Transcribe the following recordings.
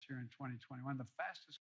year in 2021, the fastest.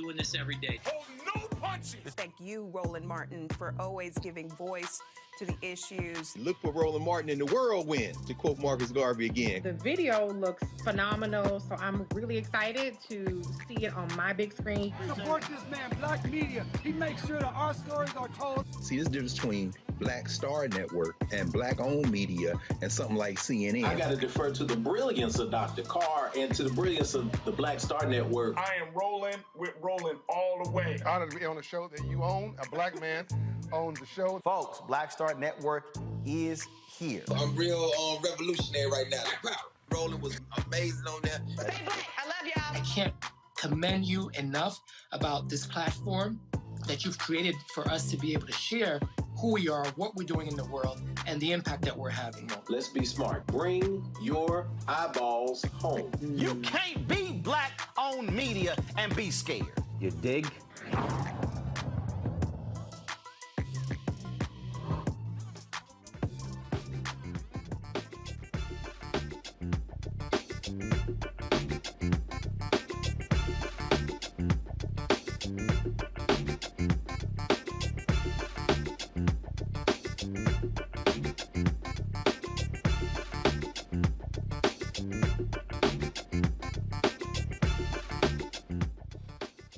doing this every day. Oh, no punches! Thank you, Roland Martin, for always giving voice to the issues. Look for Roland Martin in the whirlwind, to quote Marcus Garvey again. The video looks phenomenal, so I'm really excited to see it on my big screen. Support this man, Black Media. He makes sure that our stories are told. See, this difference between Black Star Network and Black-owned media and something like CNN. I got to defer to the brilliance of Dr. Carr and to the brilliance of the Black Star Network. I am rolling with Roland all the way. Honored to be on a show that you own. A black man owns the show. Folks, Black Star Network is here. I'm real revolutionary right now. Roland was amazing on there. Stay black. I love y'all. I can't commend you enough about this platform that you've created for us to be able to share who we are, what we're doing in the world, and the impact that we're having. Let's be smart. Bring your eyeballs home. You can't be Black-owned media and be scared. You dig?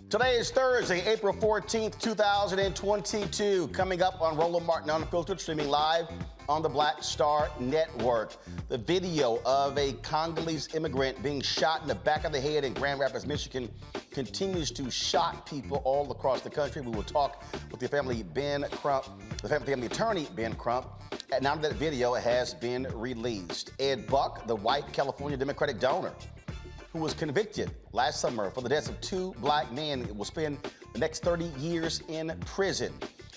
Today is Thursday, April 14th, 2022. Coming up on Roland Martin Unfiltered, streaming live on the Black Star Network. The video of a Congolese immigrant being shot in the back of the head in Grand Rapids, Michigan, continues to shock people all across the country. We will talk with the family family attorney Ben Crump. And now that video has been released. Ed Buck, the white California Democratic donor, who was convicted last summer for the deaths of two black men, will spend the next 30 years in prison.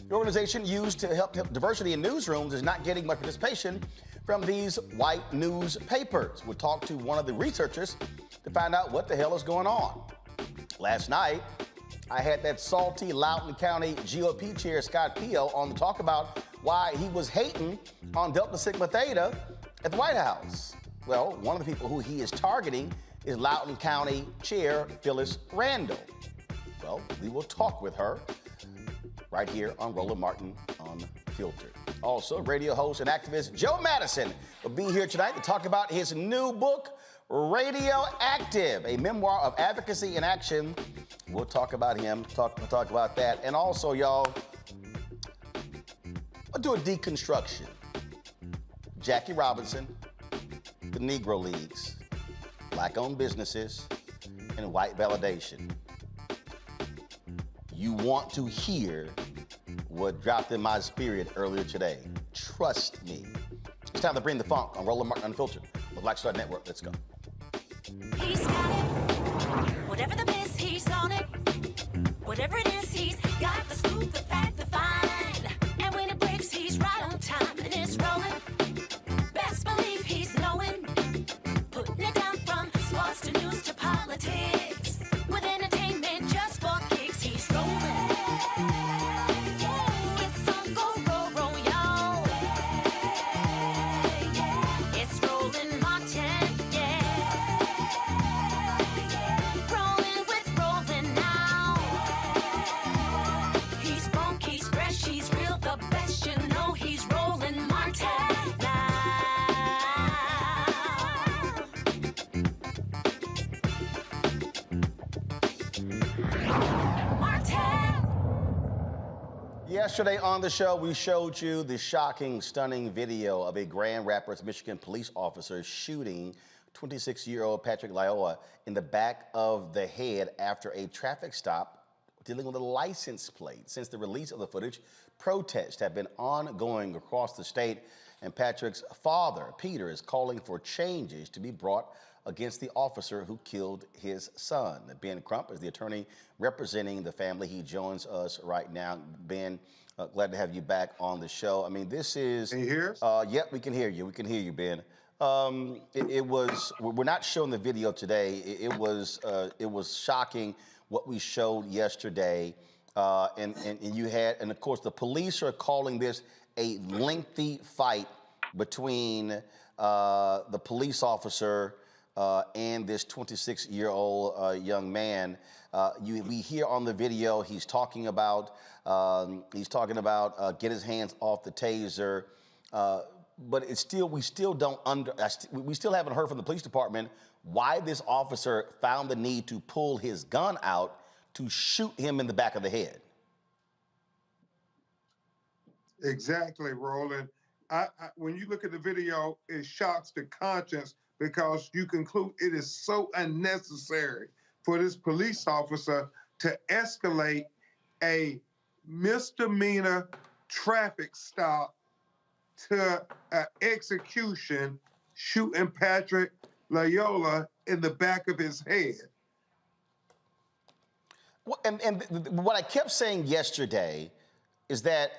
The organization used to help diversity in newsrooms is not getting much participation from these white newspapers. We'll talk to one of the researchers to find out what the hell is going on. Last night, I had that salty Loudoun County GOP chair, Scott Pio, on to talk about why he was hating on Delta Sigma Theta at the White House. Well, one of the people who he is targeting is Loudoun County Chair Phyllis Randall. Well, we will talk with her right here on Roland Martin Unfiltered. Also, radio host and activist Joe Madison will be here tonight to talk about his new book, Radioactive, a memoir of advocacy and action. We'll talk about him, talk about that. And also, y'all, I'll do a deconstruction. Jackie Robinson, the Negro Leagues, Black-owned businesses, and white validation. You want to hear what dropped in my spirit earlier today. Trust me. It's time to bring the funk on Roland Martin Unfiltered, the Black Star Network. Let's go. He's got it. Whatever the miss, he's on it. Whatever it is, he's got the scoop, the fact, the find. And when it breaks, he's right on time and it's rolling. Best believe he's knowing. Putting it down from sports to news to politics. With entertainment just for kicks, he's rolling. It's on go, roll, y'all. It's Roland Martin, yeah. Rolling with Roland now. He's funk, he's fresh, he's real, the best, you know he's Roland Martin now. Yesterday on the show, we showed you the shocking, stunning video of a Grand Rapids, Michigan police officer shooting 26-year-old Patrick Lyoya in the back of the head after a traffic stop dealing with a license plate. Since the release of the footage, protests have been ongoing across the state, and Patrick's father, Peter, is calling for changes to be brought against the officer who killed his son. Ben Crump is the attorney representing the family. He joins us right now. Ben, glad to have you back on the show. I mean, this is... Can you hear us? Yep, we can hear you. We can hear you, Ben. We're not showing the video today. It was shocking what we showed yesterday. And you had, and of course, the police are calling this a lengthy fight between the police officer and this 26-year-old young man. We hear on the video he's talking about get his hands off the taser, but we still haven't heard from the police department why this officer found the need to pull his gun out to shoot him in the back of the head. Exactly, Roland. When you look at the video, it shocks the conscience because you conclude it is so unnecessary for this police officer to escalate a misdemeanor traffic stop to an execution, shooting Patrick Lyoya in the back of his head. Well, and what I kept saying yesterday is that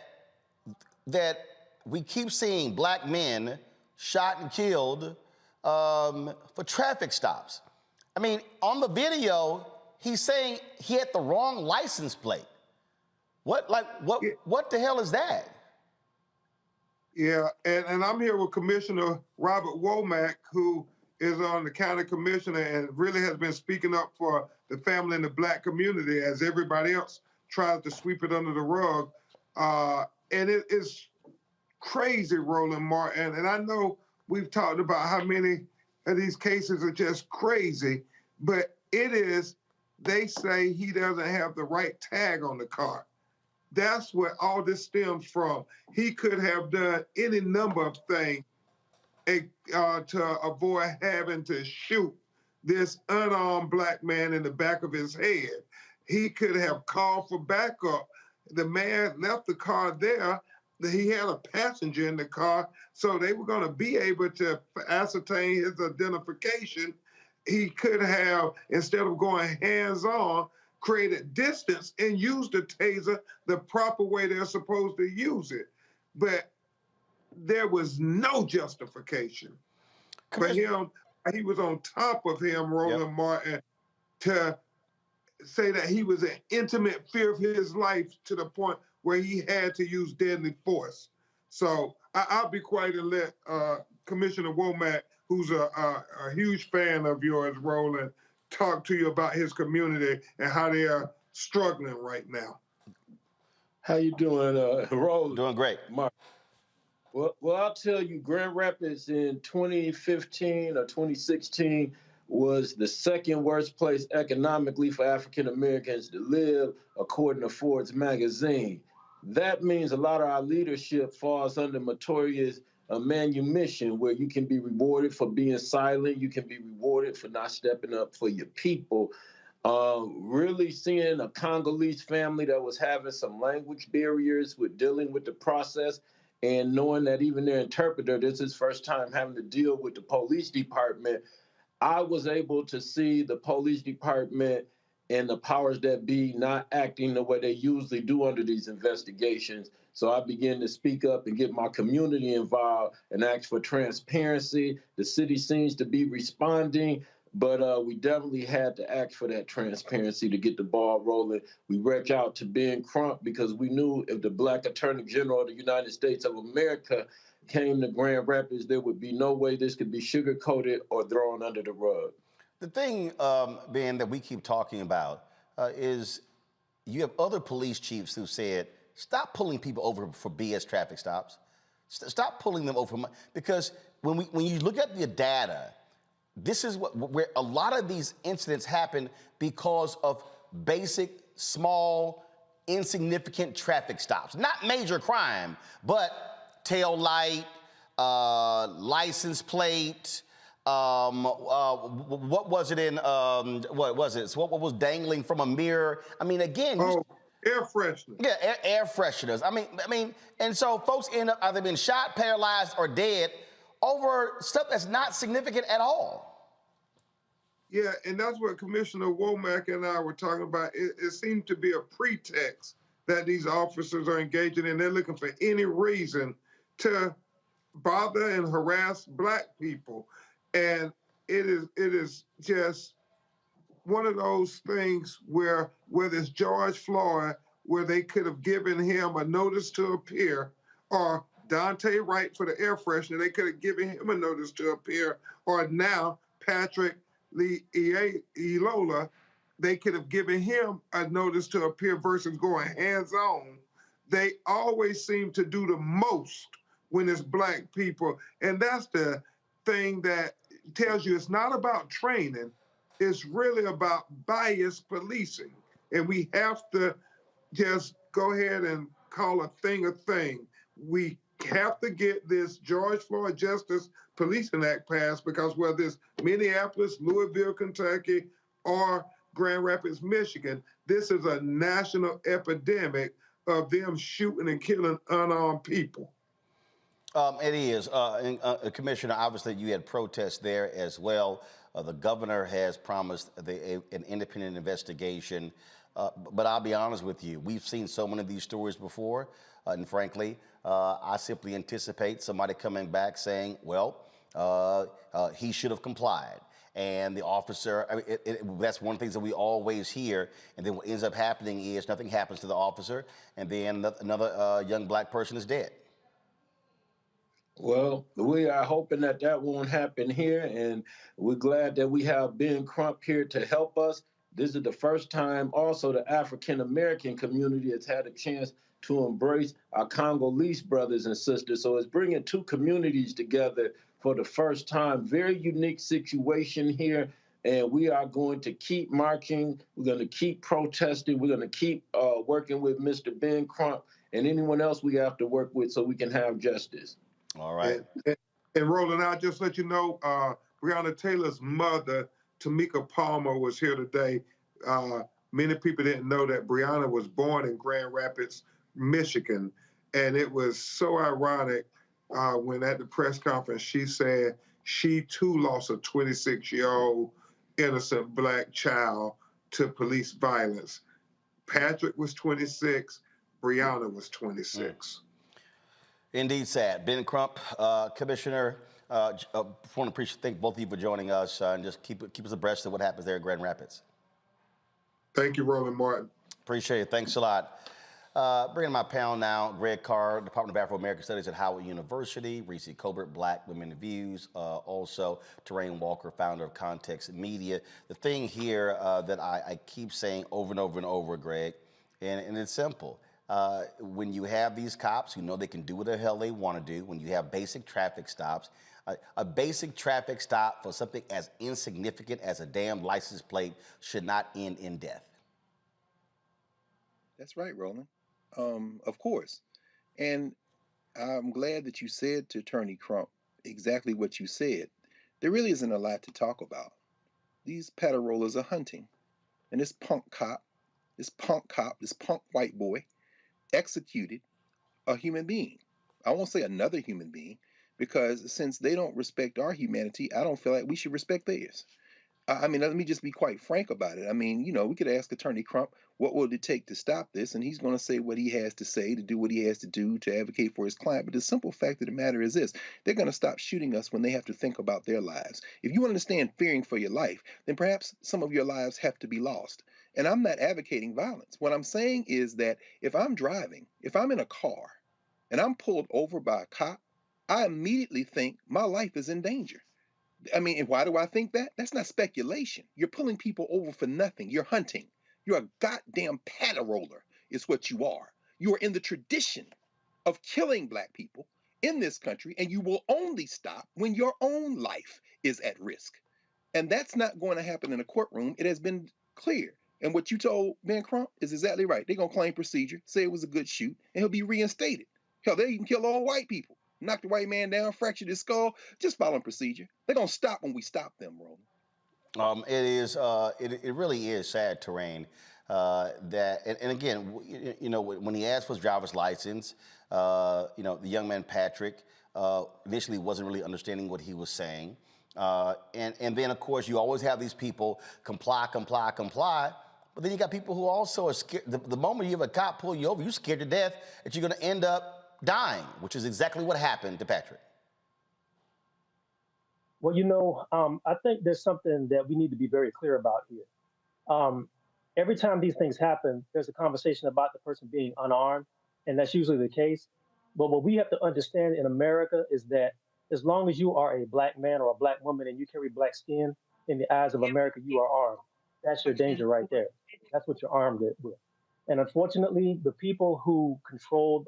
we keep seeing black men shot and killed for traffic stops. I mean, on the video, he's saying he had the wrong license plate. What the hell is that? Yeah, and I'm here with Commissioner Robert Womack, who is on the county commissioner and really has been speaking up for the family and the black community as everybody else tries to sweep it under the rug. And it is crazy, Roland Martin. And I know we've talked about how many of these cases are just crazy, but it is, they say he doesn't have the right tag on the car. That's where all this stems from. He could have done any number of things to avoid having to shoot this unarmed black man in the back of his head. He could have called for backup. The man left the car there. He had a passenger in the car, so they were going to be able to ascertain his identification. He could have, instead of going hands-on, created distance and used the taser the proper way they're supposed to use it. But there was no justification for him. He was on top of him, Roland Martin, to say that he was in intimate fear of his life to the point where he had to use deadly force. So I'll be quiet and let Commissioner Womack, who's a huge fan of yours, Roland, talk to you about his community and how they are struggling right now. How you doing, Roland? Doing great. Mark. Well, I'll tell you, Grand Rapids in 2015 or 2016 was the second worst place economically for African Americans to live, according to Forbes magazine. That means a lot of our leadership falls under notorious manumission, where you can be rewarded for being silent, you can be rewarded for not stepping up for your people. Really seeing a Congolese family that was having some language barriers with dealing with the process, and knowing that even their interpreter, this is his first time having to deal with the police department, I was able to see the police department and the powers that be not acting the way they usually do under these investigations. So I began to speak up and get my community involved and ask for transparency. The city seems to be responding, but we definitely had to ask for that transparency to get the ball rolling. We reached out to Ben Crump because we knew if the Black Attorney General of the United States of America came to Grand Rapids, there would be no way this could be sugar-coated or thrown under the rug. The thing, Ben, that we keep talking about is you have other police chiefs who said, stop pulling people over for BS traffic stops. Stop pulling them over, because when you look at the data, this is where a lot of these incidents happen because of basic, small, insignificant traffic stops. Not major crime, but tail light, license plate, what was it in, what was it? So what was dangling from a mirror? I mean, again. Air fresheners. Yeah, air fresheners. I mean, and so folks end up either being shot, paralyzed, or dead over stuff that's not significant at all. Yeah, and that's what Commissioner Womack and I were talking about. It seemed to be a pretext that these officers are engaging in. They're looking for any reason to bother and harass black people. And it is just one of those things where, whether it's George Floyd, where they could have given him a notice to appear, or Dante Wright for the air freshener, they could have given him a notice to appear, or now Patrick Lyoya, they could have given him a notice to appear versus going hands-on. They always seem to do the most when it's black people. And that's the thing that tells you it's not about training, it's really about bias policing. And we have to just go ahead and call a thing a thing. We have to get this George Floyd Justice Policing Act passed, because whether it's Minneapolis, Louisville, Kentucky, or Grand Rapids, Michigan, this is a national epidemic of them shooting and killing unarmed people. It is. Commissioner, obviously you had protests there as well. The governor has promised an independent investigation. But I'll be honest with you, we've seen so many of these stories before. And frankly, I simply anticipate somebody coming back saying, well, he should have complied. And the officer, that's one of the things that we always hear. And then what ends up happening is nothing happens to the officer, and then another young black person is dead. Well, we are hoping that that won't happen here, and we're glad that we have Ben Crump here to help us. This is the first time also the African-American community has had a chance to embrace our Congolese brothers and sisters. So it's bringing two communities together for the first time. Very unique situation here, and we are going to keep marching. We're going to keep protesting. We're going to keep working with Mr. Ben Crump and anyone else we have to work with so we can have justice. All right. And Roland, I'll just let you know, Breonna Taylor's mother, Tamika Palmer, was here today. Many people didn't know that Breonna was born in Grand Rapids, Michigan. And it was so ironic when at the press conference she said she too lost a 26-year-old innocent black child to police violence. Patrick was 26, Breonna was 26. Indeed sad. Ben Crump, Commissioner, want to thank both of you for joining us and just keep us abreast of what happens there in Grand Rapids. Thank you, Roland Martin. Appreciate it. Thanks a lot. Bringing my panel now, Greg Carr, Department of Afro-American Studies at Howard University, Reese Colbert, Black Women Views, also Terrain Walker, founder of Context Media. The thing here that I keep saying over and over and over, Greg, and it's simple. When you have these cops who know they can do what the hell they want to do, when you have basic traffic stops, a basic traffic stop for something as insignificant as a damn license plate should not end in death. That's right, Roland. Of course. And I'm glad that you said to Attorney Crump exactly what you said. There really isn't a lot to talk about. These paddle rollers are hunting. And this punk cop, this punk white boy, executed a human being. I won't say another human being, because since they don't respect our humanity, I don't feel like we should respect theirs. I mean, let me just be quite frank about it. I mean, you know, we could ask Attorney Crump, what will it take to stop this? And he's going to say what he has to say, to do what he has to do, to advocate for his client. But the simple fact of the matter is this: they're going to stop shooting us when they have to think about their lives. If you understand fearing for your life, then perhaps some of your lives have to be lost. And I'm not advocating violence. What I'm saying is that if I'm driving, if I'm in a car and I'm pulled over by a cop, I immediately think my life is in danger. I mean, and why do I think that? That's not speculation. You're pulling people over for nothing. You're hunting. You're a goddamn paddle roller is what you are. You are in the tradition of killing black people in this country, and you will only stop when your own life is at risk. And that's not going to happen in a courtroom. It has been clear. And what you told Ben Crump is exactly right. They're going to claim procedure, say it was a good shoot, and he'll be reinstated. Hell, they even kill all white people. Knock the white man down, fracture his skull, just following procedure. They're going to stop when we stop them, Roland. It really is sad, Terrain, that, and again, you know, when he asked for his driver's license, you know, the young man, Patrick, initially wasn't really understanding what he was saying. And then, of course, you always have these people comply. But then you got people who also are scared. The moment you have a cop pull you over, you're scared to death that you're going to end up dying, which is exactly what happened to Patrick. Well, you know, I think there's something that we need to be very clear about here. Every time these things happen, there's a conversation about the person being unarmed, and that's usually the case. But what we have to understand in America is that As long as you are a black man or a black woman and you carry black skin in the eyes of America, you are armed. That's your danger right there. That's what you're armed with. And unfortunately, the people who control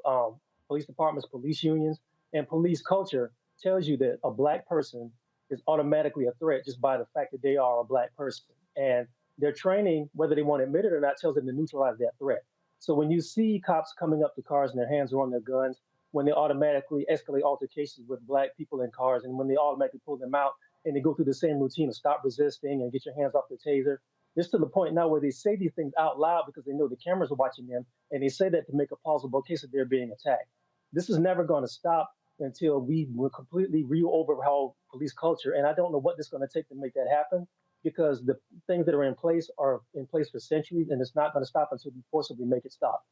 police departments, police unions, and police culture tells you that a black person is automatically a threat just by the fact that they are a black person. And their training, whether they want to admit it or not, tells them to neutralize that threat. So when you see cops coming up to cars and their hands are on their guns, when they automatically escalate altercations with black people in cars, and when they automatically pull them out and they go through the same routine of stop resisting and get your hands off the taser, it's to the point now where they say these things out loud because they know the cameras are watching them, and they say that to make a plausible case that they're being attacked. This is never going to stop until we will completely overhaul police culture, and I don't know what it's going to take to make that happen, because the things that are in place for centuries, and it's not going to stop until we forcibly make it stop.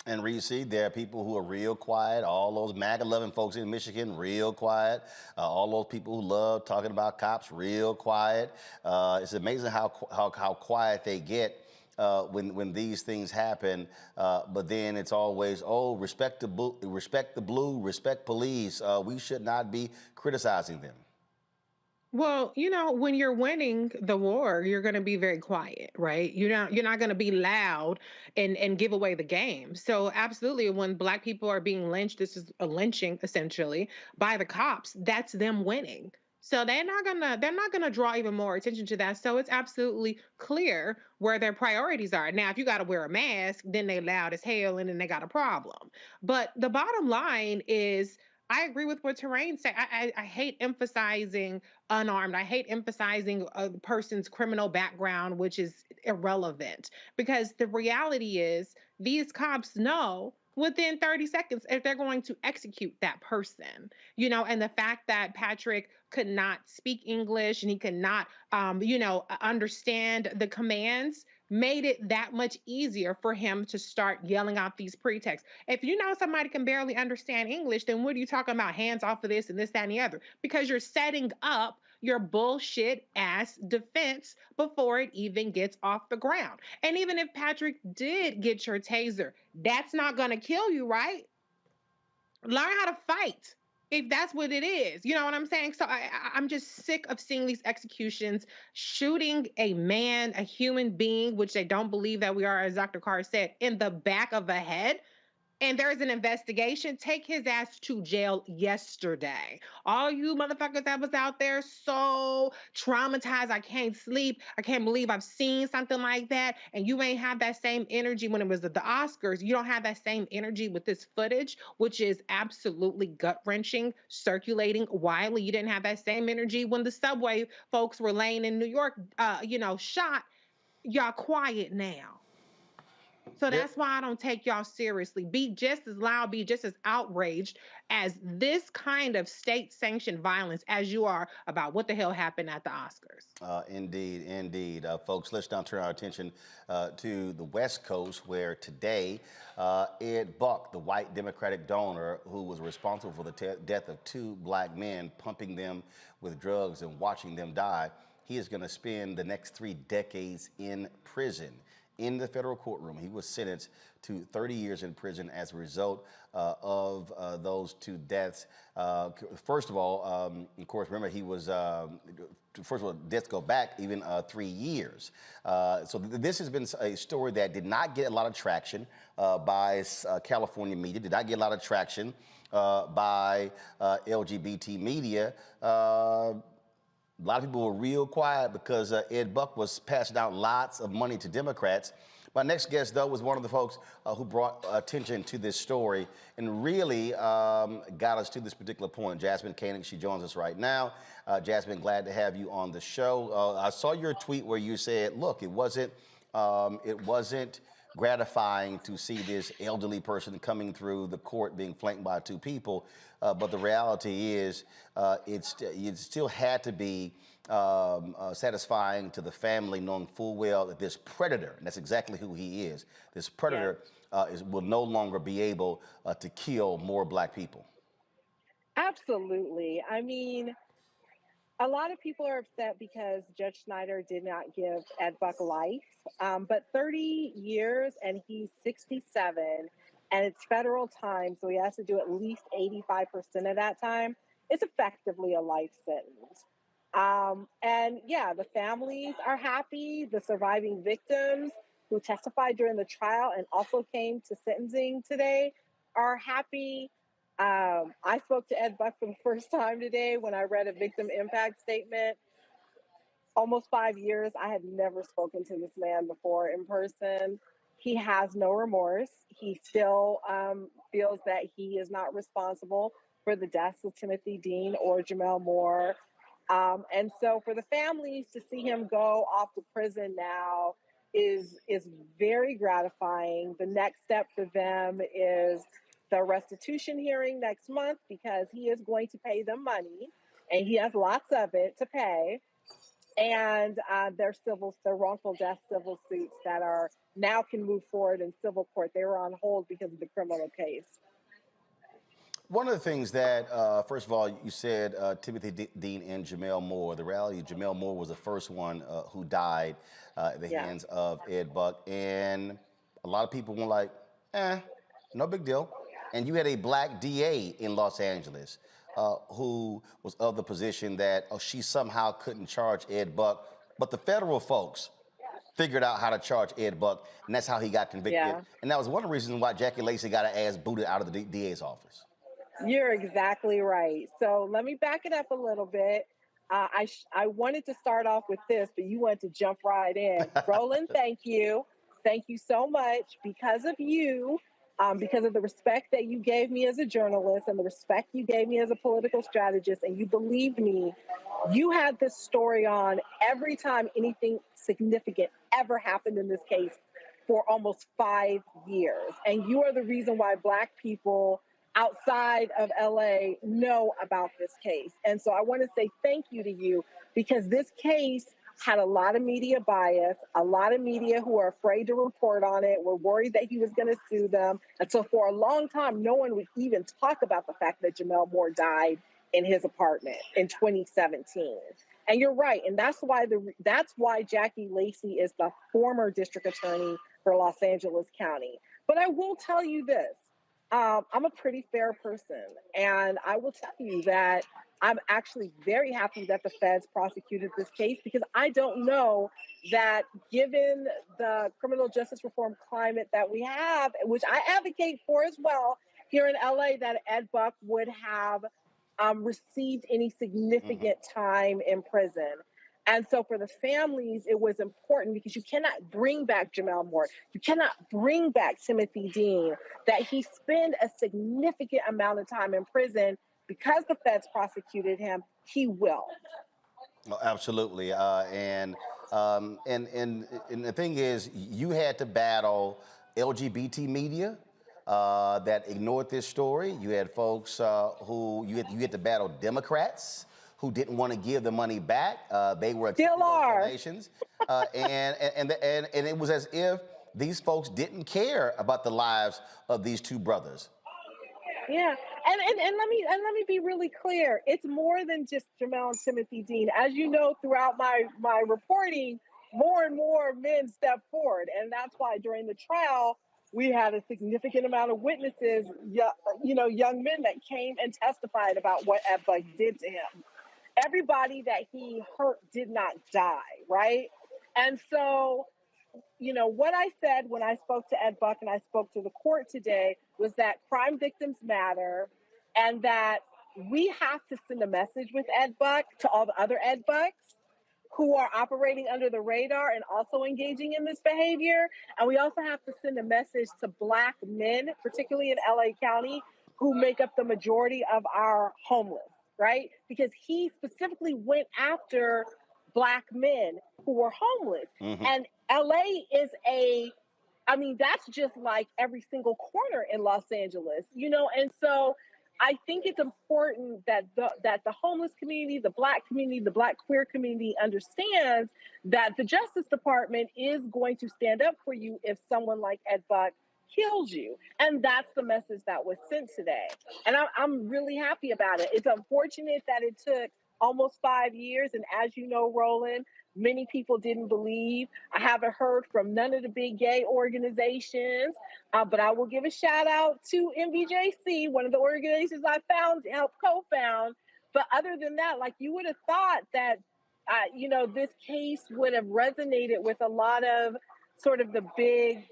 And Reese, there are people who are real quiet. All those MAGA-loving folks in Michigan, real quiet. All those people who love talking about cops, real quiet. It's amazing how quiet they get when these things happen. But then it's always, oh, respect the blue, respect police. We should not be criticizing them. Well, when you're winning the war, you're going to be very quiet, right? You're not going to be loud and give away the game. So absolutely, when black people are being lynched, this is a lynching essentially by the cops. That's them winning. So they're not gonna draw even more attention to that. So it's absolutely clear where their priorities are. Now, if you got to wear a mask, then they loud as hell and then they got a problem. But the bottom line is, I agree with what Terrain said. I hate emphasizing unarmed. I hate emphasizing a person's criminal background, which is irrelevant, because the reality is these cops know within 30 seconds if they're going to execute that person, and the fact that Patrick could not speak English and he could not, understand the commands made it that much easier for him to start yelling out these pretexts. If you know somebody can barely understand English, then what are you talking about? Hands off of this and this, that, and the other, because you're setting up your bullshit ass defense before it even gets off the ground. And even if Patrick did get your taser, that's not going to kill you, right? Learn how to fight if that's what it is. You know what I'm saying? So I'm just sick of seeing these executions, shooting a man, a human being, which they don't believe that we are, as Dr. Carr said, in the back of the head. And there's an investigation. Take his ass to jail yesterday. All you motherfuckers that was out there so traumatized, I can't sleep, I can't believe I've seen something like that, and you ain't have that same energy when it was the Oscars. You don't have that same energy with this footage, which is absolutely gut-wrenching, circulating widely. You didn't have that same energy when the subway folks were laying in New York, shot. Y'all quiet now. So that's why I don't take y'all seriously. Be just as loud, be just as outraged as this kind of state-sanctioned violence as you are about what the hell happened at the Oscars. Indeed. Folks, let's now turn our attention to the West Coast, where today Ed Buck, the white Democratic donor who was responsible for the death of two black men, pumping them with drugs and watching them die, he is going to spend the next 3 decades in prison. In the federal courtroom, he was sentenced to 30 years in prison as a result of those two deaths. First of all, of course, remember he was, first of all, deaths go back even 3 years. So this has been a story that did not get a lot of traction by California media, did not get a lot of traction by LGBT media. A lot of people were real quiet because Ed Buck was passing out lots of money to Democrats. My next guest, though, was one of the folks who brought attention to this story and really got us to this particular point. Jasmine Koenig, she joins us right now. Jasmine, glad to have you on the show. I saw your tweet where you said, look, it wasn't gratifying to see this elderly person coming through the court being flanked by two people. But the reality is it still had to be satisfying to the family, knowing full well that this predator, and that's exactly who he is, this predator will no longer be able to kill more black people. Absolutely. I mean, a lot of people are upset because Judge Snyder did not give Ed Buck life, but 30 years and he's 67 and it's federal time, so he has to do at least 85% of that time. it's effectively a life sentence. And yeah, the families are happy. The surviving victims who testified during the trial and also came to sentencing today are happy. I spoke to Ed Buck for the first time today when I read a victim impact statement. Almost 5 years, I had never spoken to this man before in person. He has no remorse. He still feels that he is not responsible for the deaths of Timothy Dean or Jamel Moore. And so for the families to see him go off to prison now is very gratifying. The next step for them is the restitution hearing next month, because he is going to pay them money, and he has lots of it to pay. And their wrongful death civil suits that are now can move forward in civil court. They were on hold because of the criminal case. One of the things that, first of all, you said Timothy Dean and Jamel Moore. The reality, Jamel Moore was the first one who died at the hands of Ed Buck. And a lot of people were like, no big deal. And you had a black DA in Los Angeles who was of the position that she somehow couldn't charge Ed Buck. But the federal folks figured out how to charge Ed Buck, and that's how he got convicted. Yeah. And that was one of the reasons why Jackie Lacey got her ass booted out of the DA's office. You're exactly right. So let me back it up a little bit. I wanted to start off with this, but you wanted to jump right in. Roland, thank you. Thank you so much. Because of you, because of the respect that you gave me as a journalist and the respect you gave me as a political strategist, and you believed me, you had this story on every time anything significant ever happened in this case for almost 5 years. And you are the reason why Black people outside of LA know about this case. And so I want to say thank you to you, because this case had a lot of media bias, a lot of media who are afraid to report on it, were worried that he was going to sue them. And so for a long time, no one would even talk about the fact that Jamel Moore died in his apartment in 2017. And you're right. And that's why Jackie Lacey is the former district attorney for Los Angeles County. But I will tell you this. I'm a pretty fair person, and I will tell you that I'm actually very happy that the feds prosecuted this case, because I don't know that, given the criminal justice reform climate that we have, which I advocate for as well here in LA, that Ed Buck would have received any significant time in prison. And so for the families, it was important, because you cannot bring back Jamel Moore. You cannot bring back Timothy Dean, that he spend a significant amount of time in prison. Because the feds prosecuted him, he will. Oh, absolutely. And the thing is, you had to battle LGBT media that ignored this story. You had folks who you had to battle Democrats who didn't want to give the money back. They were still are donations, and it was as if these folks didn't care about the lives of these two brothers. Yeah, and let me be really clear. It's more than just Jamel and Timothy Dean. As you know, throughout my reporting, more and more men stepped forward, and that's why during the trial we had a significant amount of witnesses, young men that came and testified about what Ed Buck did to him. Everybody that he hurt did not die, right? And so, what I said when I spoke to Ed Buck and I spoke to the court today was that crime victims matter, and that we have to send a message with Ed Buck to all the other Ed Bucks who are operating under the radar and also engaging in this behavior. And we also have to send a message to Black men, particularly in LA County, who make up the majority of our homeless, right? Because he specifically went after Black men who were homeless. Mm-hmm. And LA is that's just like every single corner in Los Angeles, and so I think it's important that the homeless community, the Black community, the Black queer community understands that the Justice Department is going to stand up for you if someone like Ed Buck kills you. And that's the message that was sent today. And I'm really happy about it. It's unfortunate that it took almost 5 years. And as you know, Roland, many people didn't believe. I haven't heard from none of the big gay organizations, but I will give a shout out to MBJC, one of the organizations I helped co-found, But other than that, like, you would have thought that, this case would have resonated with a lot of sort of the big,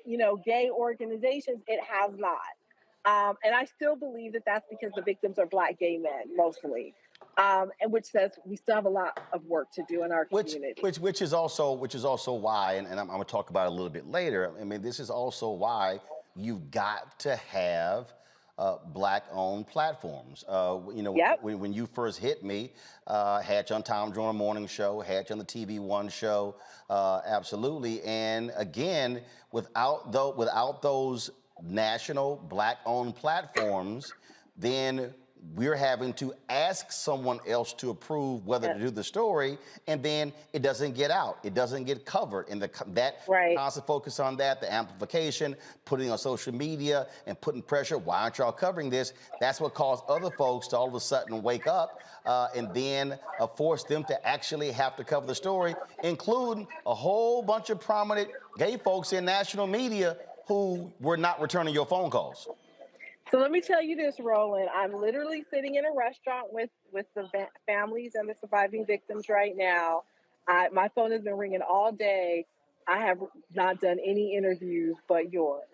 gay organizations. It has not. And I still believe that that's because the victims are Black gay men, mostly. And which says we still have a lot of work to do in our community. Which is also why, and I'm going to talk about it a little bit later. I mean, this is also why you've got to have Black-owned platforms. When you first hit me, had you on Tom Joyner Morning Show, had you on the TV One show, absolutely. And again, without those national Black-owned platforms, then we're having to ask someone else to approve whether to do the story, and then it doesn't get out. It doesn't get covered. And that constant focus on that, the amplification, putting on social media and putting pressure, why aren't y'all covering this? That's what caused other folks to all of a sudden wake up and then force them to actually have to cover the story, including a whole bunch of prominent gay folks in national media who were not returning your phone calls. So let me tell you this, Roland. I'm literally sitting in a restaurant with the families and the surviving victims right now. My phone has been ringing all day. I have not done any interviews but yours.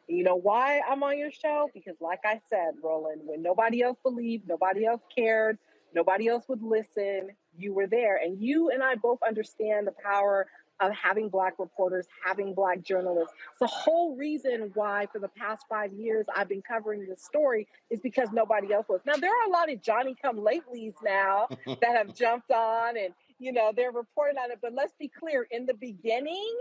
And you know why I'm on your show? Because like I said, Roland, when nobody else believed, nobody else cared, nobody else would listen, you were there. And you and I both understand the power of having Black reporters, having Black journalists. The whole reason why for the past 5 years I've been covering this story is because nobody else was. Now, there are a lot of Johnny-come-latelys now that have jumped on and, they're reporting on it. But let's be clear, in the beginning,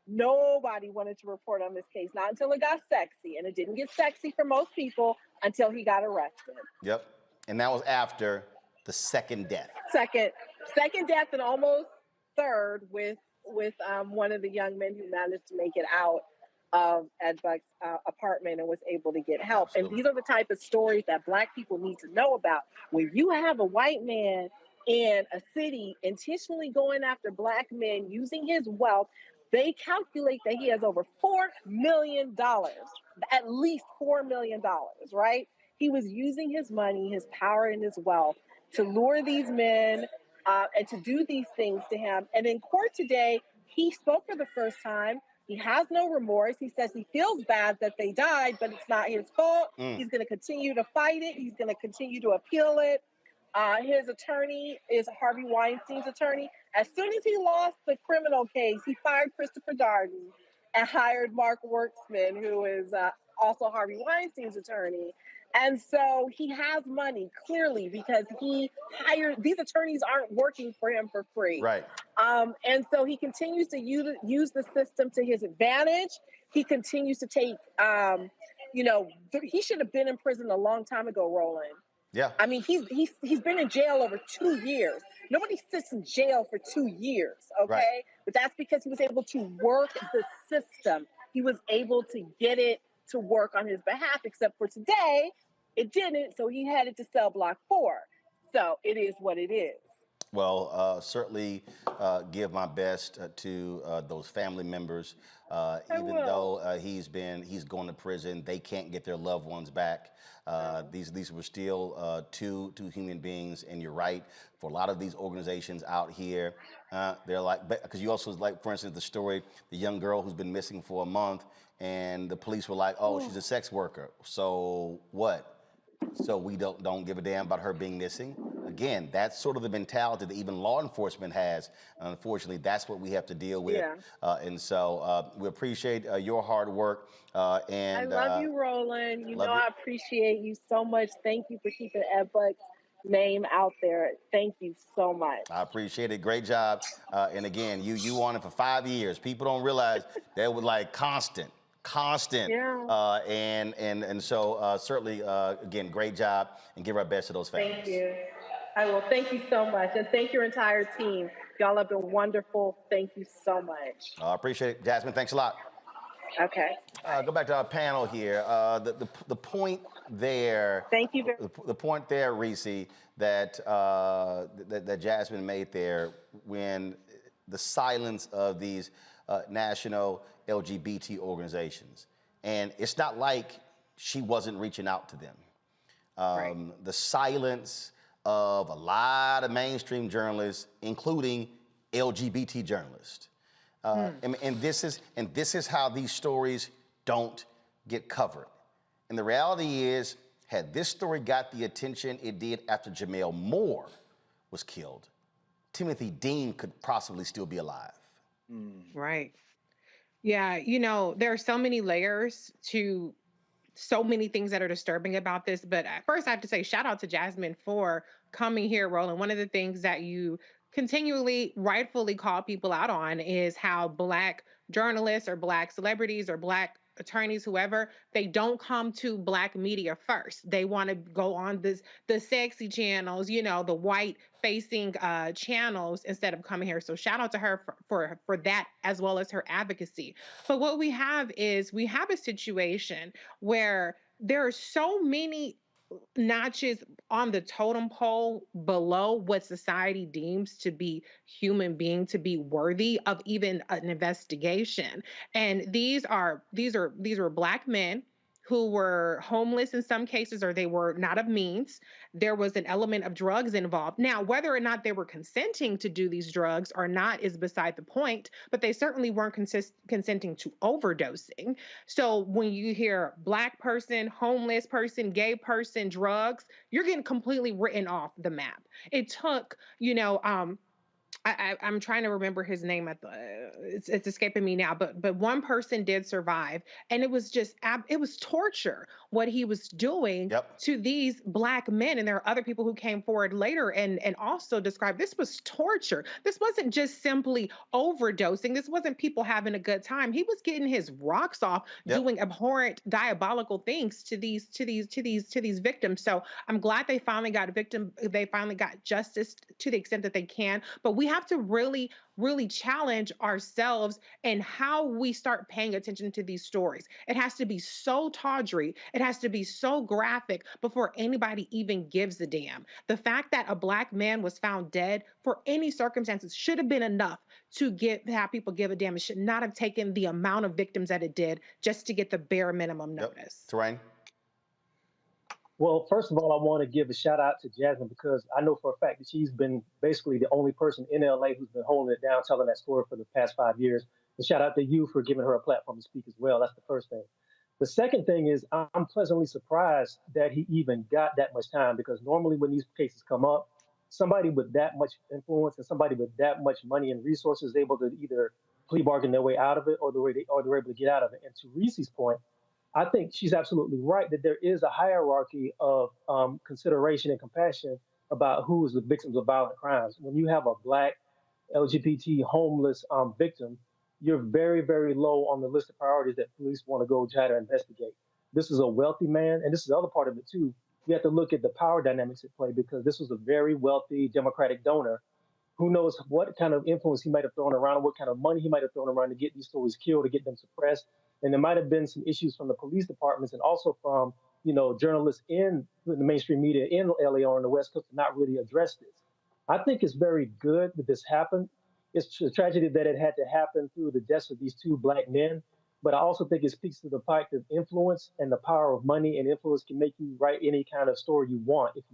nobody wanted to report on this case, not until it got sexy. And it didn't get sexy for most people until he got arrested. Yep. And that was after the second death. Second death and almost third with one of the young men who managed to make it out of Ed Buck's apartment and was able to get help. Absolutely. And these are the type of stories that Black people need to know about. When you have a white man in a city intentionally going after Black men using his wealth, they calculate that he has over $4 million, at least $4 million, right? He was using his money, his power, and his wealth to lure these men and to do these things to him. And in court today, he spoke for the first time. He has no remorse. He says he feels bad that they died, but it's not his fault. He's going to continue to fight it. He's going to continue to appeal it. His attorney is Harvey Weinstein's attorney. As soon as he lost the criminal case, he fired Christopher Darden and hired Mark Worksman, who is also Harvey Weinstein's attorney. And so he has money, clearly, because he hired, these attorneys aren't working for him for free. Right. And so he continues to use the system to his advantage. He continues to take, he should have been in prison a long time ago, Roland. Yeah. I mean, he's been in jail over 2 years. Nobody sits in jail for 2 years, okay? Right. But that's because he was able to work the system. He was able to get it to work on his behalf, except for today, it didn't, so he had it to cell block 4. So it is what it is. Well, certainly give my best to those family members. Even though he's going to prison, they can't get their loved ones back. These were still two human beings, and you're right. For a lot of these organizations out here, they're like, because you also, like, for instance, the story, the young girl who's been missing for a month, and the police were like, oh, she's a sex worker. So what? So we don't give a damn about her being missing. Again, that's sort of the mentality that even law enforcement has. Unfortunately, that's what we have to deal with. Yeah. And so we appreciate your hard work. And I love you, Roland. You know I appreciate you so much. Thank you for keeping Ed Buck's name out there. Thank you so much. I appreciate it. Great job. And again, you on it for 5 years. People don't realize that was like constant. Yeah. And so certainly, again, great job, and give our best to those families. Thank you. I will. Thank you so much. And thank your entire team. Y'all have been wonderful. Thank you so much. I appreciate it. Jasmine, thanks a lot. Okay. Go back to our panel here. The point there. Thank you. The point there, Reese, that Jasmine made there, when the silence of these national LGBT organizations, and it's not like she wasn't reaching out to them. Right. The silence of a lot of mainstream journalists, including LGBT journalists. And this is how these stories don't get covered. And the reality is, had this story got the attention it did after Jamel Moore was killed, Timothy Dean could possibly still be alive. Right. Yeah, there are so many layers to so many things that are disturbing about this. But at first, I have to say shout out to Jasmine for coming here, Roland. One of the things that you continually rightfully call people out on is how Black journalists or Black celebrities or Black attorneys, whoever, they don't come to Black media first. They want to go on the sexy channels, the white facing channels instead of coming here. So shout out to her for that, as well as her advocacy. But what we have a situation where there are so many notches on the totem pole below what society deems to be human being, to be worthy of even an investigation. And these were Black men who were homeless in some cases, or they were not of means. There was an element of drugs involved. Now, whether or not they were consenting to do these drugs or not is beside the point, but they certainly weren't consenting to overdosing. So when you hear Black person, homeless person, gay person, drugs, you're getting completely written off the map. It took, I'm trying to remember his name it's escaping me now, but one person did survive, and it was just it was torture what he was doing to these Black men. And there are other people who came forward later and also described this was torture. This wasn't just simply overdosing. This wasn't people having a good time. He was getting his rocks off, doing abhorrent, diabolical things to these victims. So I'm glad they finally got justice to the extent that they can. But we have to really, really challenge ourselves and how we start paying attention to these stories. It has to be so tawdry. It has to be so graphic before anybody even gives a damn. The fact that a Black man was found dead for any circumstances should have been enough to have people give a damn. It should not have taken the amount of victims that it did just to get the bare minimum notice. Terrain? Well, first of all, I want to give a shout out to Jasmine, because I know for a fact that she's been basically the only person in LA who's been holding it down, telling that story for the past 5 years. And shout out to you for giving her a platform to speak as well. That's the first thing. The second thing is I'm pleasantly surprised that he even got that much time, because normally when these cases come up, somebody with that much influence and somebody with that much money and resources is able to either plea bargain their way out of it, or they're able to get out of it. And to Reese's point, I think she's absolutely right that there is a hierarchy of consideration and compassion about who is the victims of violent crimes. When you have a Black, LGBT, homeless victim, you're very, very low on the list of priorities that police want to go try to investigate. This is a wealthy man, and this is the other part of it too. You have to look at the power dynamics at play, because this was a very wealthy Democratic donor. Who knows what kind of influence he might have thrown around, what kind of money he might have thrown around to get these stories killed, to get them suppressed. And there might have been some issues from the police departments and also from, journalists in the mainstream media in LA or on the West Coast to not really address this. I think it's very good that this happened. It's a tragedy that it had to happen through the deaths of these two Black men. But I also think it speaks to the fact of influence, and the power of money and influence can make you write any kind of story you want if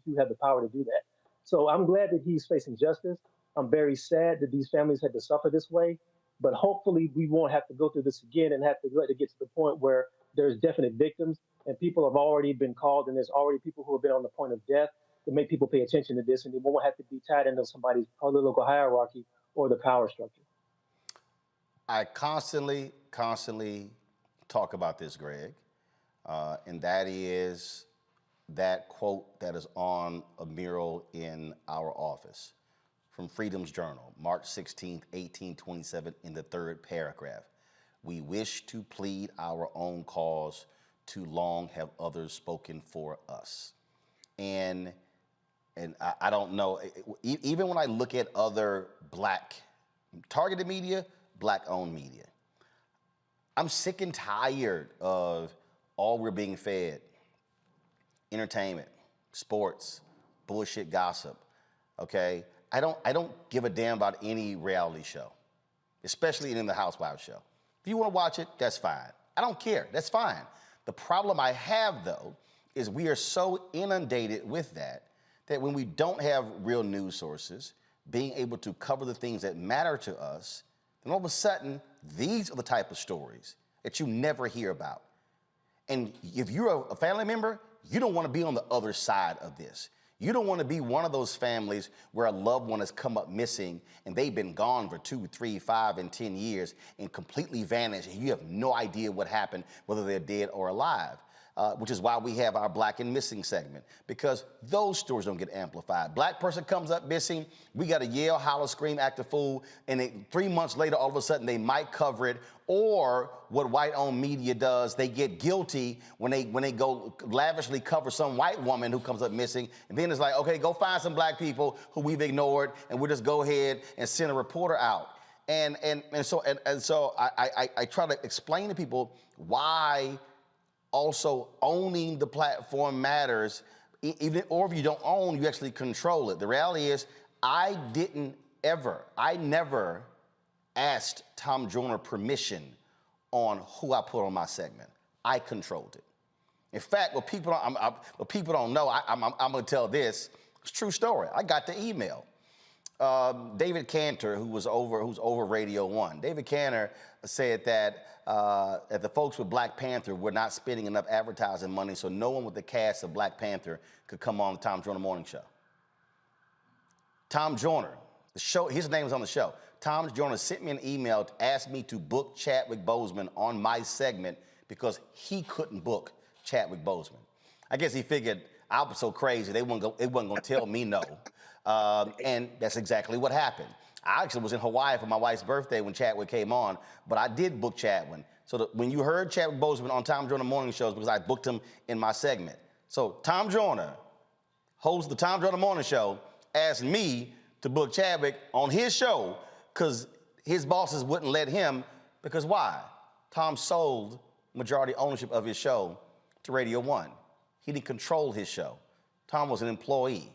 you have the power to do that. So I'm glad that he's facing justice. I'm very sad that these families had to suffer this way. But hopefully we won't have to go through this again and have to let it get to the point where there's definite victims and people have already been called, and there's already people who have been on the point of death, to make people pay attention to this, and they won't have to be tied into somebody's political hierarchy or the power structure. I constantly talk about this, Greg, and that is that quote that is on a mural in our office from Freedom's Journal, March 16th, 1827, in the third paragraph. We wish to plead our own cause, too long have others spoken for us. And I don't know, even when I look at other Black targeted media, Black-owned media, I'm sick and tired of all we're being fed. Entertainment, sports, bullshit gossip, okay? I don't give a damn about any reality show, especially in the Housewives show. If you want to watch it, that's fine. I don't care, that's fine. The problem I have, though, is we are so inundated with that that when we don't have real news sources, being able to cover the things that matter to us, then all of a sudden, these are the type of stories that you never hear about. And if you're a family member, you don't want to be on the other side of this. You don't want to be one of those families where a loved one has come up missing and they've been gone for 2, 3, 5, and 10 years and completely vanished, and you have no idea what happened, whether they're dead or alive. Which is why we have our Black and Missing segment, because those stories don't get amplified. Black person comes up missing, we got to yell, holler, scream, act a fool, and 3 months later, all of a sudden, they might cover it. Or what white-owned media does, they get guilty when they go lavishly cover some white woman who comes up missing, and then it's like, okay, go find some black people who we've ignored, and we'll just go ahead and send a reporter out. And so I try to explain to people why also owning the platform matters. Even, or if you don't own, you actually control it. The reality is, I never asked Tom Joyner permission on who I put on my segment. I controlled it. In fact, what people don't know, I'm gonna tell this. It's a true story. I got the email. David Cantor, who's over Radio 1. David Cantor said that the folks with Black Panther were not spending enough advertising money, so no one with the cast of Black Panther could come on the Tom Joyner Morning Show. Tom Joyner, the show, his name was on the show. Tom Joyner sent me an email to ask me to book Chadwick Boseman on my segment because he couldn't book Chadwick Boseman. I guess he figured I was so crazy they wasn't gonna tell me no. And that's exactly what happened. I actually was in Hawaii for my wife's birthday when Chadwick came on, but I did book Chadwick. So when you heard Chadwick Boseman on Tom Joyner Morning Shows, because I booked him in my segment. So Tom Joyner, host of the Tom Joyner Morning Show, asked me to book Chadwick on his show because his bosses wouldn't let him, because why? Tom sold majority ownership of his show to Radio 1. He didn't control his show. Tom was an employee.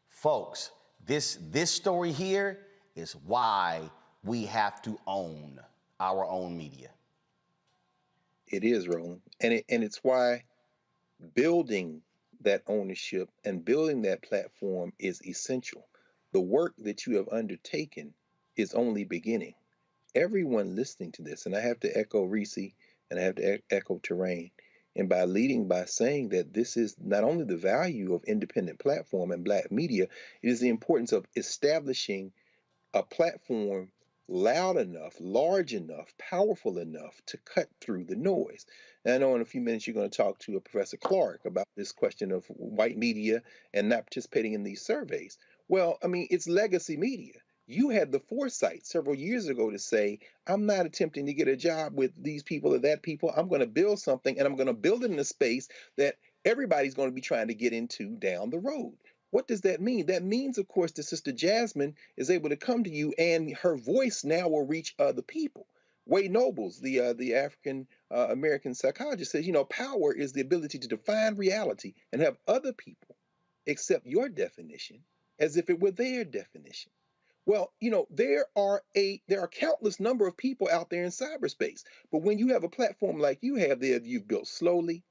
Folks, this story here is why we have to own our own media. It is, Roland. And it's why building that ownership and building that platform is essential. The work that you have undertaken is only beginning. Everyone listening to this, and I have to echo Reese and I have to echo Terrain, and by leading by saying that this is not only the value of independent platform and Black media, it is the importance of establishing a platform loud enough, large enough, powerful enough to cut through the noise. And I know in a few minutes you're going to talk to Professor Clark about this question of white media and not participating in these surveys. Well, I mean, it's legacy media. You had the foresight several years ago to say, I'm not attempting to get a job with these people or that people. I'm going to build something, and I'm going to build it in a space that everybody's going to be trying to get into down the road. What does that mean? That means, of course, that Sister Jasmine is able to come to you, and her voice now will reach other people. Wade Nobles, the African American psychologist, says, power is the ability to define reality and have other people accept your definition as if it were their definition. Well, there are countless number of people out there in cyberspace, but when you have a platform like you have there, you've built slowly,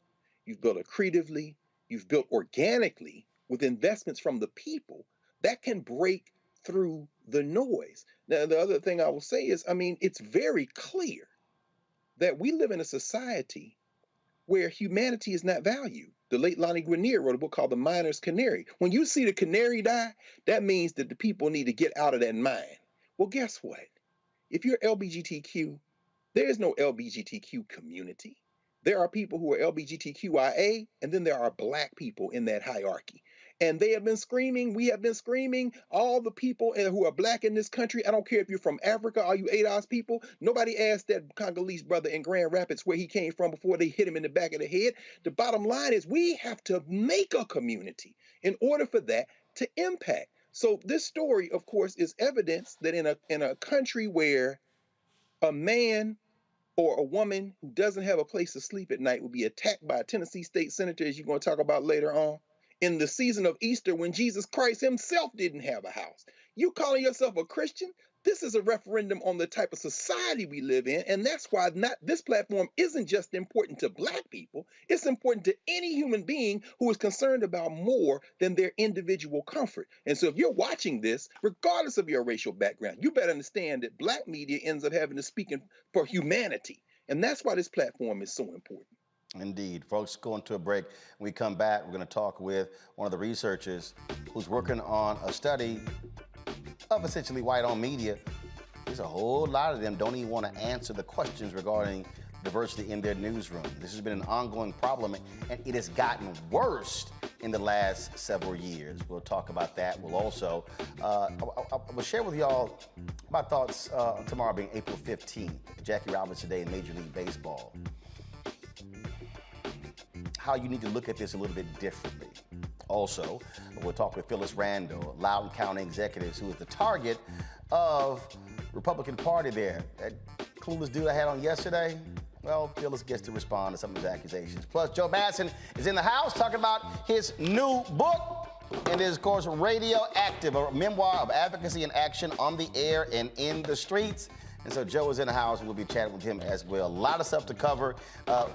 you've built accretively, you've built organically with investments from the people that can break through the noise. Now, the other thing I will say is, it's very clear that we live in a society where humanity is not valued. The late Lonnie Grenier wrote a book called The Miner's Canary. When you see the canary die, that means that the people need to get out of that mine. Well, guess what? If you're LGBTQ, there is no LGBTQ community. There are people who are LGBTQIA, and then there are Black people in that hierarchy. And they have been screaming, we have been screaming, all the people who are Black in this country. I don't care if you're from Africa, are you ADOS people? Nobody asked that Congolese brother in Grand Rapids where he came from before they hit him in the back of the head. The bottom line is we have to make a community in order for that to impact. So this story, of course, is evidence that in a country where a man or a woman who doesn't have a place to sleep at night will be attacked by a Tennessee state senator, as you're going to talk about later on, in the season of Easter when Jesus Christ himself didn't have a house. You calling yourself a Christian? This is a referendum on the type of society we live in, and that's why this platform isn't just important to Black people. It's important to any human being who is concerned about more than their individual comfort. And so if you're watching this, regardless of your racial background, you better understand that Black media ends up having to speak for humanity. And that's why this platform is so important. Indeed. Folks, going to a break. When we come back, we're going to talk with one of the researchers who's working on a study of essentially white-owned media. There's a whole lot of them don't even want to answer the questions regarding diversity in their newsroom. This has been an ongoing problem, and it has gotten worse in the last several years. We'll talk about that. We'll also we'll share with y'all my thoughts tomorrow being April 15th, Jackie Robinson Day in Major League Baseball. How you need to look at this a little bit differently. Also, we'll talk with Phyllis Randall, Loudoun County Executives, who is the target of Republican Party there. That clueless dude I had on yesterday, well, Phyllis gets to respond to some of his accusations. Plus, Joe Madison is in the house talking about his new book. And it is, of course, Radioactive, a memoir of advocacy and action on the air and in the streets. And so Joe is in the house, and we'll be chatting with him as well. A lot of stuff to cover.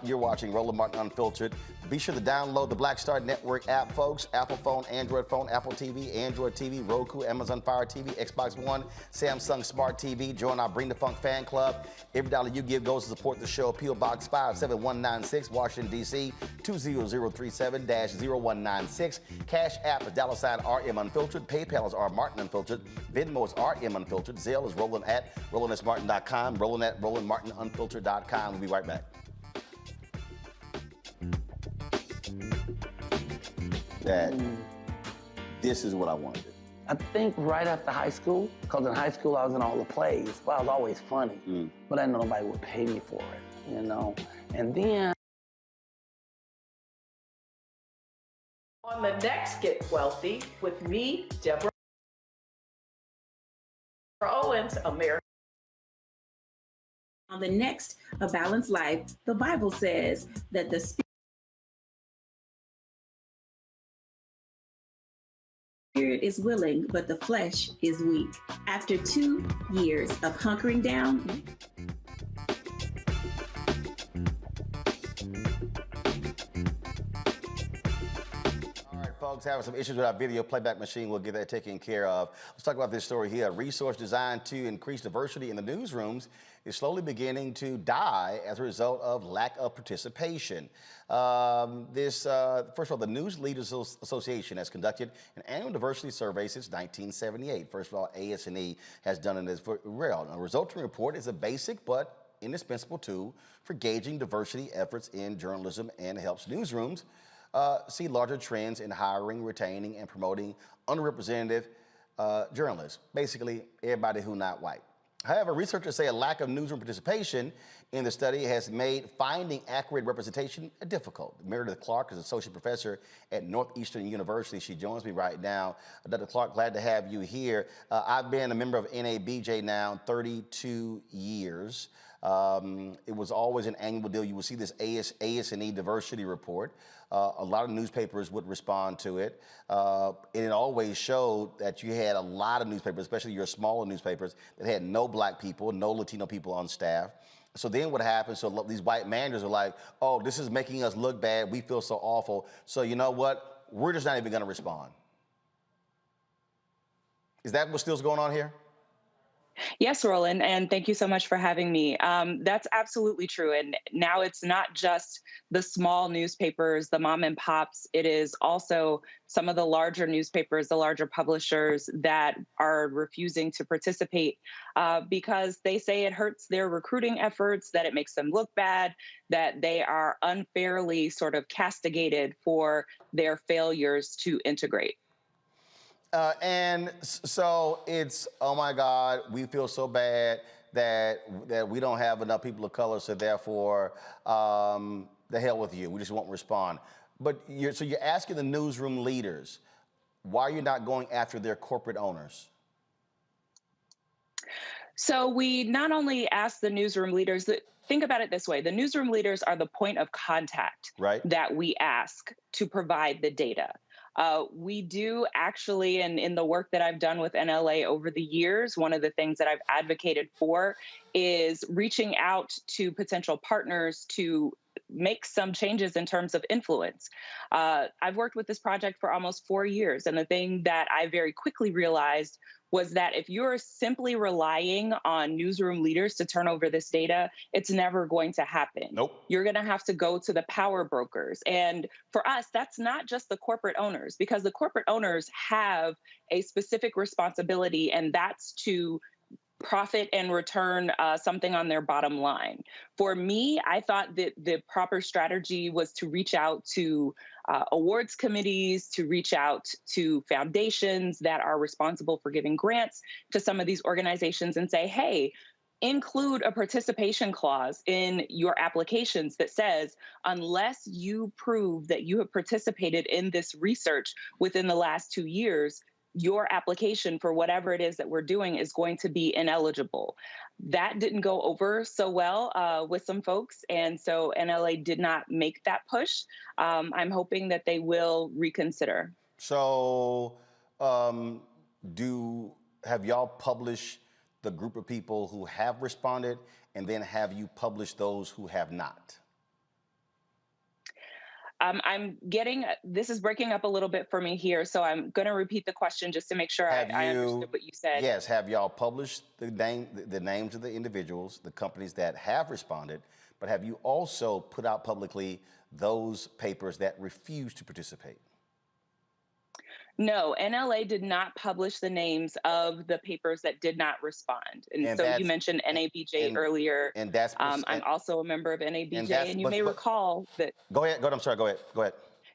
You're watching Roland Martin Unfiltered. Be sure to download the Black Star Network app, folks. Apple phone, Android phone, Apple TV, Android TV, Roku, Amazon Fire TV, Xbox One, Samsung Smart TV. Join our Bring the Funk fan club. Every dollar you give goes to support the show. P.O. Box 57196, Washington, D.C., 20037-0196. Cash App is $RM Unfiltered. PayPal is R Martin Unfiltered. Venmo is RM Unfiltered. Zelle is Roland at RolandSMartin.com. Roland at RolandMartinUnfiltered.com. We'll be right back. Dad, this is what I wanted. I think right after high school, because in high school I was in all the plays. Well, I was always funny, but I didn't know nobody would pay me for it, you know? And then on the next Get Wealthy with me, Deborah Owens, America. On the next A Balanced Life, the Bible says that the spirit is willing, but the flesh is weak. After 2 years of hunkering down, Folks, having some issues with our video playback machine. We'll get that taken care of. Let's talk about this story here. A resource designed to increase diversity in the newsrooms is slowly beginning to die as a result of lack of participation. First of all, the News Leaders Association has conducted an annual diversity survey since 1978. First of all, AS&E has done it as well. The resulting report is a basic but indispensable tool for gauging diversity efforts in journalism and helps newsrooms see larger trends in hiring, retaining, and promoting underrepresented journalists, basically everybody who not white. However, researchers say a lack of newsroom participation in the study has made finding accurate representation difficult. Meredith Clark is associate professor at Northeastern University. She joins me right now. Dr. Clark, glad to have you here. I've been a member of NABJ now 32 years. It was always an annual deal. You would see this AS&E diversity report. A lot of newspapers would respond to it. And it always showed that you had a lot of newspapers, especially your smaller newspapers, that had no black people, no Latino people on staff. So then what happens, so these white managers are like, oh, this is making us look bad. We feel so awful. So you know what? We're just not even going to respond. Is that what's still going on here? Yes, Roland, and thank you so much for having me. That's absolutely true. And now it's not just the small newspapers, the mom and pops. It is also some of the larger newspapers, the larger publishers that are refusing to participate because they say it hurts their recruiting efforts, that it makes them look bad, that they are unfairly sort of castigated for their failures to integrate. And so it's, oh my God, we feel so bad that we don't have enough people of color, so therefore, the hell with you. We just won't respond. But you're asking the newsroom leaders, why are you not going after their corporate owners? So we not only ask the newsroom leaders, think about it this way. The newsroom leaders are the point of contact that we ask to provide the data. We do actually, and in the work that I've done with NLA over the years, one of the things that I've advocated for is reaching out to potential partners to make some changes in terms of influence. I've worked with this project for almost 4 years, and the thing that I very quickly realized was that if you're simply relying on newsroom leaders to turn over this data, it's never going to happen. Nope. You're going to have to go to the power brokers. And for us, that's not just the corporate owners, because the corporate owners have a specific responsibility, and that's to profit and return something on their bottom line. For me, I thought that the proper strategy was to reach out to awards committees, to reach out to foundations that are responsible for giving grants to some of these organizations and say, hey, include a participation clause in your applications that says, unless you prove that you have participated in this research within the last 2 years, your application for whatever it is that we're doing is going to be ineligible. That didn't go over so well with some folks, and so NLA did not make that push. I'm hoping that they will reconsider. So have y'all published the group of people who have responded, and then have you published those who have not? This is breaking up a little bit for me here, so I'm going to repeat the question just to make sure I understood what you said. Yes, have y'all published the names of the individuals, the companies that have responded, but have you also put out publicly those papers that refuse to participate? No, NLA did not publish the names of the papers that did not respond. And so you mentioned NABJ earlier. And that's I'm also a member of NABJ, and you may recall that. Go ahead. I'm sorry. Go ahead.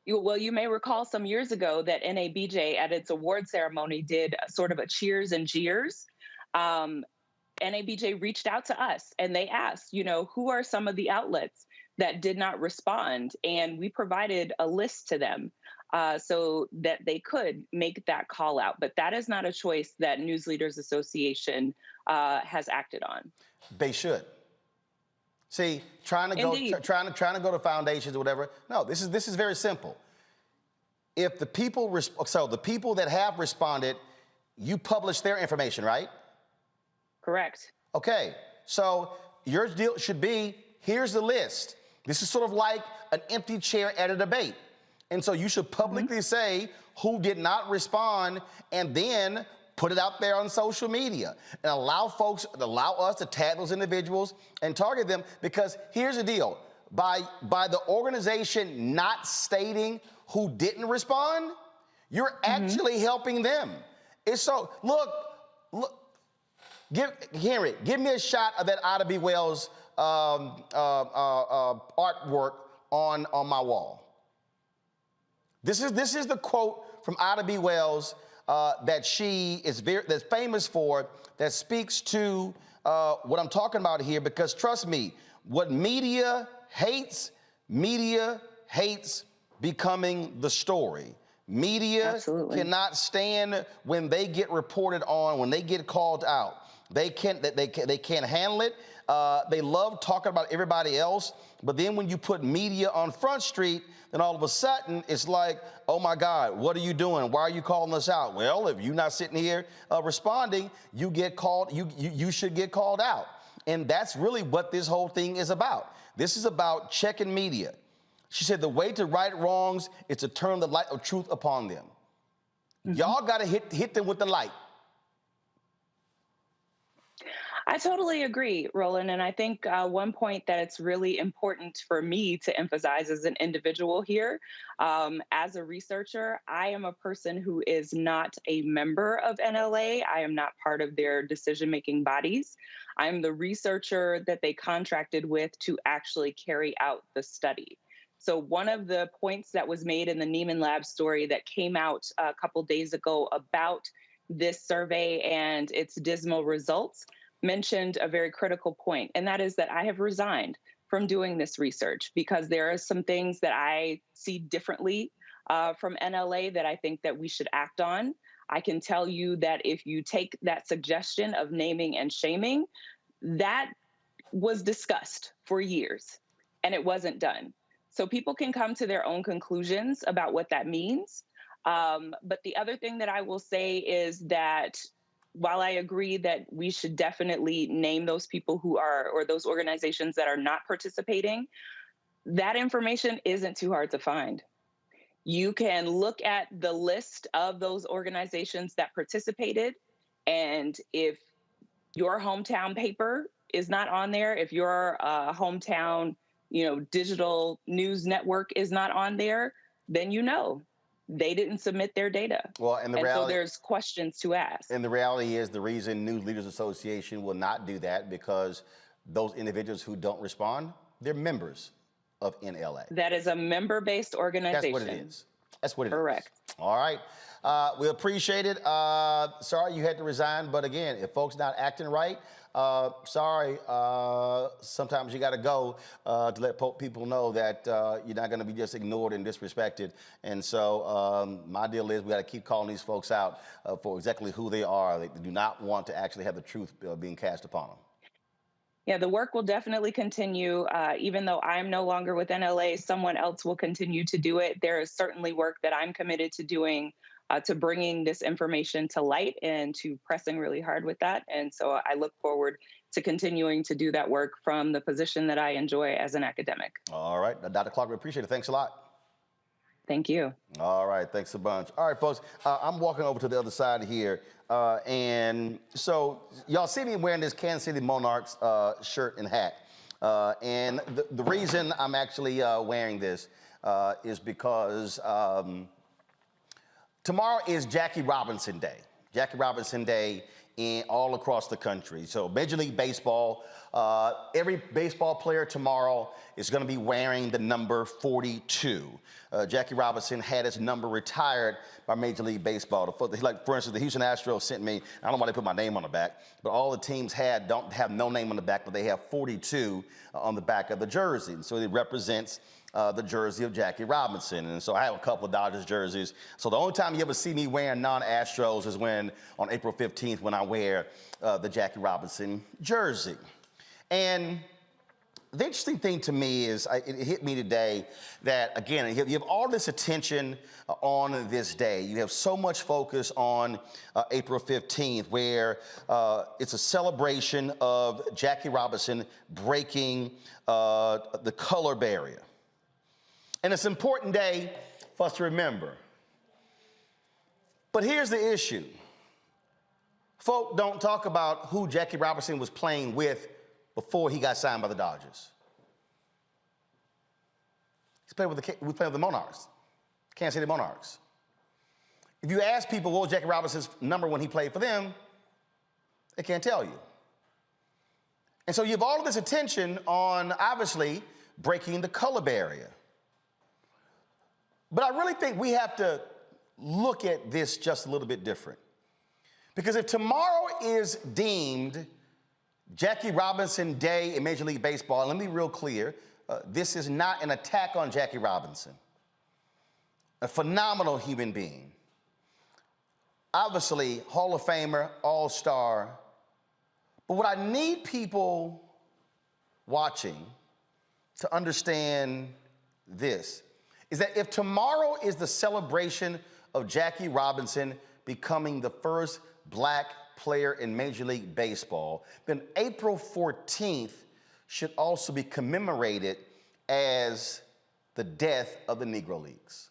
You may recall some years ago that NABJ at its award ceremony did sort of a cheers and jeers. NABJ reached out to us and they asked, who are some of the outlets that did not respond? And we provided a list to them. So that they could make that call out. But that is not a choice that News Leaders Association has acted on. They should. See, trying to go to foundations or whatever. No, this is very simple. If the people, the people that have responded, you publish their information, right? Correct. Okay, so your deal should be, here's the list. This is sort of like an empty chair at a debate. And so you should publicly say who did not respond, and then put it out there on social media and allow us to tag those individuals and target them. Because here's the deal, by the organization not stating who didn't respond, you're actually helping them. It's so, look, Henry, give me a shot of that Ida B. Wells artwork on my wall. This is the quote from Ida B. Wells that she is that's famous for, that speaks to what I'm talking about here. Because trust me, what media hates becoming the story. Media cannot stand when they get reported on, when they get called out. They can't handle it. They love talking about everybody else, but then when you put media on Front Street, then all of a sudden it's like, oh my God, what are you doing? Why are you calling us out? Well, if you're not sitting here responding, you get called. You should get called out, and that's really what this whole thing is about. This is about checking media. She said the way to right wrongs is to turn the light of truth upon them. Y'all got to hit them with the light. I totally agree, Roland. And I think one point that it's really important for me to emphasize as an individual here, as a researcher, I am a person who is not a member of NLA. I am not part of their decision-making bodies. I'm the researcher that they contracted with to actually carry out the study. So one of the points that was made in the Neiman Lab story that came out a couple days ago about this survey and its dismal results mentioned a very critical point, and that is that I have resigned from doing this research because there are some things that I see differently from NLA that I think that we should act on. I can tell you that if you take that suggestion of naming and shaming, that was discussed for years and it wasn't done. So people can come to their own conclusions about what that means. But the other thing that I will say is that while I agree that we should definitely name those people who are, or those organizations that are not participating, that information isn't too hard to find. You can look at the list of those organizations that participated, and if your hometown paper is not on there, if your hometown, digital news network is not on there, then they didn't submit their data. Well, and so there's questions to ask. And the reality is the reason News Leaders Association will not do that because those individuals who don't respond, they're members of NLA. That is a member-based organization. That's what it is. That's what it is. Correct. All right. We appreciate it. Sorry you had to resign, but again, if folks not acting right, sorry. Sometimes you got to go to let people know that you're not going to be just ignored and disrespected. And so my deal is we got to keep calling these folks out for exactly who they are. They do not want to actually have the truth being cast upon them. Yeah, the work will definitely continue. Even though I'm no longer with NLA, someone else will continue to do it. There is certainly work that I'm committed to doing, to bringing this information to light and to pressing really hard with that. And so I look forward to continuing to do that work from the position that I enjoy as an academic. All right. Dr. Clark, we appreciate it. Thanks a lot. Thank you. All right. Thanks a bunch. All right, folks. I'm walking over to the other side here. And so y'all see me wearing this Kansas City Monarchs shirt and hat. And the reason I'm actually wearing this is because tomorrow is Jackie Robinson Day. Jackie Robinson Day all across the country. So Major League Baseball, every baseball player tomorrow is going to be wearing the number 42. Jackie Robinson had his number retired by Major League Baseball. Like, for instance, the Houston Astros sent me, I don't know why they put my name on the back, but all the teams don't have no name on the back, but they have 42 on the back of the jersey. And so it represents the jersey of Jackie Robinson. And so I have a couple of Dodgers jerseys. So the only time you ever see me wearing non-Astros is when, on April 15th, when I wear the Jackie Robinson jersey. And the interesting thing to me is, it hit me today that, again, you have all this attention on this day. You have so much focus on April 15th, where it's a celebration of Jackie Robinson breaking the color barrier. And it's an important day for us to remember. But here's the issue. Folk don't talk about who Jackie Robinson was playing with before he got signed by the Dodgers. We played with the Monarchs, Kansas City Monarchs. If you ask people what was Jackie Robinson's number when he played for them, they can't tell you. And so you have all of this attention on, obviously, breaking the color barrier. But I really think we have to look at this just a little bit different. Because if tomorrow is deemed Jackie Robinson Day in Major League Baseball, let me be real clear, this is not an attack on Jackie Robinson, a phenomenal human being. Obviously, Hall of Famer, All-Star. But what I need people watching to understand this is that if tomorrow is the celebration of Jackie Robinson becoming the first black player in Major League Baseball, then April 14th should also be commemorated as the death of the Negro Leagues.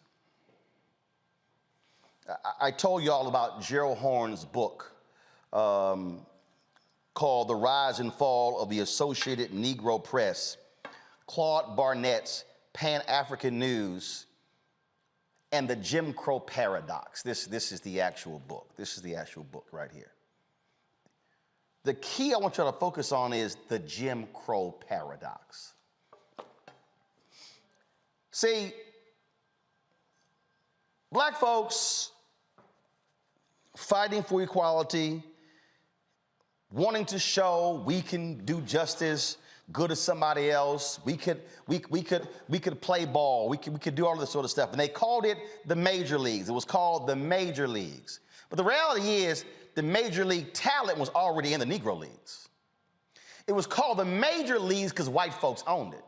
I told you all about Gerald Horne's book called The Rise and Fall of the Associated Negro Press, Claude Barnett's Pan-African News, and the Jim Crow Paradox. This is the actual book. This is the actual book right here. The key I want you to focus on is the Jim Crow Paradox. See, black folks fighting for equality, wanting to show we can do justice good as somebody else. We could play ball. We could do all this sort of stuff. And they called it the major leagues. It was called the major leagues. But the reality is the major league talent was already in the Negro leagues. It was called the major leagues because white folks owned it.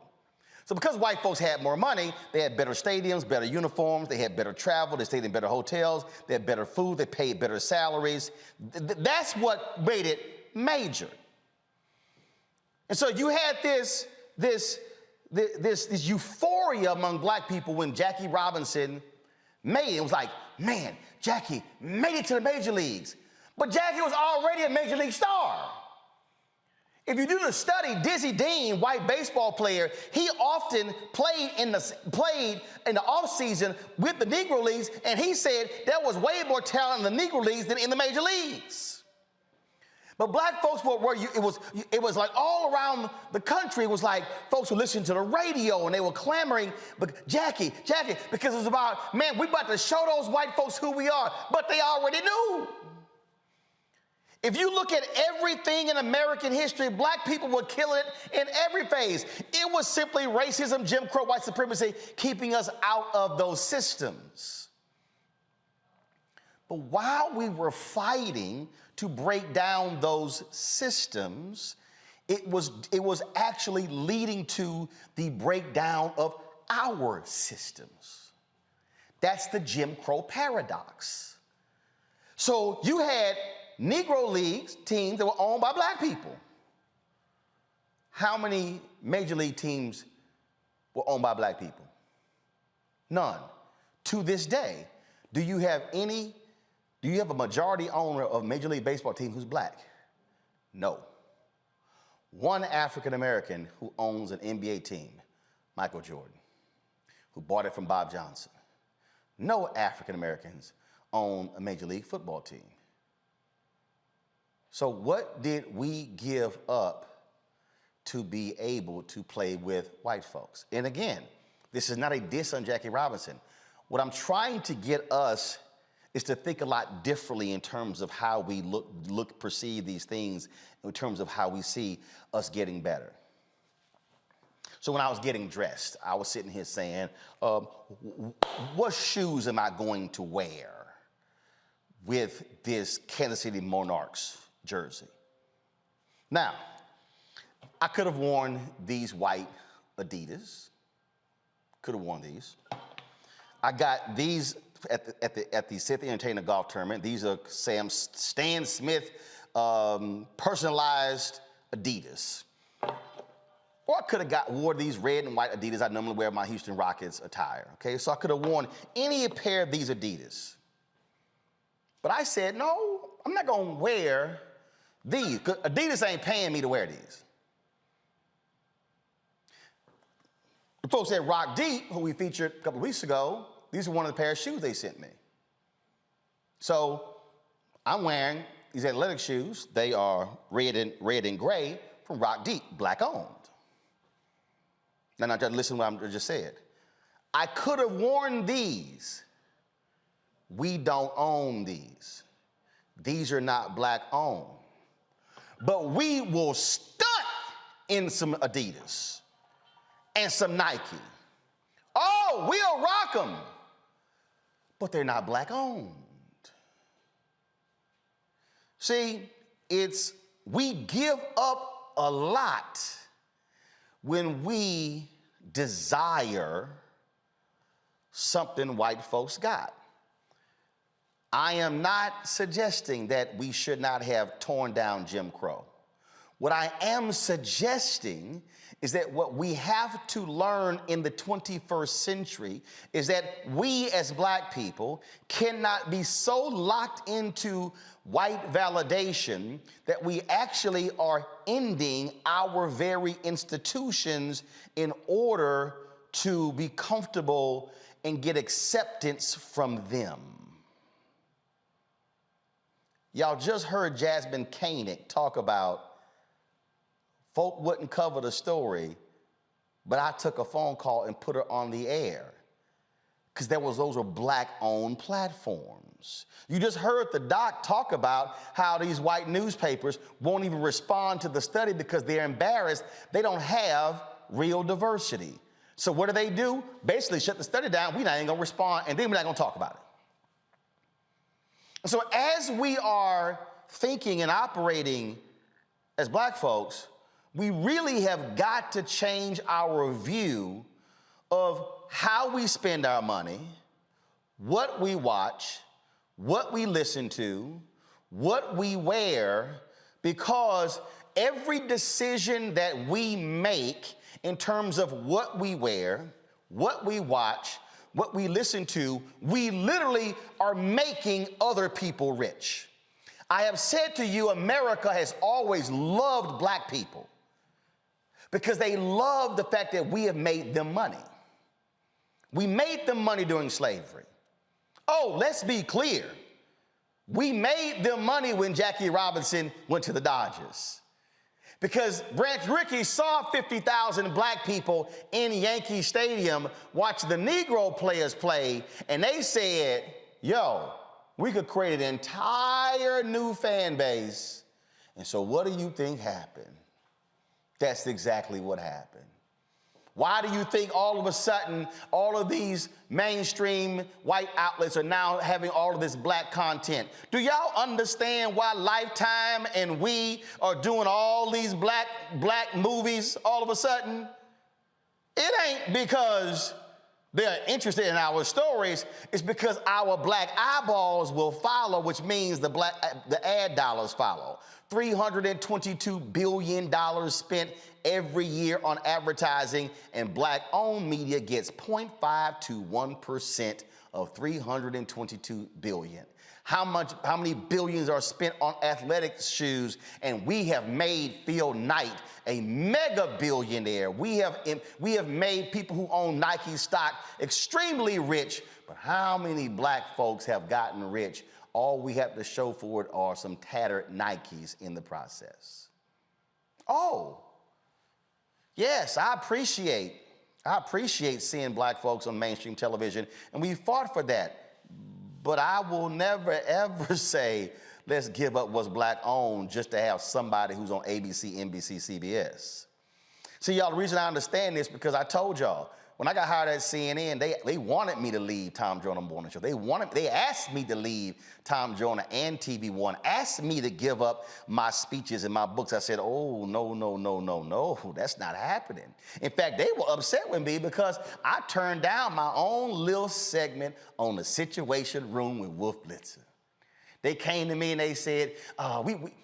So because white folks had more money, they had better stadiums, better uniforms, they had better travel, they stayed in better hotels, they had better food, they paid better salaries. That's what made it major. And so you had this euphoria among black people when Jackie Robinson made it. It was like, man, Jackie made it to the major leagues. But Jackie was already a major league star. If you do the study, Dizzy Dean, white baseball player, he often played in the offseason with the Negro Leagues, and he said there was way more talent in the Negro Leagues than in the major leagues. But black folks it was like all around the country, it was like folks were listening to the radio and they were clamoring, but Jackie, because it was about, man, we about to show those white folks who we are, but they already knew. If you look at everything in American history, black people were killing it in every phase. It was simply racism, Jim Crow, white supremacy, keeping us out of those systems. But while we were fighting to break down those systems, it was actually leading to the breakdown of our systems. That's the Jim Crow paradox. So you had Negro Leagues teams that were owned by black people. How many major league teams were owned by black people? None. To this day, do you have a majority owner of a Major League Baseball team who's black? No. One African American who owns an NBA team, Michael Jordan, who bought it from Bob Johnson. No African Americans own a Major League football team. So what did we give up to be able to play with white folks? And again, this is not a diss on Jackie Robinson. What I'm trying to get us is to think a lot differently in terms of how we perceive these things, in terms of how we see us getting better. So when I was getting dressed, I was sitting here saying, what shoes am I going to wear with this Kansas City Monarchs jersey? Now, I could have worn these white Adidas. Could have worn these. I got these at the Cynthia Entertainer Golf Tournament. These are Stan Smith personalized Adidas. Or I could have wore these red and white Adidas. I normally wear my Houston Rockets attire. Okay, so I could have worn any pair of these Adidas. But I said, no, I'm not gonna wear these, because Adidas ain't paying me to wear these. The folks at Rock Deep, who we featured a couple of weeks ago, these are one of the pair of shoes they sent me. So I'm wearing these athletic shoes. They are red and gray from Rock Deep, black owned. Now just listen to what I just said. I could have worn these. We don't own these. These are not black owned. But we will stunt in some Adidas and some Nike. Oh, we'll rock them. But they're not black owned. See, we give up a lot when we desire something white folks got. I am not suggesting that we should not have torn down Jim Crow. What I am suggesting is that what we have to learn in the 21st century is that we as black people cannot be so locked into white validation that we actually are ending our very institutions in order to be comfortable and get acceptance from them. Y'all just heard Jasmine Koenig talk about folk wouldn't cover the story, but I took a phone call and put her on the air because those were black-owned platforms. You just heard the doc talk about how these white newspapers won't even respond to the study because they're embarrassed. They don't have real diversity. So what do? Basically shut the study down. We're not even gonna respond, and then we're not gonna talk about it. So as we are thinking and operating as black folks, we really have got to change our view of how we spend our money, what we watch, what we listen to, what we wear, because every decision that we make in terms of what we wear, what we watch, what we listen to, we literally are making other people rich. I have said to you, America has always loved black people because they love the fact that we have made them money. We made them money during slavery. Oh, let's be clear. We made them money when Jackie Robinson went to the Dodgers. Because Branch Rickey saw 50,000 black people in Yankee Stadium watch the Negro players play, and they said, yo, we could create an entire new fan base. And so what do you think happened? That's exactly what happened. Why do you think all of a sudden all of these mainstream white outlets are now having all of this black content? Do y'all understand why Lifetime and we are doing all these black movies all of a sudden? It ain't because they're interested in our stories. It's because our black eyeballs will follow, which means the ad dollars follow. $322 billion spent every year on advertising, and black-owned media gets 0.5 to 1% of $322 billion. How many billions are spent on athletic shoes? And we have made Phil Knight a mega billionaire. We have made people who own Nike stock extremely rich. But how many black folks have gotten rich? All we have to show for it are some tattered Nikes in the process. Oh, yes, I appreciate seeing black folks on mainstream television, and we fought for that. But I will never, ever say, let's give up what's black-owned just to have somebody who's on ABC, NBC, CBS. See, y'all, the reason I understand this because I told y'all, when I got hired at CNN, they wanted me to leave Tom Joyner Morning Show. They asked me to leave Tom Joyner and TV One, asked me to give up my speeches and my books. I said, oh, no, that's not happening. In fact, they were upset with me because I turned down my own little segment on the Situation Room with Wolf Blitzer. They came to me and they said, now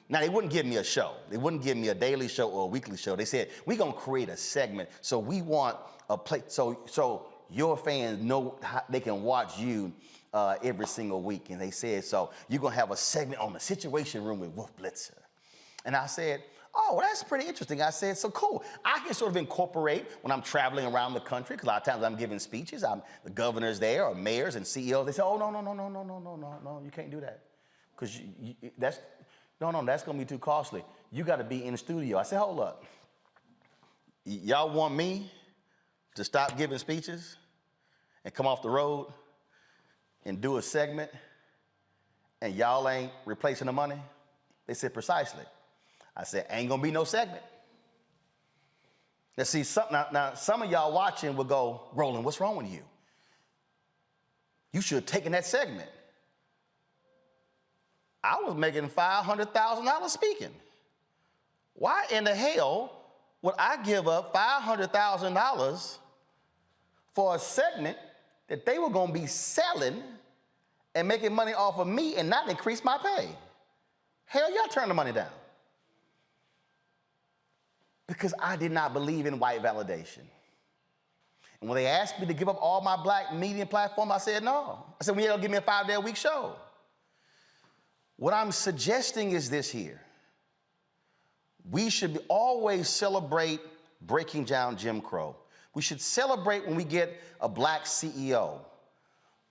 they wouldn't give me a show. They wouldn't give me a daily show or a weekly show. They said, we're gonna create a segment. So we want a place, so your fans know how they can watch you every single week. And they said, so you're gonna have a segment on the Situation Room with Wolf Blitzer. And I said, oh, well, that's pretty interesting. I said, so cool. I can sort of incorporate when I'm traveling around the country, because a lot of times I'm giving speeches, the governors there or mayors and CEOs, they say, oh, no, you can't do that. Because that's gonna be too costly. You gotta be in the studio. I said, hold up. Y'all want me to stop giving speeches and come off the road and do a segment and y'all ain't replacing the money? They said, precisely. I said, ain't gonna be no segment. Now see, now some of y'all watching will go, Roland, what's wrong with you? You should have taken that segment. I was making $500,000 speaking. Why in the hell would I give up $500,000 for a segment that they were gonna be selling and making money off of me and not increase my pay? Hell, y'all turn the money down. Because I did not believe in white validation. And when they asked me to give up all my black media platform, I said no. I said, well, you're gonna give me a 5-day-a-week show. What I'm suggesting is this here. We should always celebrate breaking down Jim Crow. We should celebrate when we get a black CEO.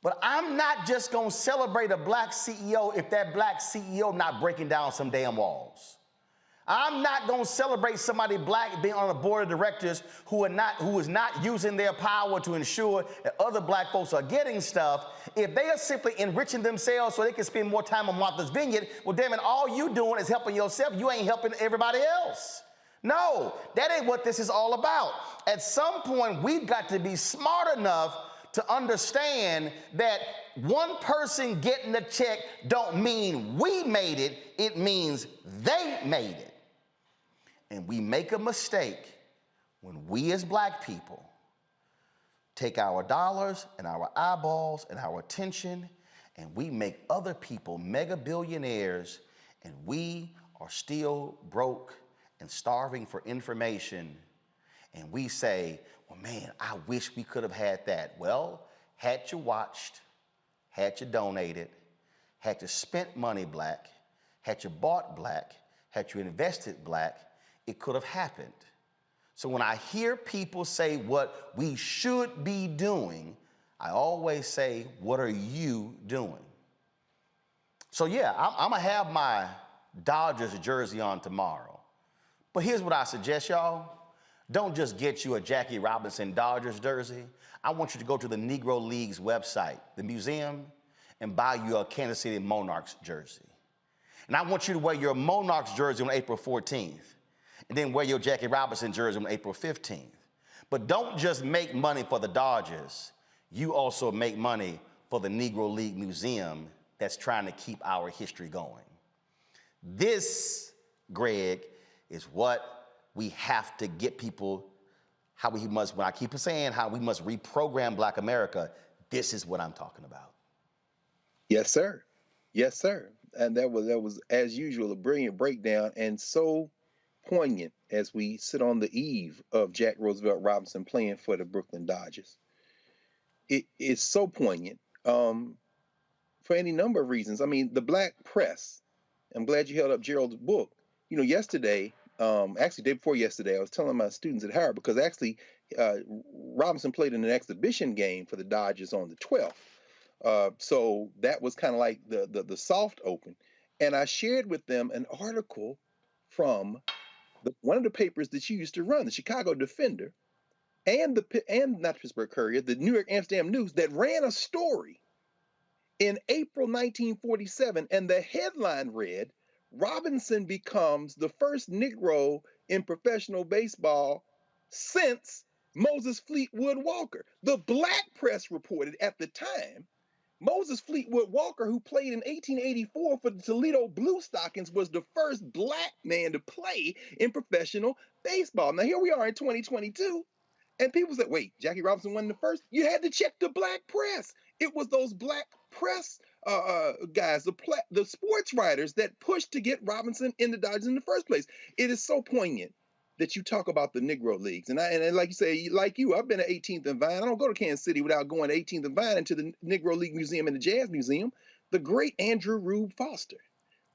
But I'm not just gonna celebrate a black CEO if that black CEO not breaking down some damn walls. I'm not gonna celebrate somebody black being on a board of directors who is not using their power to ensure that other black folks are getting stuff. If they are simply enriching themselves so they can spend more time on Martha's Vineyard, well, damn it, all you doing is helping yourself. You ain't helping everybody else. No, that ain't what this is all about. At some point, we've got to be smart enough to understand that one person getting the check don't mean we made it. It means they made it. And we make a mistake when we as black people take our dollars and our eyeballs and our attention and we make other people mega billionaires and we are still broke and starving for information. And we say, well, man, I wish we could have had that. Well, had you watched, had you donated, had you spent money black, had you bought black, had you invested black, it could have happened. So when I hear people say what we should be doing, I always say, what are you doing? So yeah, I'm gonna have my Dodgers jersey on tomorrow. But here's what I suggest, y'all. Don't just get you a Jackie Robinson Dodgers jersey. I want you to go to the Negro League's website, the museum, and buy you a Kansas City Monarchs jersey. And I want you to wear your Monarchs jersey on April 14th, and then wear your Jackie Robinson jersey on April 15th. But don't just make money for the Dodgers. You also make money for the Negro League Museum that's trying to keep our history going. This, Greg, is what we have to get people, how we must, when I keep saying how we must reprogram Black America, this is what I'm talking about. Yes, sir. Yes, sir. And that was, as usual, a brilliant breakdown and so poignant as we sit on the eve of Jack Roosevelt Robinson playing for the Brooklyn Dodgers. It is so poignant for any number of reasons. I mean, the black press, I'm glad you held up Gerald's book. You know, yesterday, actually day before yesterday, I was telling my students at Howard, because actually Robinson played in an exhibition game for the Dodgers on the 12th. So that was kind of like the soft open. And I shared with them an article from one of the papers that you used to run, the Chicago Defender, and not the Pittsburgh Courier, the New York Amsterdam News, that ran a story in April 1947, and the headline read, Robinson becomes the first Negro in professional baseball since Moses Fleetwood Walker. The black press reported at the time, Moses Fleetwood Walker, who played in 1884 for the Toledo Blue Stockings, was the first black man to play in professional baseball. Now, here we are in 2022, and people said, wait, Jackie Robinson wasn't the first? You had to check the black press. It was those black press guys, the sports writers that pushed to get Robinson in the Dodgers in the first place. It is so poignant that you talk about the Negro Leagues. And like you say, like you, I've been at 18th and Vine. I don't go to Kansas City without going to 18th and Vine and to the Negro League Museum and the Jazz Museum. The great Andrew Rube Foster,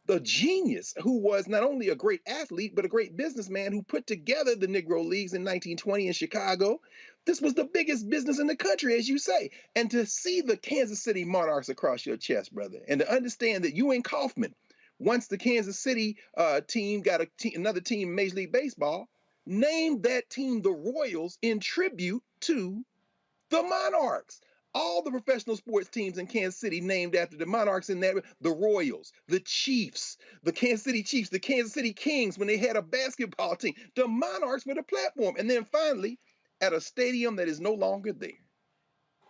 the genius who was not only a great athlete, but a great businessman who put together the Negro Leagues in 1920 in Chicago. This was the biggest business in the country, as you say. And to see the Kansas City Monarchs across your chest, brother, and to understand that you and Kaufman, once the Kansas City team got another team in Major League Baseball, named that team the Royals in tribute to the Monarchs. All the professional sports teams in Kansas City named after the Monarchs in that, the Royals, the Chiefs, the Kansas City Chiefs, the Kansas City Kings when they had a basketball team. The Monarchs were the platform. And then finally, at a stadium that is no longer there,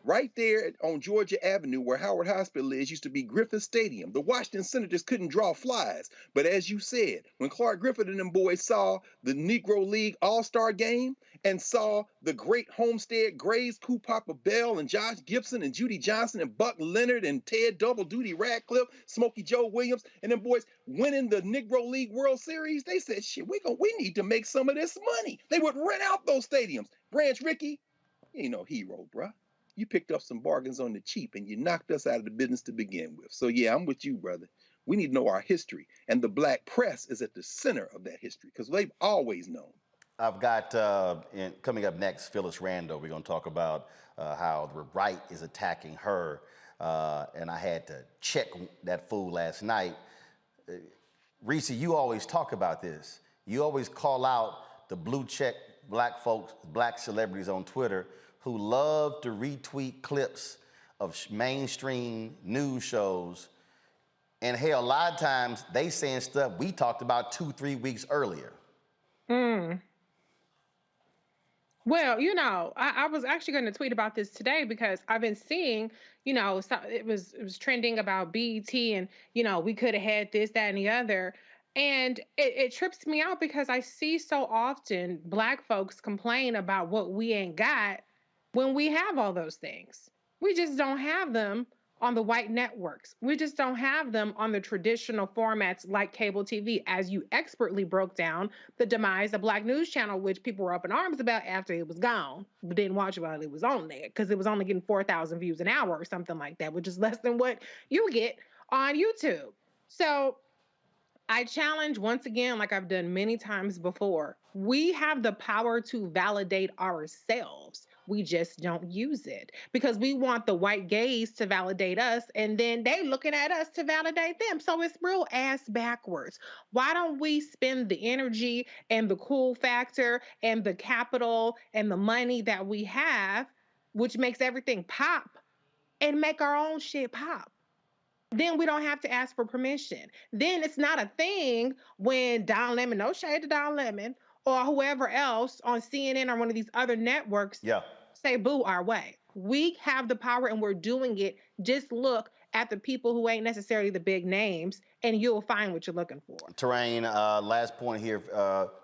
right there on Georgia Avenue where Howard Hospital is, used to be Griffith Stadium. The Washington Senators couldn't draw flies. But as you said, when Clark Griffith and them boys saw the Negro League All-Star Game and saw the great Homestead Grays, Pooh Papa Bell and Josh Gibson and Judy Johnson and Buck Leonard and Ted Double Duty Radcliffe, Smokey Joe Williams, and them boys winning the Negro League World Series, they said, shit, we need to make some of this money. They would rent out those stadiums. Branch Rickey, you ain't no hero, bruh. You picked up some bargains on the cheap and you knocked us out of the business to begin with. So yeah, I'm with you, brother. We need to know our history. And the black press is at the center of that history because they've always known. I've got, coming up next, Phyllis Randall. We're going to talk about how the right is attacking her. And I had to check that fool last night. Reese, you always talk about this. You always call out the blue check black folks, black celebrities on Twitter who love to retweet clips of mainstream news shows. And hell, a lot of times they saying stuff we talked about 2-3 weeks earlier. Well, you know, I was actually going to tweet about this today because I've been seeing, you know, it was trending about BET and, you know, we could have had this, that, and the other. And it trips me out because I see so often Black folks complain about what we ain't got when we have all those things. We just don't have them on the white networks. We just don't have them on the traditional formats like cable TV, as you expertly broke down the demise of Black News Channel, which people were up in arms about after it was gone, but didn't watch it while it was on there because it was only getting 4,000 views an hour or something like that, which is less than what you get on YouTube. So I challenge once again, like I've done many times before, we have the power to validate ourselves. We just don't use it because we want the white gaze to validate us and then they looking at us to validate them. So it's real ass backwards. Why don't we spend the energy and the cool factor and the capital and the money that we have, which makes everything pop, and make our own shit pop? Then we don't have to ask for permission. Then it's not a thing when Don Lemon, no shade to Don Lemon, or whoever else on CNN or one of these other networks say boo our way. We have the power and we're doing it. Just look at the people who ain't necessarily the big names and you'll find what you're looking for. Terrain, last point here.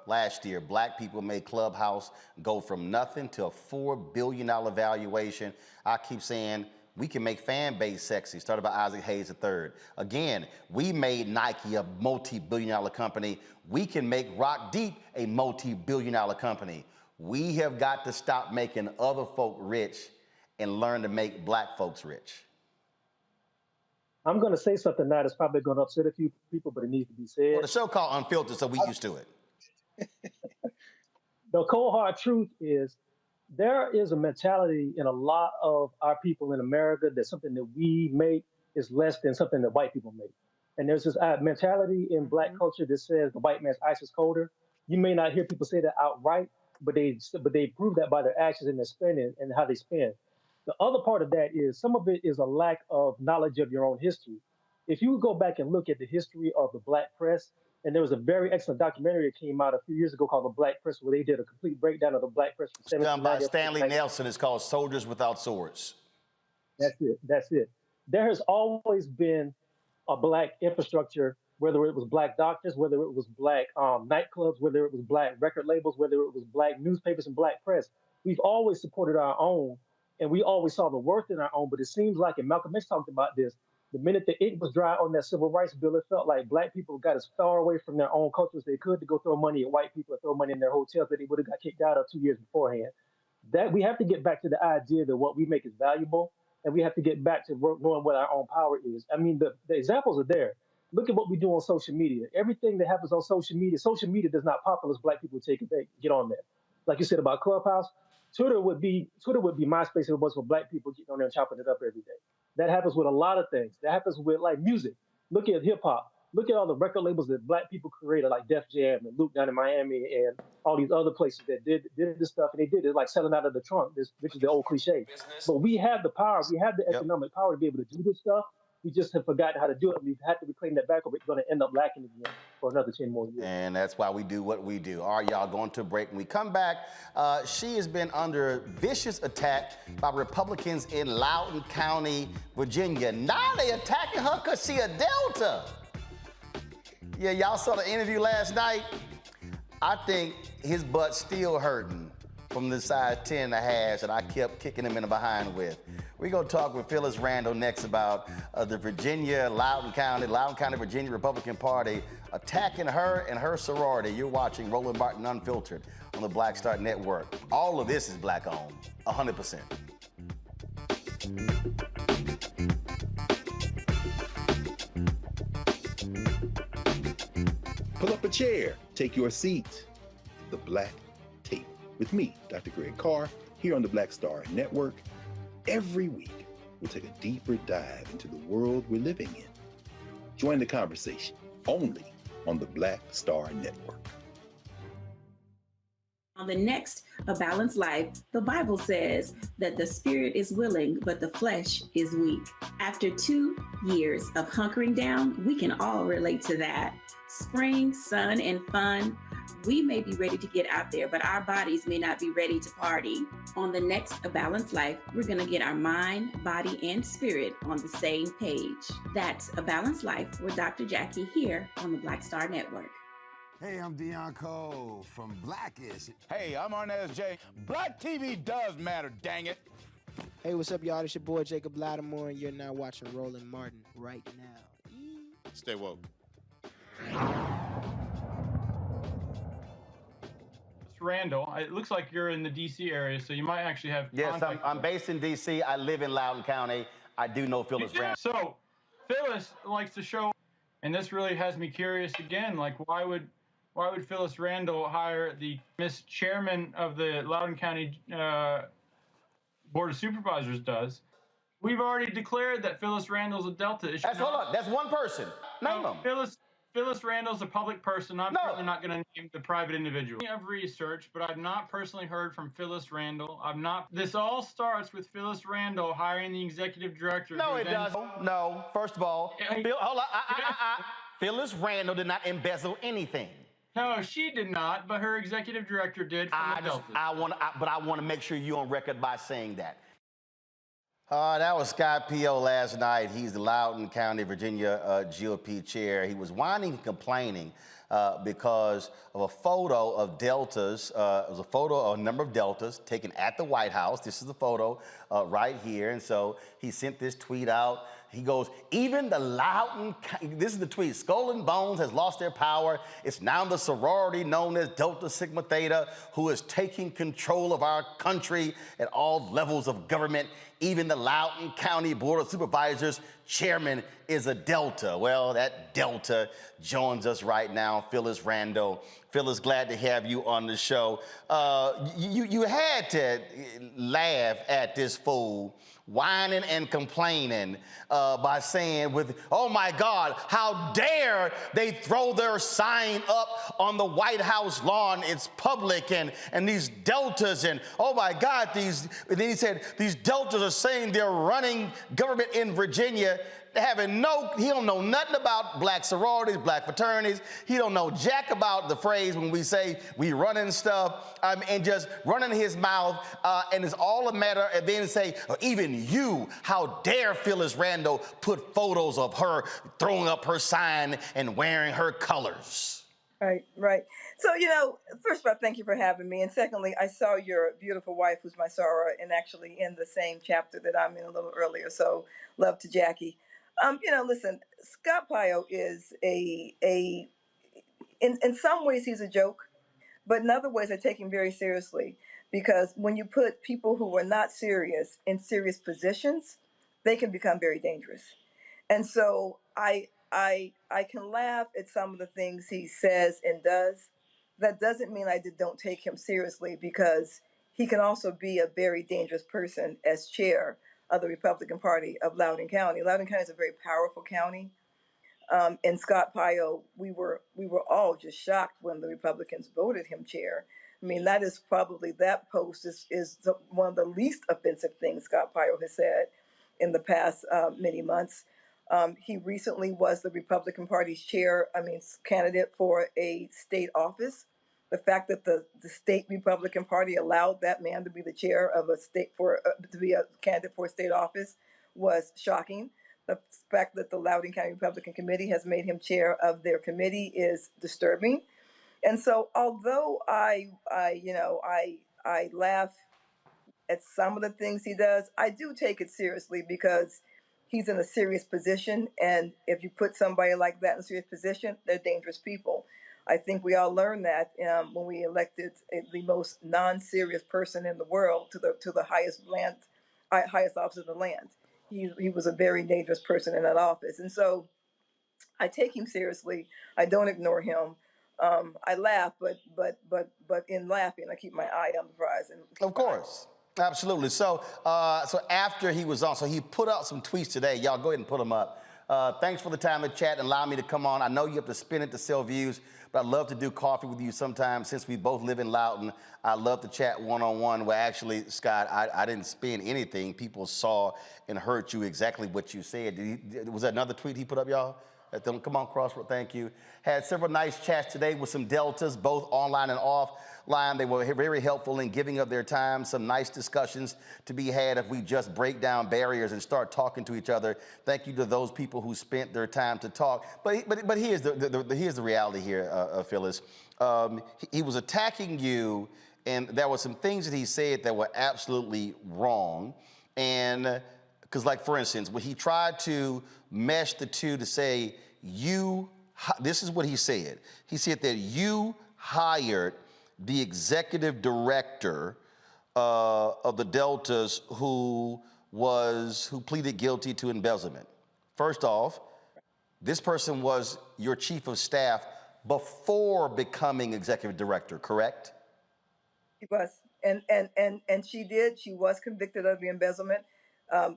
Last year, Black people made Clubhouse go from nothing to a $4 billion valuation. I keep saying, we can make fan base sexy, started by Isaac Hayes III. Again, we made Nike a multi-billion-dollar company. We can make Rock Deep a multi-billion-dollar company. We have got to stop making other folk rich and learn to make Black folks rich. I'm going to say something now that's probably going to upset a few people, but it needs to be said. Well, the show called Unfiltered, so we used to it. The cold hard truth is, there is a mentality in a lot of our people in America that something that we make is less than something that white people make. And there's this mentality in Black culture that says the white man's ice is colder. You may not hear people say that outright, but they prove that by their actions and their spending and how they spend. The other part of that is some of it is a lack of knowledge of your own history. If you go back and look at the history of the Black press, and there was a very excellent documentary that came out a few years ago called The Black Press, where they did a complete breakdown of the Black press. It's done by Stanley Nelson. It's called Soldiers Without Swords. That's it. That's it. There has always been a Black infrastructure, whether it was Black doctors, whether it was Black nightclubs, whether it was Black record labels, whether it was Black newspapers and Black press. We've always supported our own, and we always saw the worth in our own. But it seems like, and Malcolm X talked about this, the minute the ink was dry on that civil rights bill, it felt like Black people got as far away from their own culture as they could to go throw money at white people or throw money in their hotels that they would have got kicked out of 2 years beforehand. That we have to get back to the idea that what we make is valuable, and we have to get back to knowing what our own power is. I mean, the examples are there. Look at what we do on social media. Everything that happens on social media does not pop unless Black people take it, get on there. Like you said about Clubhouse, Twitter would be MySpace if it was for Black people getting on there and chopping it up every day. That happens with a lot of things. That happens with like music. Look at hip hop. Look at all the record labels that Black people created, like Def Jam and Loudoun in Miami and all these other places that did this stuff, and they did it like selling out of the trunk, which is the old cliche. But we have the power, we have the economic power to be able to do this stuff. We just have forgotten how to do it. We've had to reclaim that back, or we're going to end up lacking again for another 10 more years. And that's why we do what we do. All right, y'all, going to a break. When we come back, she has been under vicious attack by Republicans in Loudoun County, Virginia. Now they attacking her because she a Delta. Yeah, y'all saw the interview last night. I think his butt's still hurting from the size 10 and a half that I kept kicking him in the behind with. We're going to talk with Phyllis Randall next about the Loudoun County, Virginia Republican Party attacking her and her sorority. You're watching Roland Martin Unfiltered on the Black Star Network. All of this is Black owned, 100%. Pull up a chair, take your seat. The Black Tape with me, Dr. Greg Carr, here on the Black Star Network. Every week, we'll take a deeper dive into the world we're living in. Join the conversation only on the Black Star Network. On the next A Balanced Life, the Bible says that the spirit is willing, but the flesh is weak. After 2 years of hunkering down, we can all relate to that. Spring, sun, and fun We may be ready to get out there, but our bodies may not be ready to party. On the next A Balanced Life, we're going to get our mind, body, and spirit on the same page. That's A Balanced Life with Dr. Jackie here on the Black Star Network. Hey, I'm Deion Cole from Blackish. Hey, I'm Arnez J. Black TV does matter, dang it. Hey, what's up, y'all? It's your boy Jacob Lattimore, and you're now watching Roland Martin right now. Stay woke. Randall, it looks like you're in the D.C. area, so you might actually have Yes, contact. I'm based in D.C. I live in Loudoun County. I do know Phyllis Randall. So Phyllis likes to show, and this really has me curious again, like why would Phyllis Randall hire the Miss Chairman of the Loudoun County Board of Supervisors does? We've already declared that Phyllis Randall's a Delta. Hold on, that's one person. Name them. Phyllis Randall's a public person. I'm certainly not going to name the private individual. I've researched, but I've not personally heard from Phyllis Randall. This all starts with Phyllis Randall hiring the executive director. No, it doesn't. No. First of all, hold on. Phyllis Randall did not embezzle anything. No, she did not, but her executive director did. I want to make sure you're on record by saying that. That was Scott Pio last night. He's the Loudoun County, Virginia GOP chair. He was whining and complaining because of a photo of Deltas. It was a photo of a number of Deltas taken at the White House. This is the photo right here. And so he sent this tweet out. He goes, even the Loudoun, this is the tweet, Skull and Bones has lost their power. It's now the sorority known as Delta Sigma Theta who is taking control of our country at all levels of government. Even the Loudoun County Board of Supervisors chairman is a Delta. Well, that Delta joins us right now, Phyllis Randall. Phyllis, glad to have you on the show. You had to laugh at this fool whining and complaining by saying oh my God, how dare they throw their sign up on the White House lawn, it's public, and these Deltas, and oh my God, then he said, these Deltas are saying they're running government in Virginia. He don't know nothing about black sororities, black fraternities. He don't know jack about the phrase when we say we running stuff, and just running his mouth, and it's all a matter of then say, even you, how dare Phyllis Randall put photos of her throwing up her sign and wearing her colors. Right. So, first of all, thank you for having me. And secondly, I saw your beautiful wife, who's my soror, and actually in the same chapter that I'm in a little earlier. So love to Jackie. Listen, Scott Pio is in some ways he's a joke, but in other ways I take him very seriously, because when you put people who are not serious in serious positions, they can become very dangerous. And so I can laugh at some of the things he says and does. That doesn't mean I don't take him seriously, because he can also be a very dangerous person as chair of the Republican Party of Loudoun County. Loudoun County is a very powerful county. And Scott Pio, we were all just shocked when the Republicans voted him chair. I mean, that post is one of the least offensive things Scott Pio has said in the past many months. He recently was the Republican Party's candidate for a state office. The fact that the state Republican Party allowed that man to be the chair of a state to be a candidate for a state office was shocking. The fact that the Loudoun County Republican Committee has made him chair of their committee is disturbing. And so, although I laugh at some of the things he does, I do take it seriously, because he's in a serious position. And if you put somebody like that in a serious position, they're dangerous people. I think we all learned that when we elected the most non-serious person in the world to the highest office in the land. He was a very dangerous person in that office, and so I take him seriously. I don't ignore him. I laugh, but in laughing, I keep my eye on the prize. Of course. Absolutely. So after he was on, so he put out some tweets today. Y'all go ahead and put them up. Thanks for the time to chat and allow me to come on. I know you have to spin it to sell views, but I'd love to do coffee with you sometime. Since we both live in Loudoun, I'd love to chat one-on-one. Well, actually, Scott, I didn't spin anything. People saw and heard you exactly what you said. Was that another tweet he put up, y'all? Let them come on, Crossroad. Thank you. Had several nice chats today with some Deltas, both online and offline. They were very helpful in giving up their time. Some nice discussions to be had if we just break down barriers and start talking to each other. Thank you to those people who spent their time to talk. But here's the reality here, Phyllis. He was attacking you, and there were some things that he said that were absolutely wrong. And because, like, for instance, when he tried to mesh the two to say, this is what he said. He said that you hired the executive director of the Deltas who pleaded guilty to embezzlement. First off, this person was your chief of staff before becoming executive director, correct? She was, and she was convicted of the embezzlement.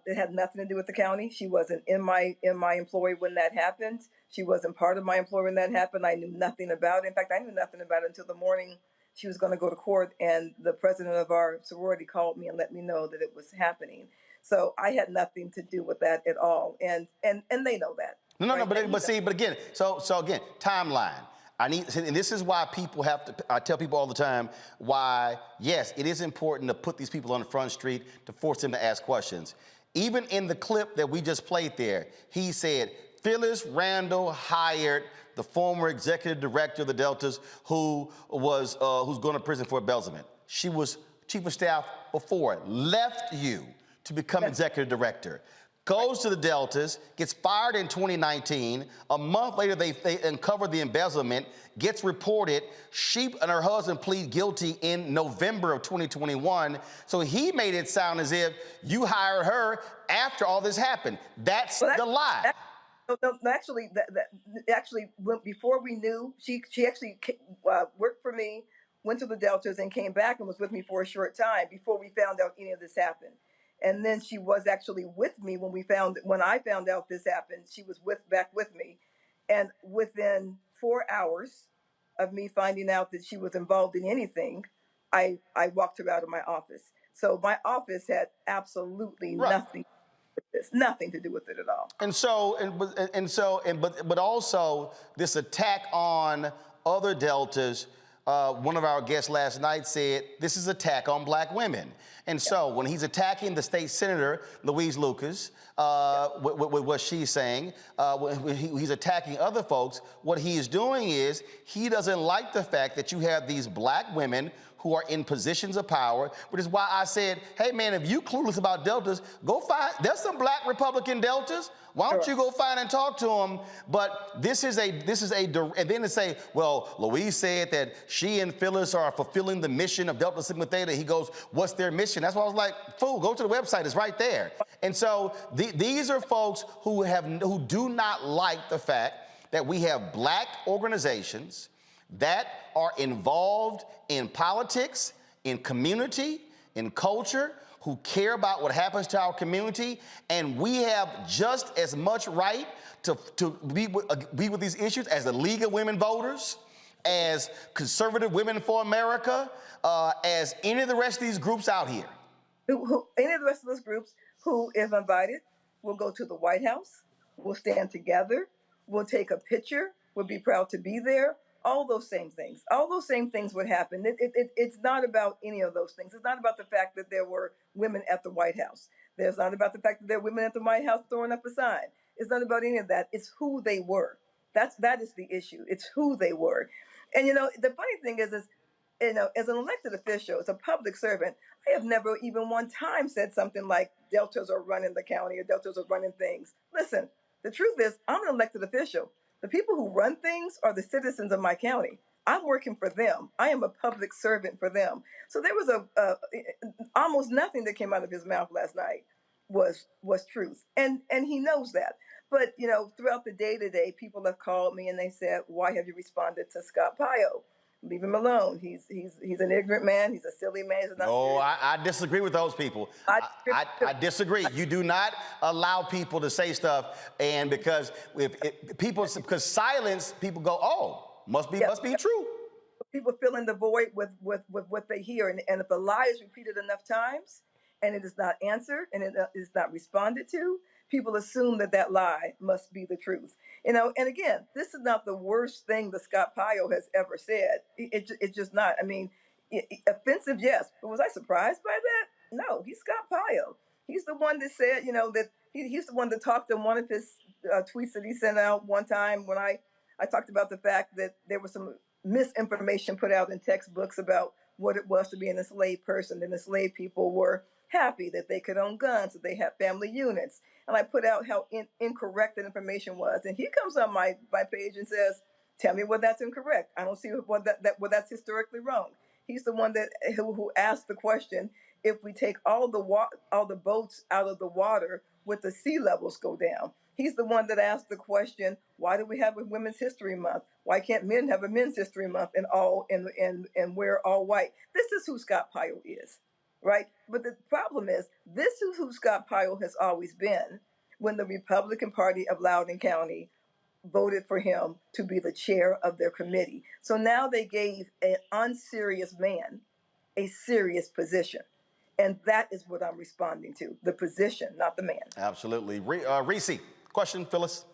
It had nothing to do with the county. She wasn't in my employ when that happened. She wasn't part of my employ when that happened. I knew nothing about it. In fact, I knew nothing about it until the morning she was going to go to court, and the president of our sorority called me and let me know that it was happening. So I had nothing to do with that at all, and they know that. No, right? But again, so again, timeline. And this is why people have to, I tell people all the time, why, yes, it is important to put these people on the front street to force them to ask questions. Even in the clip that we just played there, he said, Phyllis Randall hired the former executive director of the Deltas who's going to prison for embezzlement. She was chief of staff before, left you to become executive director. Goes to the Deltas, gets fired in 2019. A month later, they uncover the embezzlement, gets reported. She and her husband plead guilty in November of 2021. So he made it sound as if you hired her after all this happened. That's the lie. No, actually, before we knew, she actually worked for me, went to the Deltas, and came back and was with me for a short time before we found out any of this happened. And then she was actually with me when I found out this happened. She was back with me, and within 4 hours of me finding out that she was involved in anything, I walked her out of my office. So my office had absolutely nothing to do with it at all. But also this attack on other Deltas. One of our guests last night said this is an attack on black women. And so when he's attacking the state senator, Louise Lucas, with what she's saying, when he's attacking other folks, what he is doing is he doesn't like the fact that you have these black women who are in positions of power, which is why I said, hey man, if you clueless about Deltas, go find, there's some black Republican Deltas. Why don't you go find and talk to them? But this is a, and then to say, well, Louise said that she and Phyllis are fulfilling the mission of Delta Sigma Theta. He goes, what's their mission? That's why I was like, fool, go to the website, it's right there. And so these are folks who do not like the fact that we have black organizations that are involved in politics, in community, in culture, who care about what happens to our community, and we have just as much right to be with these issues as the League of Women Voters, as Conservative Women for America, as any of the rest of these groups out here. Any of the rest of those groups who, if invited, will go to the White House, will stand together, will take a picture, will be proud to be there. All those same things would happen. It's not about any of those things. It's not about the fact that there were women at the White House. It's not about the fact that there were women at the White House throwing up a sign. It's not about any of that. It's who they were. That is the issue. It's who they were. And, the funny thing is, as an elected official, as a public servant, I have never even one time said something like Deltas are running the county or Deltas are running things. Listen, the truth is, I'm an elected official. The people who run things are the citizens of my county. I'm working for them. I am a public servant for them. So there was almost nothing that came out of his mouth last night was truth, and he knows that. But throughout the day, people have called me and they said, "Why have you responded to Scott Pio? Leave him alone. He's an ignorant man. He's a silly man." No, I disagree with those people. I disagree. You do not allow people to say stuff, and because silence, people go, "Oh, must be true." People fill in the void with what they hear, and if a lie is repeated enough times and it is not answered and it is not responded to, people assume that that lie must be the truth. You know, and again, this is not the worst thing that Scott Pyle has ever said. It's just not. I mean, offensive, yes, but was I surprised by that? No, he's Scott Pyle. He's the one that said, you know, that he's the one that talked in one of his tweets that he sent out one time when I talked about the fact that there was some misinformation put out in textbooks about what it was to be an enslaved person. And enslaved people were happy that they could own guns, that they had family units. And I put out how incorrect that information was. And he comes on my page and says, tell me where that's incorrect. I don't see where that's historically wrong. He's the one that who asked the question, if we take all the boats out of the water, would the sea levels go down? He's the one that asked the question, why do we have a Women's History Month? Why can't men have a Men's History Month and wear all white? This is who Scott Pyle is, right? But the problem is, this is who Scott Pyle has always been when the Republican Party of Loudoun County voted for him to be the chair of their committee. So now they gave an unserious man a serious position. And that is what I'm responding to, the position, not the man. Absolutely. Reese, question, Phyllis?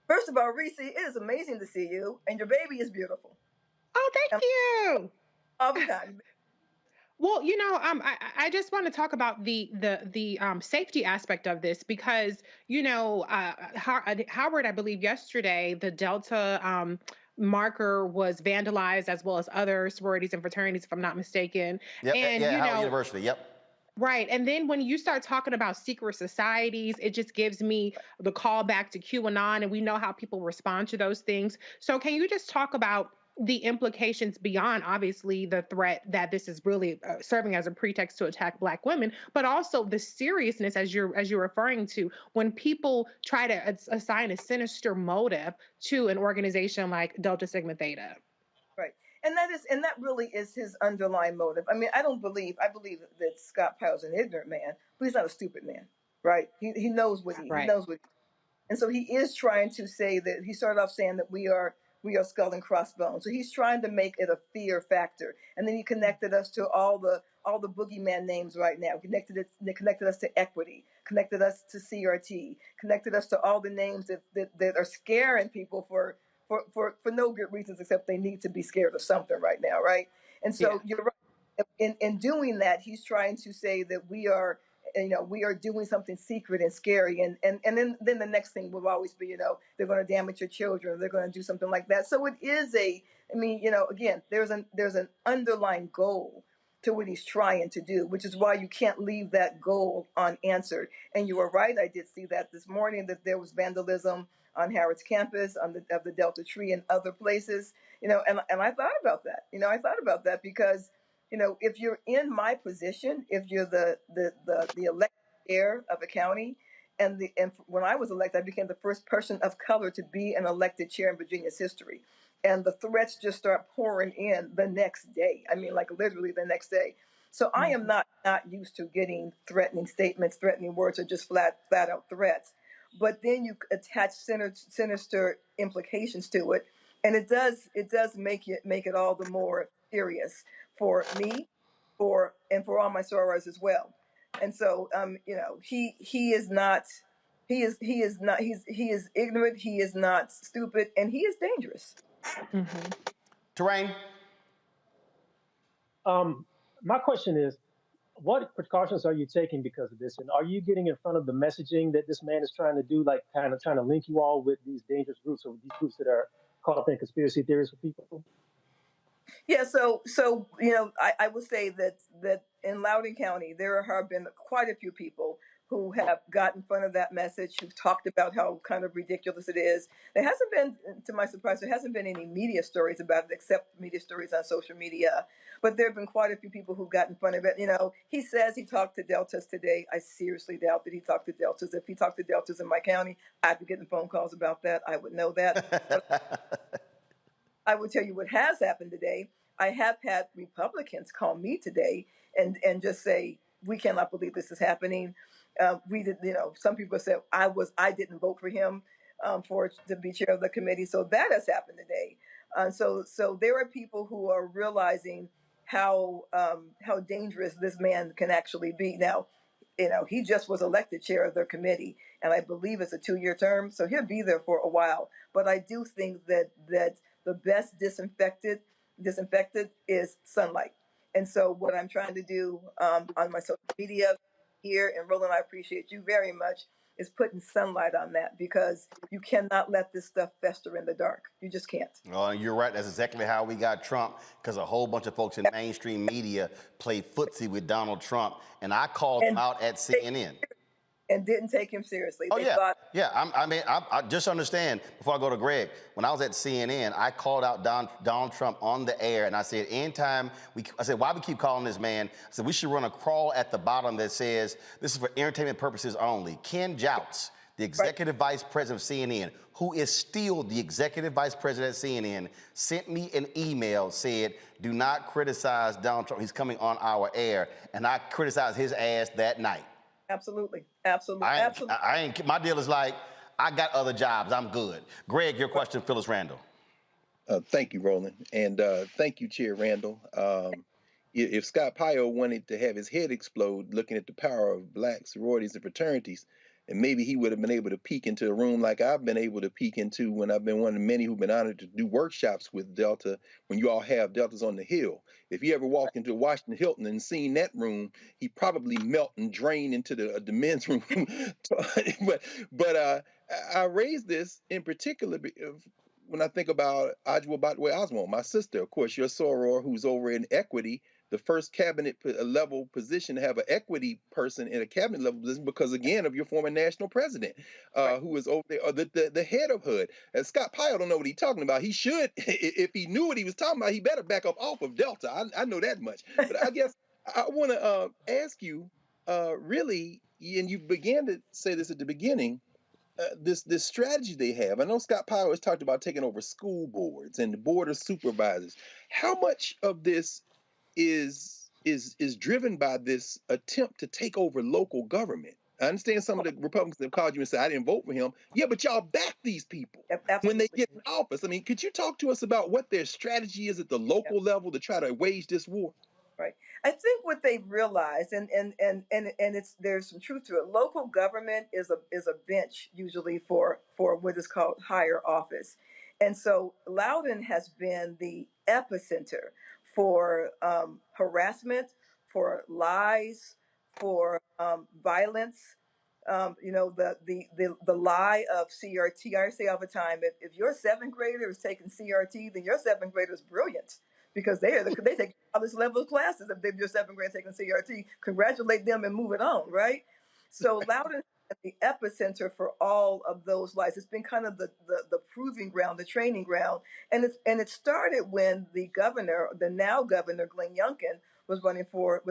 First of all, Reese, it is amazing to see you, and your baby is beautiful. Oh, thank you. All the time. Well, you know, I just want to talk about the safety aspect of this because, you know, Howard, I believe yesterday, the Delta marker was vandalized as well as other sororities and fraternities, if I'm not mistaken. Yep, And, yeah, you Howard know, University, yep. Right. And then when you start talking about secret societies, it just gives me the call back to QAnon, and we know how people respond to those things. So can you just talk about the implications beyond obviously the threat that this is really serving as a pretext to attack Black women, but also the seriousness as you're referring to when people try to assign a sinister motive to an organization like Delta Sigma Theta? Right. And that really is his underlying motive. I mean, I believe that Scott Pyle's an ignorant man, but he's not a stupid man, right? He knows what he knows what, and so he is trying to say that he started off saying that we are skull and crossbones. So he's trying to make it a fear factor, and then he connected us to all the boogeyman names right now. Connected us to equity, connected us to CRT, connected us to all the names that are scaring people for no good reasons except they need to be scared of something right now, right? And so you're right. In doing that, he's trying to say that we are doing something secret and scary, and then the next thing will always be, they're going to damage your children, they're going to do something like that. So it is again, there's an underlying goal to what he's trying to do, which is why you can't leave that goal unanswered. And you were right, I did see that this morning, that there was vandalism on Harrods campus, of the Delta Tree and other places, and I thought about that. I thought about that because, if you're in my position, if you're the elected chair of a county, and when I was elected, I became the first person of color to be an elected chair in Virginia's history. And the threats just start pouring in the next day. I mean, like literally the next day. So I am not used to getting threatening statements, threatening words, or just flat out threats. But then you attach sinister implications to it, and it does make it all the more serious for me, for all my sorors as well. And so he is ignorant, he is not stupid, and he is dangerous. Mm-hmm. Terrain. My question is, what precautions are you taking because of this? And are you getting in front of the messaging that this man is trying to do, like kind of trying to link you all with these dangerous groups or these groups that are caught up in conspiracy theories for people? Yeah, so I would say that in Loudoun County, there have been quite a few people who have got in front of that message, who've talked about how kind of ridiculous it is. There hasn't been, to my surprise, there hasn't been any media stories about it, except media stories on social media. But there have been quite a few people who got in front of it. He says he talked to Deltas today. I seriously doubt that he talked to Deltas. If he talked to Deltas in my county, I'd be getting phone calls about that. I would know that. I will tell you what has happened today. I have had Republicans call me today and just say, we cannot believe this is happening. We did, some people said I didn't vote for him to be chair of the committee. So that has happened today. So there are people who are realizing how dangerous this man can actually be. Now, he just was elected chair of their committee, and I believe it's a 2-year term, so he'll be there for a while. But I do think that the best disinfected is sunlight. And so what I'm trying to do on my social media here, and Roland, I appreciate you very much, is putting sunlight on that, because you cannot let this stuff fester in the dark. You just can't. You're right. That's exactly how we got Trump, because a whole bunch of folks in mainstream media played footsie with Donald Trump, and I called him out at CNN. And didn't take him seriously. Oh, They yeah. thought, Yeah, I just understand, before I go to Greg, when I was at CNN, I called out Donald Trump on the air, and I said, anytime I said, why we keep calling this man? I said, we should run a crawl at the bottom that says, this is for entertainment purposes only. Ken Jouts, the executive vice president of CNN, who is still the executive vice president at CNN, sent me an email, said, do not criticize Donald Trump. He's coming on our air. And I criticized his ass that night. absolutely. My deal is like, I got other jobs. I'm good. Greg, your question, Phyllis Randall. Thank you, Roland. And thank you, Chair Randall. If Scott Pyle wanted to have his head explode looking at the power of black sororities and fraternities, and maybe he would have been able to peek into a room like I've been able to peek into when I've been one of the many who've been honored to do workshops with Delta, when you all have Deltas on the Hill. If he ever walked into Washington Hilton and seen that room, he probably melt and drain into the men's room. but I raised this in particular when I think about Ajwa Batwe Oswald, my sister, of course, your soror, who's over in equity, the first cabinet level position to have an equity person in a cabinet level position because, again, of your former national president, who was over there, the head of HUD. And Scott Pyle don't know what he's talking about. He should, if he knew what he was talking about, he better back up off of Delta. I know that much. But I guess I want to ask you, really, and you began to say this at the beginning, this strategy they have. I know Scott Pyle has talked about taking over school boards and the board of supervisors. How much of this is driven by this attempt to take over local government? I understand some of the Republicans have called you and said, I didn't vote for him. Yeah, but y'all back these people when they get in office. I mean, could you talk to us about what their strategy is at the local level to try to wage this war? Right. I think what they've realized, and it's there's some truth to it. Local government is a bench usually for what is called higher office, and so Loudoun has been the epicenter for harassment, for lies, for violence. The lie of CRT. I say all the time, if your 7th grader is taking CRT, then your 7th grader is brilliant, because they take all this level of classes. If your 7th grade taking CRT, congratulate them and move it on, right? So Loudoun is the epicenter for all of those lies. It's been kind of the proving ground, the training ground, and it started when the governor, the now governor Glenn Youngkin, was running for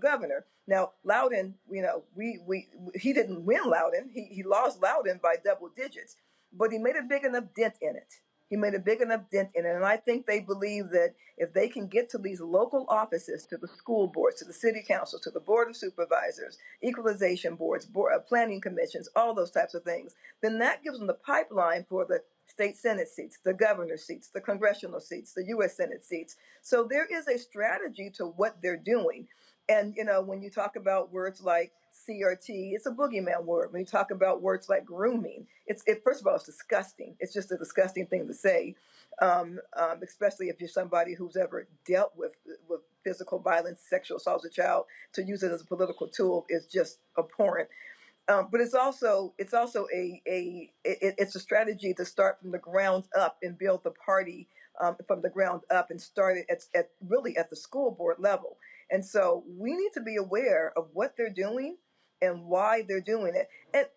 governor. Now Loudoun, he didn't win Loudoun. He lost Loudoun by double digits, but he made a big enough dent in it. And I think they believe that if they can get to these local offices, to the school boards, to the city council, to the board of supervisors, equalization boards, planning commissions, all those types of things, then that gives them the pipeline for the state Senate seats, the governor's seats, the congressional seats, the U.S. Senate seats. So there is a strategy to what they're doing. And, when you talk about words like CRT, it's a boogeyman word. When you talk about words like grooming, first of all, it's disgusting. It's just a disgusting thing to say, especially if you're somebody who's ever dealt with physical violence, sexual assault as a child. To use it as a political tool is just abhorrent. But it's also a strategy to start from the ground up and build the party from the ground up and start it at the school board level. And so we need to be aware of what they're doing and why they're doing it.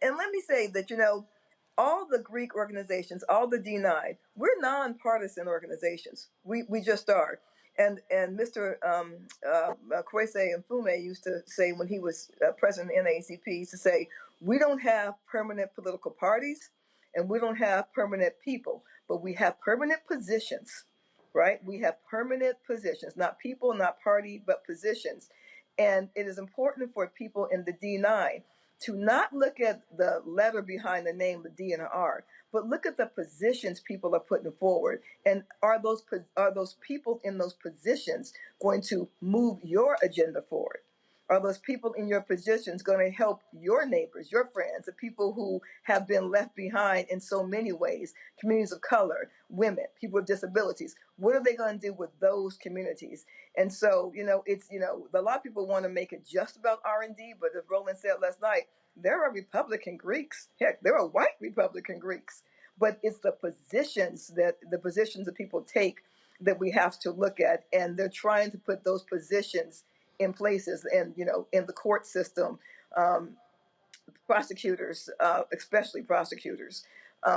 And let me say that, all the Greek organizations, all the D9, we're nonpartisan organizations. We just are. And Mr. Kwesi Mfume used to say when he was president of the NAACP, he used to say, we don't have permanent political parties and we don't have permanent people, but we have permanent positions, right? We have permanent positions, not people, not party, but positions. And it is important for people in the D9 to not look at the letter behind the name, the D and the R, but look at the positions people are putting forward. And are those people in those positions going to move your agenda forward? Are those people in your positions going to help your neighbors, your friends, the people who have been left behind in so many ways, communities of color, women, people with disabilities? What are they going to do with those communities? And so, it's, a lot of people want to make it just about R&D, but as Roland said last night, there are Republican Greeks. Heck, there are white Republican Greeks. But it's the positions that people take that we have to look at, and they're trying to put those positions in places, and in the court system, prosecutors, especially prosecutors.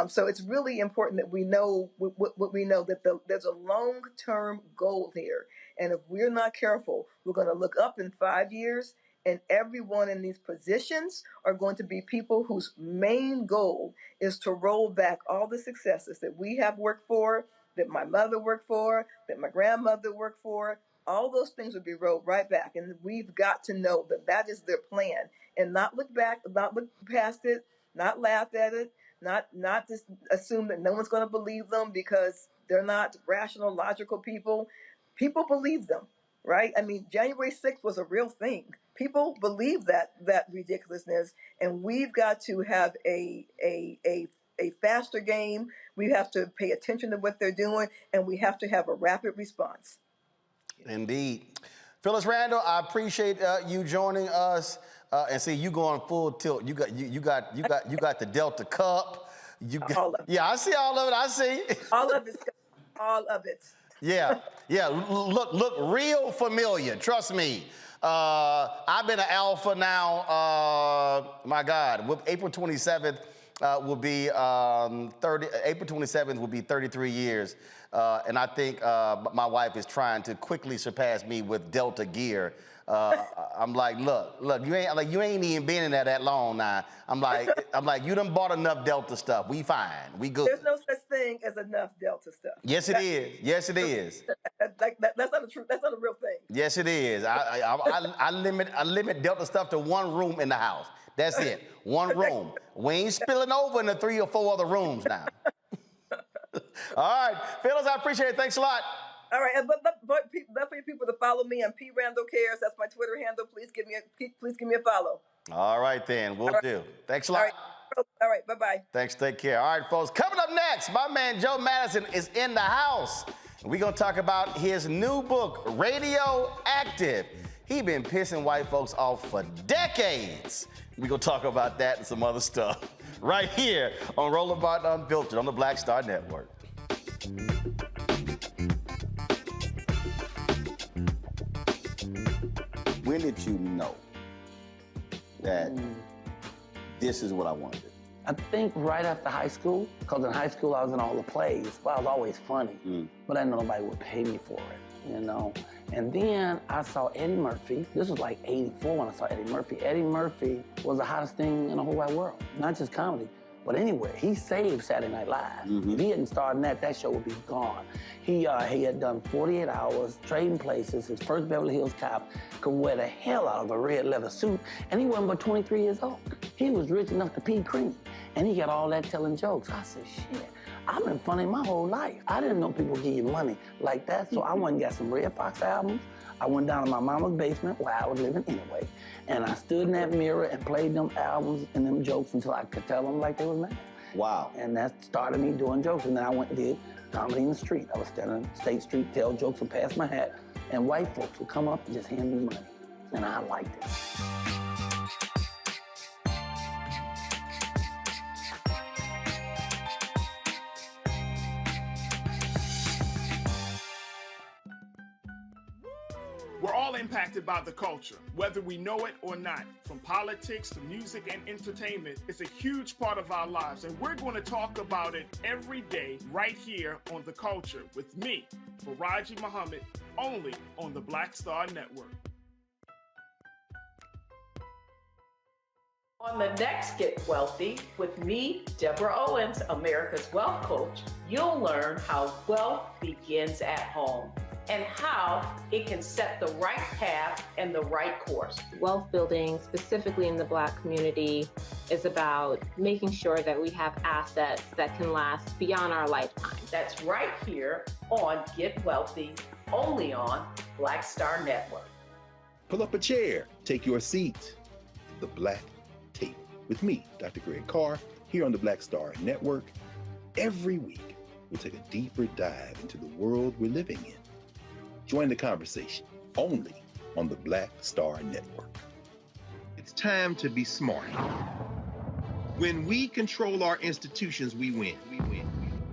So it's really important that we know what we know, that there's a long-term goal here, and if we're not careful, we're going to look up in 5 years, and everyone in these positions are going to be people whose main goal is to roll back all the successes that we have worked for, that my mother worked for, that my grandmother worked for. All those things would be rolled right back. And we've got to know that that is their plan, and not look back, not look past it, not laugh at it, not just assume that no one's going to believe them because they're not rational, logical people. People believe them, right? I mean, January 6th was a real thing. People believe that ridiculousness, and we've got to have a faster game. We have to pay attention to what they're doing, and we have to have a rapid response. Indeed. Phyllis Randall, I appreciate you joining us, and see you going full tilt. You got the Delta Cup. All of it. Yeah, I see all of it. I see. All of it. All of it. Yeah. Look real familiar. Trust me. I've been an alpha now. My God, April 27th will be April 27th will be 33 years. And I think my wife is trying to quickly surpass me with Delta gear. I'm like, look, you ain't even been in there that long now. I'm like, you done bought enough Delta stuff. We fine, we good. There's no such thing as enough Delta stuff. Yes, it is. Yes, it is. That's not a true. That's not a real thing. Yes, it is. I limit Delta stuff to one room in the house. That's it. One room. We ain't spilling over into 3 or 4 other rooms now. All right, Phyllis, I appreciate it. Thanks a lot. All right, but for people to follow me on P Randall Cares. That's my Twitter handle. Please give me a follow. All right, then we'll do. Thanks a lot. All right, bye-bye. Thanks. Take care. All right, folks. Coming up next, my man Joe Madison is in the house. We're gonna talk about his new book, Radioactive. He been pissing white folks off for decades. We're gonna talk about that and some other stuff right here on Roland Martin Unfiltered on the Black Star Network. When did you know that this is what I wanted to do? I think right after high school, because in high school I was in all the plays. Well, I was always funny, but I didn't know nobody would pay me for it, you know? And then I saw Eddie Murphy. This was like '84 when I saw Eddie Murphy. Eddie Murphy was the hottest thing in the whole wide world, not just comedy, but anywhere. He saved Saturday Night Live. If he hadn't started that show would be gone. He had done 48 Hours, Trading Places, his first Beverly Hills Cop, could wear the hell out of a red leather suit, and he wasn't but 23 years old. He was rich enough to pee cream, and he got all that telling jokes. I said, shit, I've been funny my whole life. I didn't know people give you money like that, so I went and got some Red Fox albums. I went down to my mama's basement where I was living anyway, and I stood in that mirror and played them albums and them jokes until I could tell them like they was mad. Wow. And that started me doing jokes, and then I went and did comedy in the street. I was standing on State Street, tell jokes and pass my hat, and white folks would come up and just hand me money, and I liked it. We're all impacted by the culture, whether we know it or not. From politics to music and entertainment, it's a huge part of our lives, and we're going to talk about it every day right here on The Culture with me, Faraji Muhammad, only on the Black Star Network. On the next Get Wealthy with me, Deborah Owens, America's Wealth Coach, you'll learn how wealth begins at home and how it can set the right path and the right course. Wealth building, specifically in the Black community, is about making sure that we have assets that can last beyond our lifetime. That's right here on Get Wealthy, only on Black Star Network. Pull up a chair, take your seat. The Black Tape with me, Dr. Greg Carr, here on the Black Star Network. Every week, we'll take a deeper dive into the world we're living in. Join the conversation only on the Black Star Network. It's time to be smart. When we control our institutions, we win.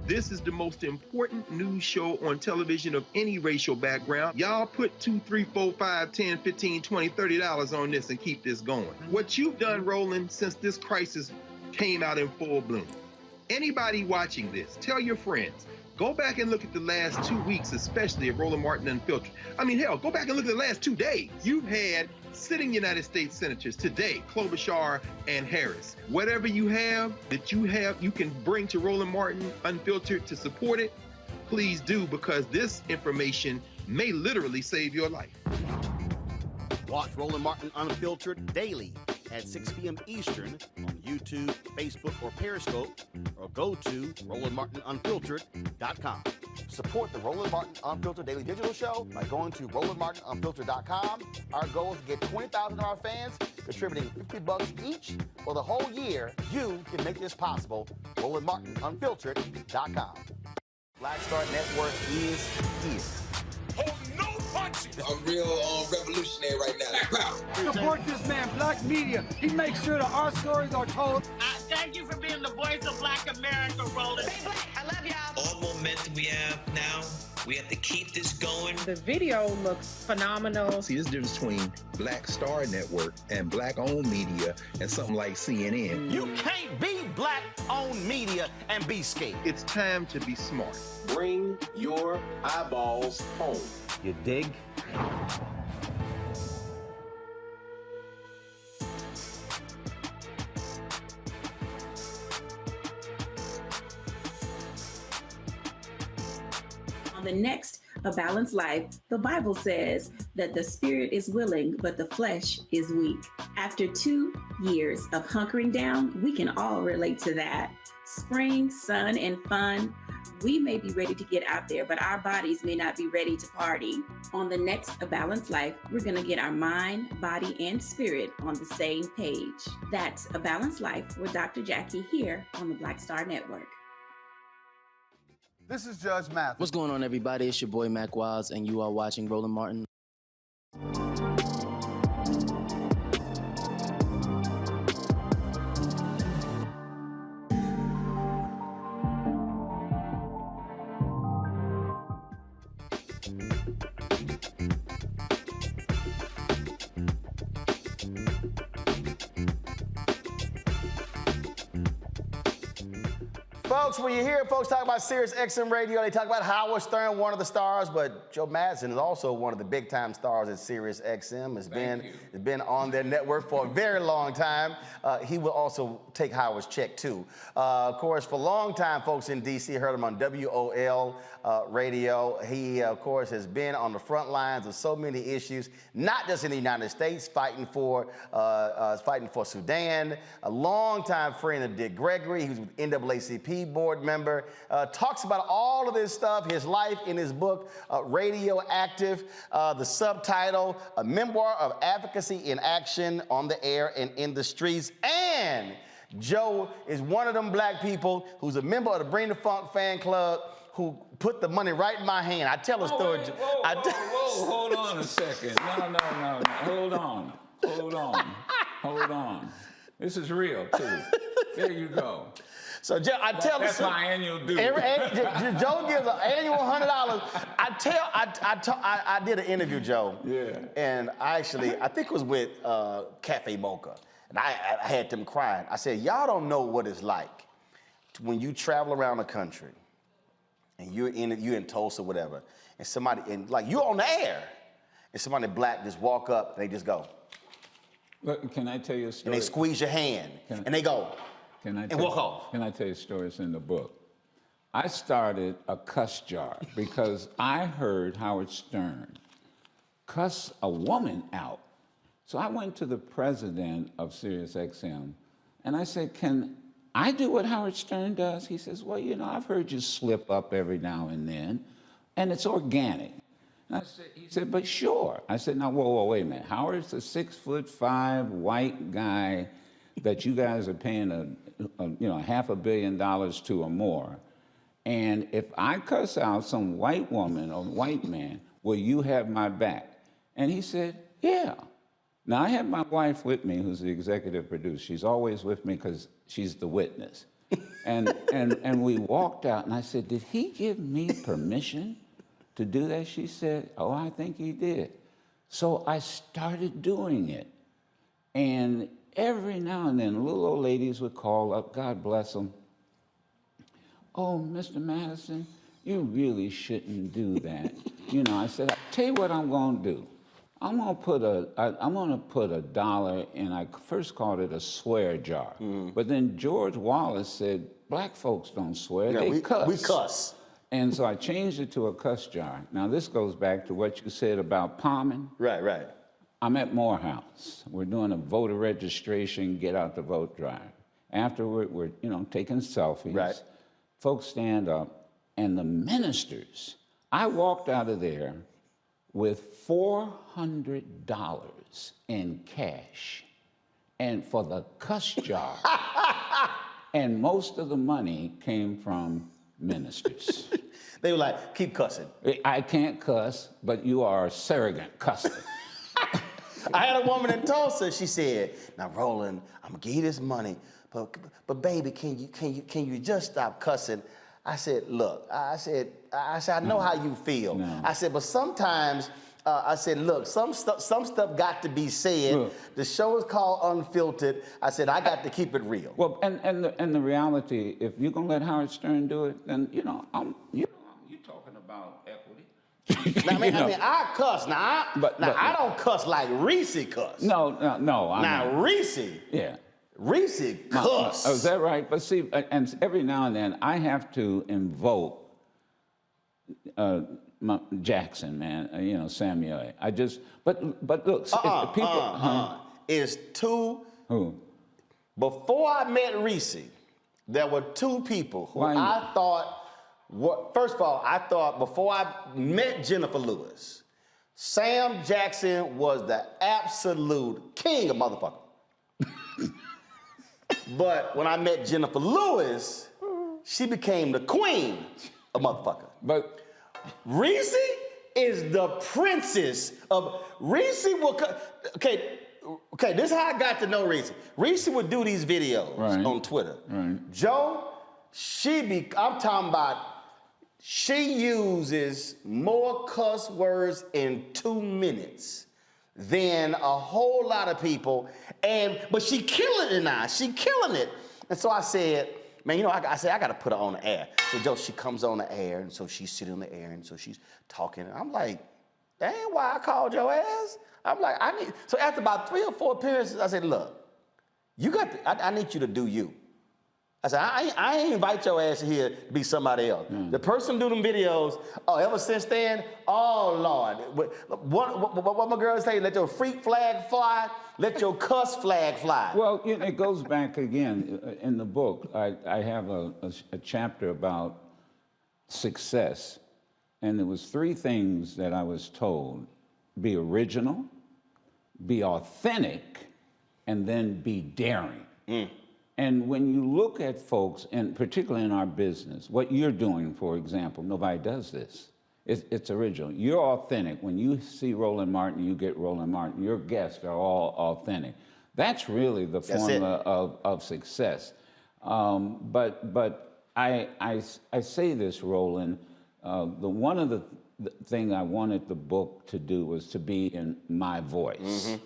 This is the most important news show on television of any racial background. Y'all put $2, $3, $4, $5, $10, $15, $20, $30 on this and keep this going. What you've done, Roland, since this crisis came out in full bloom. Anybody watching this, tell your friends, go back and look at the last 2 weeks, especially of Roland Martin Unfiltered. I mean, hell, go back and look at the last 2 days. You've had sitting United States senators today, Klobuchar and Harris. Whatever you have that you can bring to Roland Martin Unfiltered to support it, please do, because this information may literally save your life. Watch Roland Martin Unfiltered daily at 6 p.m. Eastern on YouTube, Facebook, or Periscope, or go to RolandMartinUnfiltered.com. Support the Roland Martin Unfiltered Daily Digital Show by going to RolandMartinUnfiltered.com. Our goal is to get 20,000 of our fans contributing $50 each for the whole year. You can make this possible. RolandMartinUnfiltered.com. Black Star Network is here. I'm real revolutionary right now. Support this man, Black Media. He makes sure that our stories are told. Thank you for being the voice of Black America, Roland. Stay black. I love y'all. All momentum we have now, we have to keep this going. The video looks phenomenal. See, there's a difference between Black Star Network and Black-owned media and something like CNN. You can't be Black-owned media and be scared. It's time to be smart. Bring your eyeballs home. You dig? On the next A Balanced Life, the Bible says that the spirit is willing, but the flesh is weak. After 2 years of hunkering down, we can all relate to that. Spring, sun, and fun. We may be ready to get out there, but our bodies may not be ready to party. On the next A Balanced Life, we're going to get our mind, body, and spirit on the same page. That's A Balanced Life with Dr. Jackie here on the Black Star Network. This is Judge Mathis. What's going on, everybody? It's your boy Mac Wiles, and you are watching Roland Martin. Folks, when you hear folks talk about Sirius XM Radio, they talk about Howard Stern, one of the stars, but Joe Madison is also one of the big-time stars at Sirius XM. It's been on their network for a very long time. He will also take Howard's check, too. Of course, for a long time, folks in D.C. heard him on WOL radio. He, of course, has been on the front lines of so many issues, not just in the United States, fighting for Sudan. A longtime friend of Dick Gregory. He was with NAACP board member. Talks about all of this stuff, his life in his book, Radioactive. The subtitle, A Memoir of Advocacy in Action on the Air and in the Streets. And Joe is one of them black people who's a member of the Bring the Funk fan club who put the money right in my hand. I tell a story. Whoa, hold on a second. No. Hold on. This is real, too. There you go. So Joe, that's my annual due. Joe gives an annual $100. I did an interview, Joe. Yeah. And I think it was with Cafe Mocha. And I had them crying. I said, y'all don't know what it's like when you travel around the country and you're in Tulsa, whatever, and somebody, and like you're on the air, and somebody black just walk up and they just go. Look, can I tell you a story? And they squeeze your hand and they go. And walk off. Can I tell you a story? It's in the book. I started a cuss jar because I heard Howard Stern cuss a woman out. So I went to the president of Sirius XM and I said, can I do what Howard Stern does? He says, well, I've heard you slip up every now and then, and it's organic. And he said, but sure. I said, now, whoa, wait a minute. Howard's a 6'5" white guy that you guys are paying $500 million to or more. And if I cuss out some white woman or white man, will you have my back? And he said, yeah. Now, I have my wife with me, who's the executive producer. She's always with me because she's the witness. And we walked out, and I said, did he give me permission to do that? She said, oh, I think he did. So I started doing it. And every now and then, little old ladies would call up, God bless them. Oh, Mr. Madison, you really shouldn't do that. I said, I'll tell you what I'm going to do. I'm going to put $1 in, I first called it a swear jar. But then George Wallace said, black folks don't swear, they cuss. We cuss. And so I changed it to a cuss jar. Now, this goes back to what you said about palming. Right. I'm at Morehouse. We're doing a voter registration, get out the vote drive. Afterward, we're taking selfies. Right. Folks stand up, and the ministers, I walked out of there with $400 in cash, and for the cuss jar. And most of the money came from ministers. They were like, keep cussing. I can't cuss, but you are a surrogate cusser. I had a woman in Tulsa. She said, now, Roland, I'm going to give you this money, but baby, can you just stop cussing? I said, look, I know how you feel. No. I said, but sometimes, I said, look, some stuff got to be said. Look, the show is called Unfiltered. I said, I got to keep it real. Well, and the reality, if you're going to let Howard Stern do it, then, you're talking about equity. Now, I mean, I cuss. Now, I don't cuss like Reese cuss. No. Reese. Yeah. Reese cuss. Oh, is that right? But see, and every now and then I have to invoke Jackson, man. Samuel. But look, people. Is two. Who? Before I met Reese, there were two people who I thought. First of all, I thought before I met Jennifer Lewis, Sam Jackson was the absolute king of motherfucker. But when I met Jennifer Lewis, she became the queen of motherfucker. But Reese is the princess of Reese. Okay, this is how I got to know Reese. Reese would do these videos on Twitter. Right. Joe, I'm talking about, she uses more cuss words in 2 minutes than a whole lot of people, but she killing it now. She killing it. And so I said, man, I got to put her on the air. So Joe, she comes on the air, and so she's sitting on the air, and so she's talking. I'm like, that ain't why I called your ass. I'm like, so after about 3 or 4 appearances, I said, look, I need you to do you. I said, I ain't invite your ass here to be somebody else. The person do them videos, ever since then, oh, Lord. What my girls say, let your freak flag fly, let your cuss flag fly. Well, it goes back again. In the book, I have a chapter about success. And there was 3 things that I was told. Be original, be authentic, and then be daring. And when you look at folks, and particularly in our business, what you're doing, for example, nobody does this. It's original. You're authentic. When you see Roland Martin, you get Roland Martin. Your guests are all authentic. That's really the formula of success. But I say this, Roland, one of the thing I wanted the book to do was to be in my voice.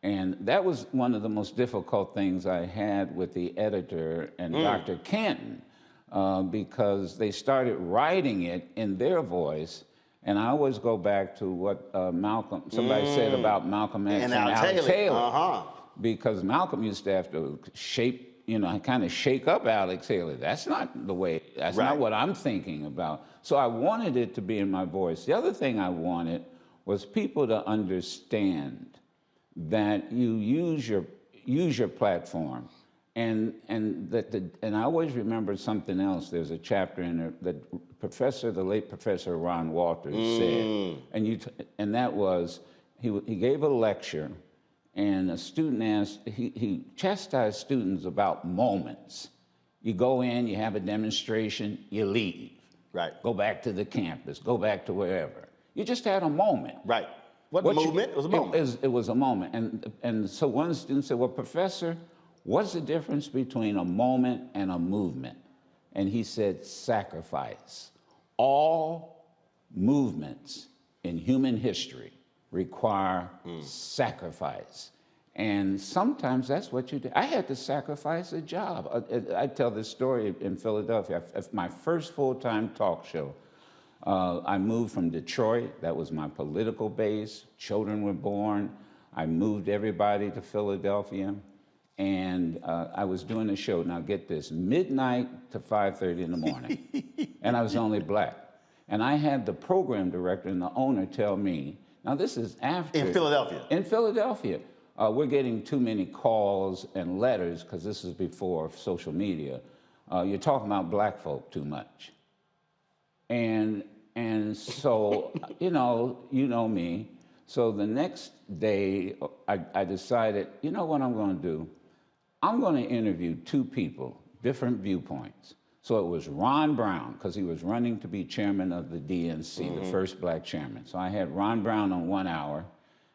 And that was one of the most difficult things I had with the editor and Dr. Canton, because they started writing it in their voice. And I always go back to what somebody said about Malcolm X and Al Taylor. Because Malcolm used to have to kind of shake up Alex Haley. That's not the way, that's not what I'm thinking about. So I wanted it to be in my voice. The other thing I wanted was people to understand that you use your platform And I always remember something else. There's a chapter in there that the late Professor Ron Walters said, and that was he gave a lecture, and a student asked, he chastised students about moments. You go in, you have a demonstration, you leave. Right. Go back to the campus, go back to wherever. You just had a moment. Right. What movement? It was a moment. It was a moment. And so one student said, well, Professor, what's the difference between a moment and a movement? And he said, sacrifice. All movements in human history require sacrifice. And sometimes that's what you do. I had to sacrifice a job. I tell this story in Philadelphia. My first full-time talk show, I moved from Detroit. That was my political base. Children were born. I moved everybody to Philadelphia. And I was doing a show, now get this, midnight to 5:30 in the morning. And I was only black. And I had the program director and the owner tell me, now this is after. In Philadelphia? In Philadelphia. We're getting too many calls and letters, because this is before social media. You're talking about black folk too much. And so, you know me. So the next day, I decided, you know what I'm going to do? I'm going to interview two people, different viewpoints. So it was Ron Brown, because he was running to be chairman of the DNC, the first black chairman. So I had Ron Brown on 1 hour,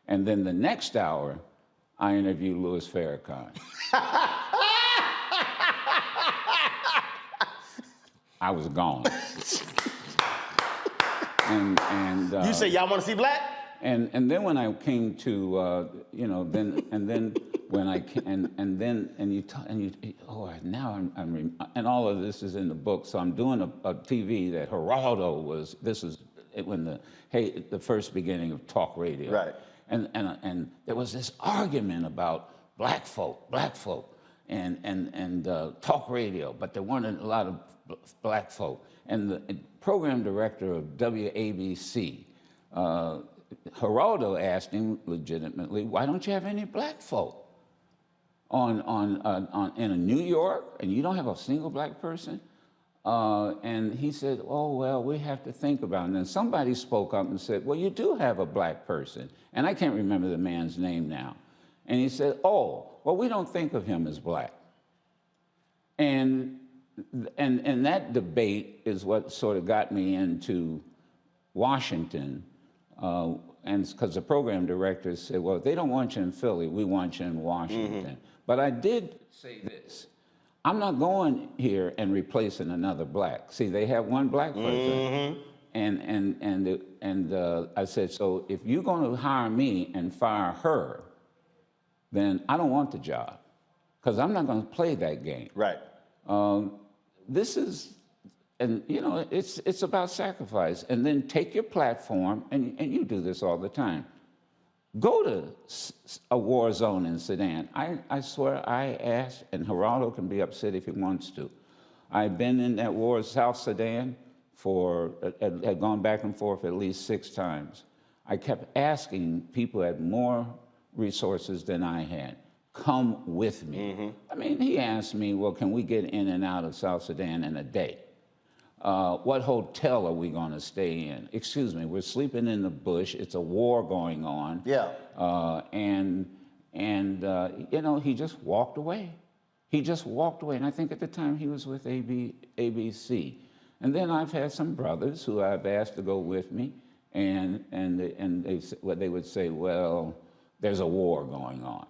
and then the next hour, I interviewed Louis Farrakhan. I was gone. And you say y'all want to see black? And then when I came to and all of this is in the book. So I'm doing a TV that Geraldo was. This is when the first beginning of talk radio. Right. And there was this argument about black folk, and talk radio, but there weren't a lot of black folk. And the program director of WABC, Geraldo asked him legitimately, why don't you have any black folk in New York, and you don't have a single black person? And he said, oh, well, we have to think about it. And then somebody spoke up and said, well, you do have a black person. And I can't remember the man's name now. And he said, oh, well, we don't think of him as black. And that debate is what sort of got me into Washington. And because the program director said, well, if they don't want you in Philly, we want you in Washington. But I did say this. I'm not going here and replacing another black. See, they have one black person. And I said, so if you're going to hire me and fire her, then I don't want the job, because I'm not going to play that game. Right. It's about sacrifice. And then take your platform, and you do this all the time. Go to a war zone in Sudan. I swear I asked, and Geraldo can be upset if he wants to. I've been in that war, South Sudan, had gone back and forth at least 6 times. I kept asking people who had more resources than I had, come with me. I mean, he asked me, well, can we get in and out of South Sudan in a day? What hotel are we going to stay in? Excuse me, we're sleeping in the bush. It's a war going on. Yeah. He just walked away. He just walked away. And I think at the time he was with ABC. And then I've had some brothers who I've asked to go with me, and they would say, well, there's a war going on.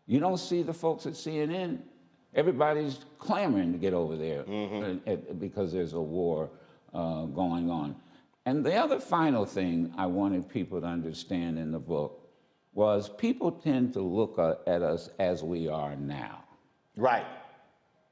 You don't see the folks at CNN. Everybody's clamoring to get over there because there's a war going on. And the other final thing I wanted people to understand in the book was people tend to look at us as we are now. Right.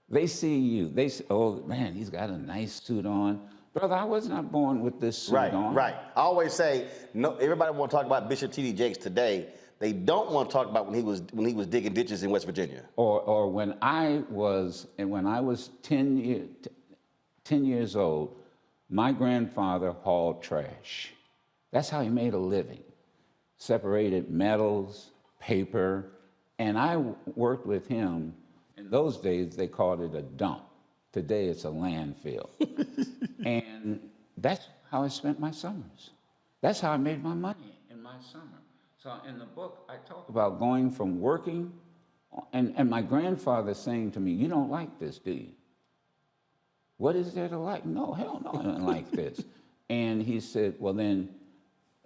They see you. They say, oh, man, he's got a nice suit on. Brother, I was not born with this suit on. Right. I always say, no. Everybody want to talk about Bishop T.D. Jakes today. They don't want to talk about when he was digging ditches in West Virginia. Or when I was 10 years old, my grandfather hauled trash. That's how he made a living. Separated metals, paper, and I worked with him In those days, they called it a dump. Today, it's a landfill. And that's how I spent my summers. That's how I made my money in my summer. So in the book, I talk about going from working, and my grandfather saying to me, "You don't like this, do you?" "What is there to like?" "No, hell no, I don't like this." And he said, "Well, then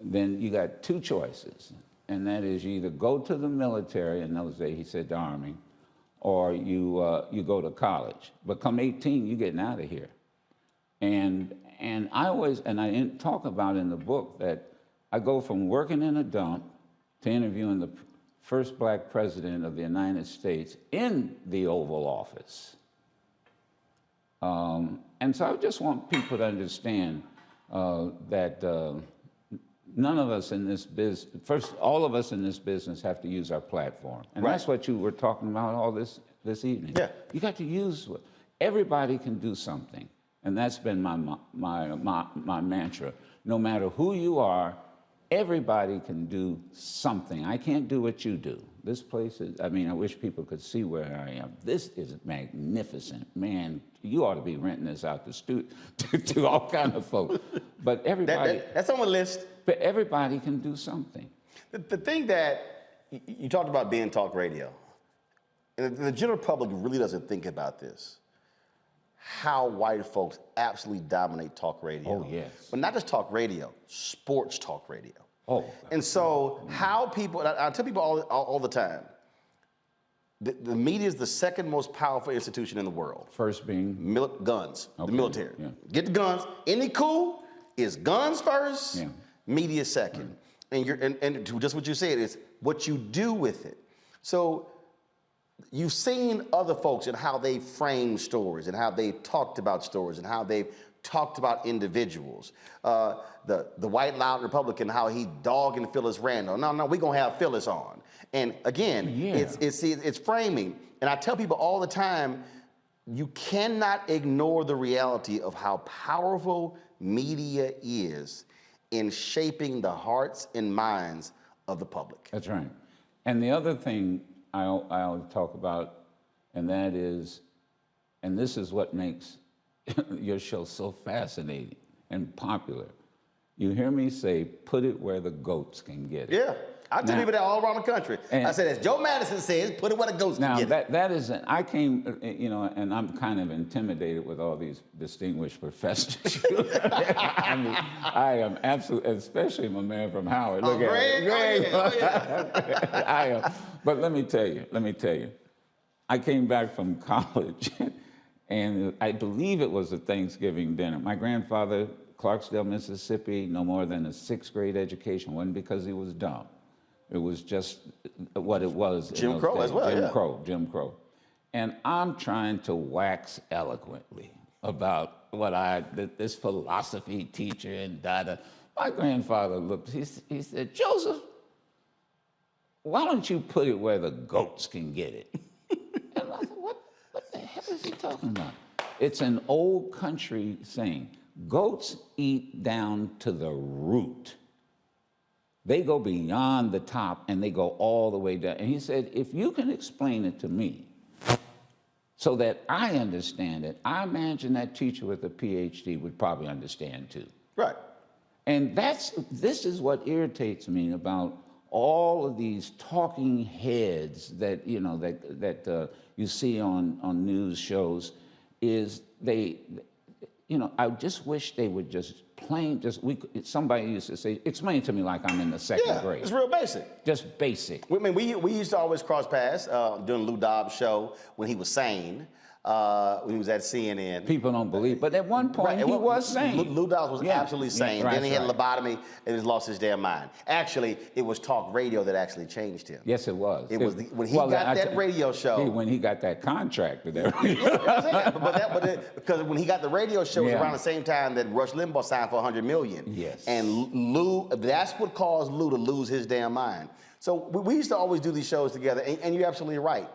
you got two choices. And that is you either go to the military," in those days he said the Army, "or you go to college. But come 18, you're getting out of here." And I always, and I didn't talk about in the book that I go from working in a dump to interviewing the first black president of the United States in the Oval Office. And so I just want people to understand that none of us in this business, first, all of us in this business have to use our platform. And that's what you were talking about all this evening. Yeah. You got to use, everybody can do something. And that's been my mantra. No matter who you are, everybody can do something. I can't do what you do. This place is, I mean, I wish people could see where I am. This is magnificent. Man, you ought to be renting this out to all kind of folks. But everybody... That's on the list. But everybody can do something. The thing that, you talked about being talk radio. And the general public really doesn't think about this. How white folks absolutely dominate talk radio. Oh, yes. But not just talk radio, sports talk radio. Oh. And so how people, I tell people all the time, the media is the second most powerful institution in the world. First being? Guns, okay. The military. Yeah. Get the guns. Any coup is guns first, media second. Right. And to just what you said, it's what you do with it. So you've seen other folks and how they frame stories and how they've talked about stories and how they've talked about individuals. The white loud Republican, how he dogging Phyllis Randall. No, we're gonna have Phyllis on. And again, it's framing. And I tell people all the time, you cannot ignore the reality of how powerful media is in shaping the hearts and minds of the public. That's right. And the other thing I always talk about, and that is, and this is what makes your show so fascinating and popular. You hear me say, put it where the goats can get it. Yeah, I tell people that all around the country. I said, as Joe Madison says, put it where the goats can get it. That is, I came, and I'm kind of intimidated with all these distinguished professors. I mean, I am absolutely, especially my man from Howard. Look at Greg. I am. But let me tell you, I came back from college, and I believe it was a Thanksgiving dinner. My grandfather, Clarksdale, Mississippi, no more than a 6th grade education. Wasn't because he was dumb. It was just what it was. Jim Crow as well, Jim Crow. And I'm trying to wax eloquently about this philosophy teacher and da-da. My grandfather looked, he said, "Joseph, why don't you put it where the goats can get it?" And I said, what the hell is he talking about? It's an old country saying, goats eat down to the root. They go beyond the top and they go all the way down. And he said, if you can explain it to me so that I understand it, I imagine that teacher with a PhD would probably understand too. Right. And this is what irritates me about all of these talking heads that you see on news shows, is I just wish they would just somebody used to say, explain to me like I'm in the second grade. It's real basic. Just basic. I mean, we used to always cross paths during Loudoun's show when he was sane. When he was at CNN. People don't believe, but at one point he was sane. Loudoun was absolutely sane. Then he had a lobotomy and he lost his damn mind. Actually, it was talk radio that actually changed him. Yes, it was. It was when he got that radio show. When he got that contract with everything. Because when he got the radio show, it was around the same time that Rush Limbaugh signed for $100 million. Yes. And that's what caused Lou to lose his damn mind. So we used to always do these shows together, and you're absolutely right.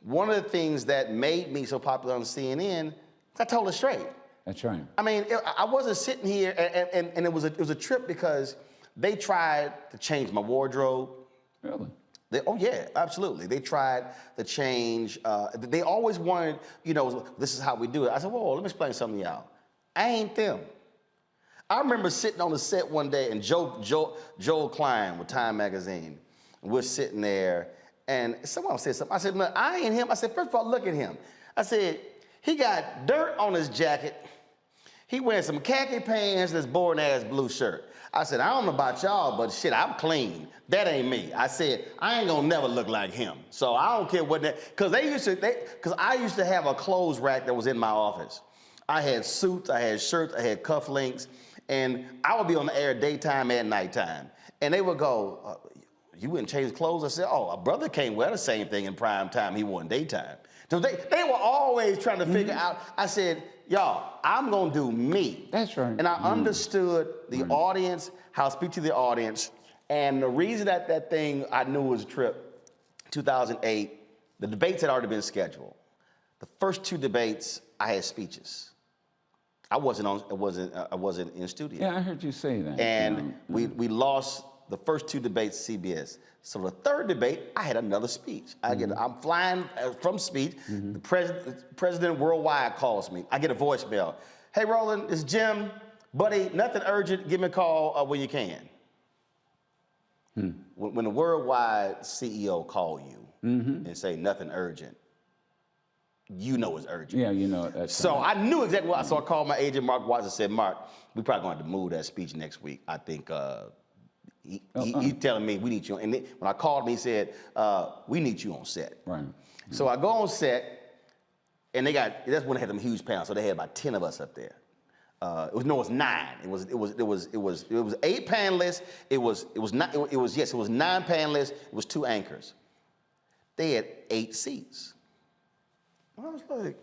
One of the things that made me so popular on CNN, I told it straight. That's right. I mean, I wasn't sitting here, and it was a trip because they tried to change my wardrobe. Really? Oh yeah, absolutely. They tried to change. They always wanted, this is how we do it. I said, whoa, let me explain something to y'all. I ain't them. I remember sitting on the set one day, and Joel Klein with Time Magazine, we're sitting there, and someone said something. I said, look, I ain't him. I said, first of all, look at him. I said, he got dirt on his jacket. He wearing some khaki pants and this boring-ass blue shirt. I said, I don't know about y'all, but shit, I'm clean. That ain't me. I said, I ain't gonna never look like him. So I don't care what that, because I used to have a clothes rack that was in my office. I had suits, I had shirts, I had cufflinks, and I would be on the air daytime and nighttime. And they would go, you wouldn't change clothes? I said, oh, a brother can't wear the same thing in prime time he wore in daytime. So they were always trying to figure out, I said, y'all, I'm gonna do me. That's right. And I understood the audience, how to speak to the audience. And the reason that thing I knew was a trip, 2008, the debates had already been scheduled. The first 2 debates, I had speeches. I wasn't in studio. Yeah, I heard you say that. And we lost the first 2 debates CBS. So the 3rd debate, I had another speech. I'm flying from speech. The president worldwide calls me. I get a voicemail. Hey, Roland, it's Jim. Buddy, nothing urgent. Give me a call when you can. When the worldwide CEO call you and say nothing urgent, you know it's urgent. Yeah, you know it. So I knew exactly what. So I called my agent, Mark Watts, and said, Mark, we probably going to have to move that speech next week. I think he's telling me we need you. And when I called him, he said, we need you on set. Right. So I go on set, and that's when they had them huge panels. So they had about 10 of us up there. It was 9. It was 8 panelists. It was 9 panelists. It was 2 anchors. They had 8 seats. I was like,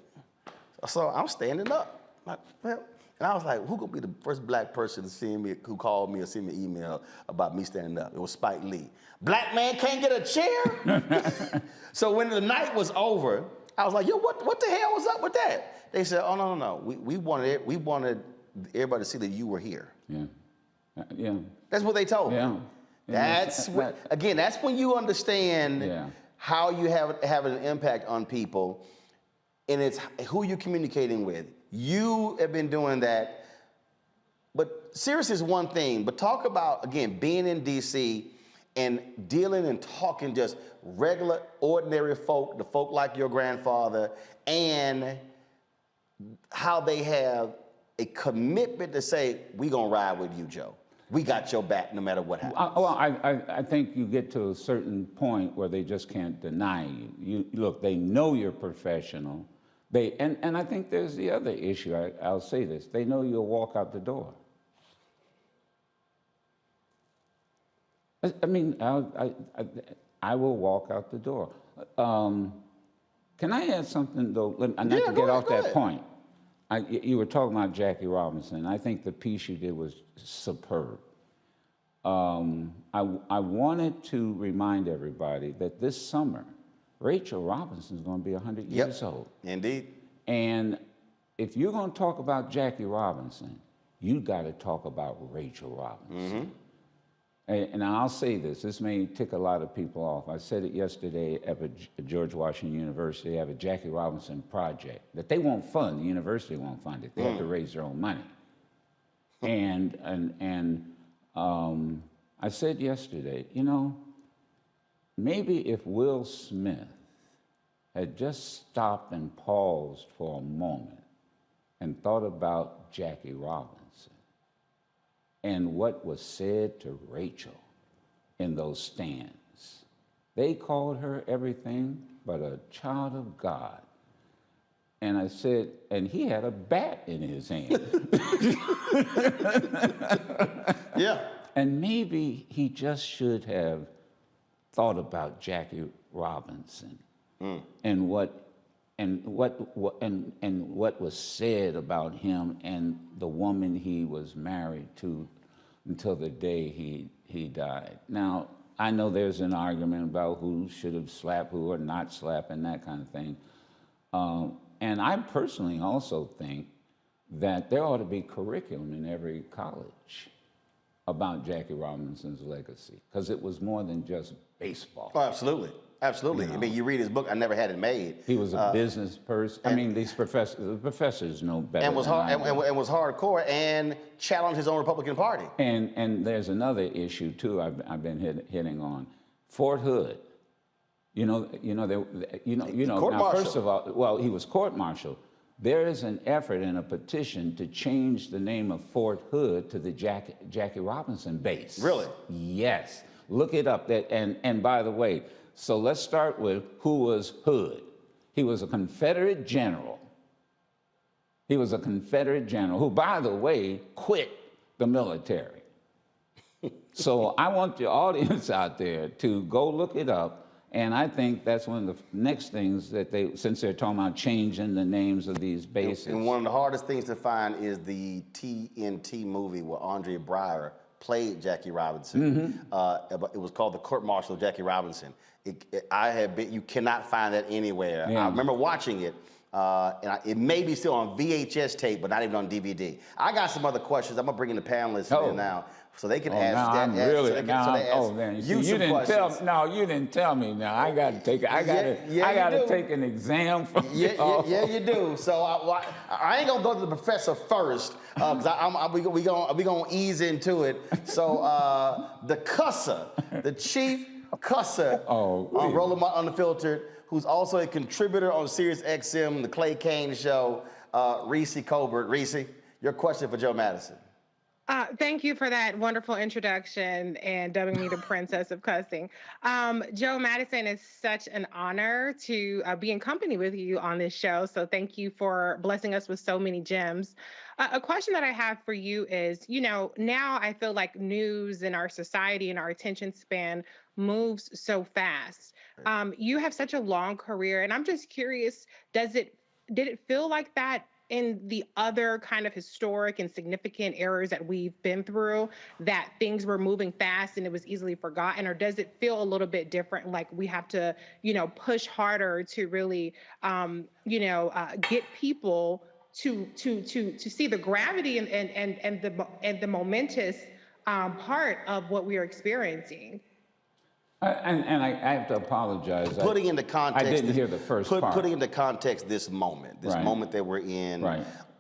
so I'm standing up. And I was like, who gonna be the first black person to see me, who called me or sent me an email about me standing up? It was Spike Lee. Black man can't get a chair? So when the night was over, I was like, yo, what the hell was up with that? They said, oh, no. We wanted everybody to see that you were here. Yeah. That's what they told me. That's when you understand how you have an impact on people, and it's who you're communicating with. You have been doing that, but serious is one thing, but talk about, again, being in D.C. and dealing and talking just regular, ordinary folk, the folk like your grandfather, and how they have a commitment to say, we gonna ride with you, Joe. We got your back no matter what happens. I think you get to a certain point where they just can't deny you. Look, they know you're professional. And I think there's the other issue. I'll say this. They know you'll walk out the door. I mean, I will walk out the door. Can I add something, though? Not to get off that point. You were talking about Jackie Robinson. I think the piece you did was superb. I wanted to remind everybody that this summer, Rachel Robinson is going to be 100 years old. Indeed. And if you're going to talk about Jackie Robinson, you got to talk about Rachel Robinson. And I'll say this may tick a lot of people off. I said it yesterday at George Washington University. They have a Jackie Robinson project that they won't fund. The university won't fund it. They have to raise their own money. And I said yesterday, maybe if Will Smith had just stopped and paused for a moment and thought about Jackie Robinson and what was said to Rachel in those stands. They called her everything but a child of God. And I said, and he had a bat in his hand. And maybe he just should have thought about Jackie Robinson and what was said about him and the woman he was married to until the day he died. Now, I know there's an argument about who should have slapped who or not slapped and that kind of thing. And I personally also think that there ought to be curriculum in every college about Jackie Robinson's legacy, because it was more than just baseball. Oh, absolutely. Absolutely. You know. I mean, you read his book, I Never Had It Made. He was a business person. I mean, the professors know better. And was than I do. and was hardcore and challenged his own Republican Party. And there's another issue too. I've been hitting on Fort Hood. Court Now, martial. first of all, well, he was court martial. There is an effort and a petition to change the name of Fort Hood to the Jackie Robinson base. Really? Yes. Look it up. And by the way, so let's start with who was Hood. He was a Confederate general. He was a Confederate general who, by the way, quit the military. So I want the audience out there to go look it up. And I think that's one of the next things that since they're talking about changing the names of these bases. And one of the hardest things to find is the TNT movie where Andre Breyer played Jackie Robinson. It was called The Court Martial of Jackie Robinson. You cannot find that anywhere. Yeah. I remember watching it, it may be still on VHS tape, but not even on DVD. I got some other questions. I'm gonna bring in the panelists in now, so they can ask. You didn't tell me. Now I got to take. I got to take an exam from you. Yeah, you do. So I ain't gonna go to the professor first, because we gonna ease into it. So the cusser, the chief cusser on Rolling Unfiltered, who's also a contributor on Sirius XM, the Clay Kane Show, Reese Colbert. Reese, your question for Joe Madison. Thank you for that wonderful introduction and dubbing me the princess of cussing. Joe Madison, it's such an honor to be in company with you on this show. So thank you for blessing us with so many gems. A question that I have for you is, now I feel like news in our society and our attention span moves so fast. You have such a long career, and I'm just curious, did it feel like that in the other kind of historic and significant eras that we've been through, that things were moving fast and it was easily forgotten? Or does it feel a little bit different, like we have to, push harder to really, get people to see the gravity and the momentous part of what we are experiencing? And I have to apologize. Putting into context, I didn't hear the first part. Putting into context this moment that we're in,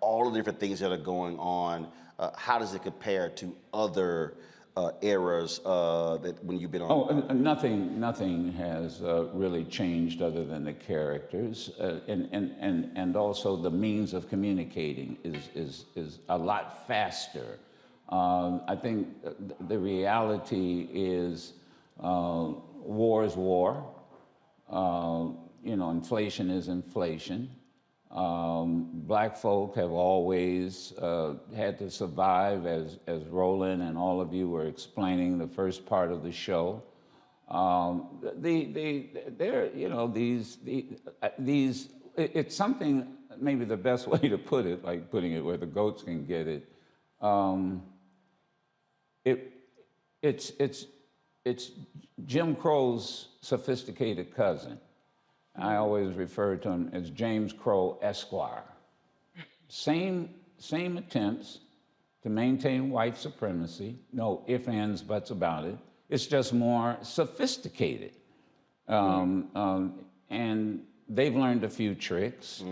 all the different things that are going on. How does it compare to other eras that when you've been on? Nothing has really changed other than the characters, and also the means of communicating is a lot faster. I think the reality is. War is war. Inflation is inflation. Black folk have always had to survive, as Roland and all of you were explaining the first part of the show. It's something. Maybe the best way to put it, like putting it where the goats can get it. It's Jim Crow's sophisticated cousin. I always refer to him as James Crow Esquire. Same attempts to maintain white supremacy. No ifs, ands, buts about it. It's just more sophisticated. And they've learned a few tricks.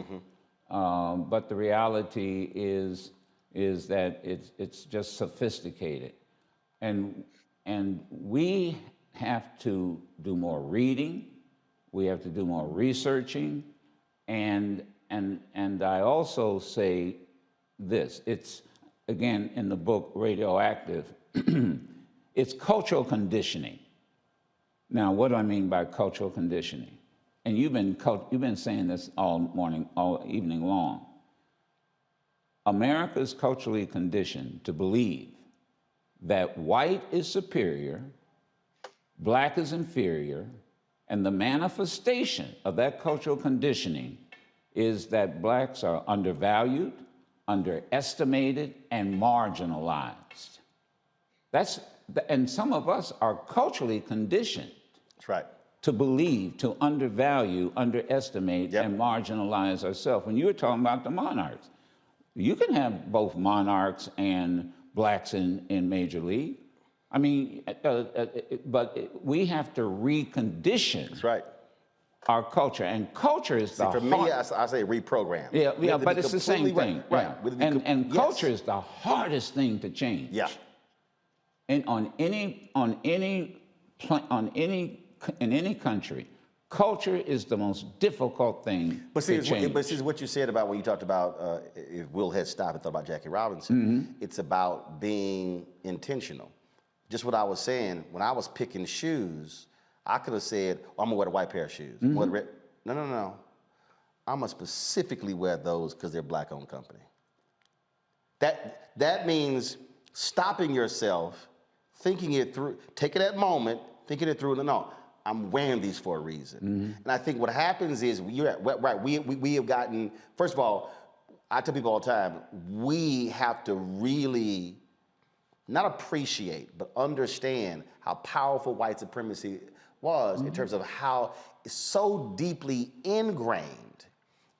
But the reality is that it's just sophisticated. And we have to do more reading, we have to do more researching, and I also say this, it's, again, in the book Radioactive, it's cultural conditioning. Now, what do I mean by cultural conditioning? And you've been saying this all evening long. America is culturally conditioned to believe that white is superior, black is inferior, and the manifestation of that cultural conditioning is that blacks are undervalued, underestimated, and marginalized. And some of us are culturally conditioned. That's right. To believe, to undervalue, underestimate, and marginalize ourselves. When you were talking about the monarchs, you can have both monarchs and blacks in Major League. I mean, but we have to recondition. That's right. Our culture, and culture is the for me, I say reprogram. Yeah, but it's the same thing. Right. Yeah. And culture is the hardest thing to change. Yeah. And in any country, culture is the most difficult thing to change. But see, what you said about when you talked about if Will had stopped and thought about Jackie Robinson, it's about being intentional. Just what I was saying, when I was picking shoes, I could have said, I'm gonna wear the white pair of shoes. No. I'm gonna specifically wear those because they're black-owned company. That means stopping yourself, thinking it through, taking that moment, thinking it through. No, I'm wearing these for a reason. And I think what happens is we have gotten. First of all, I tell people all the time, we have to really not appreciate, but understand how powerful white supremacy was in terms of how it's so deeply ingrained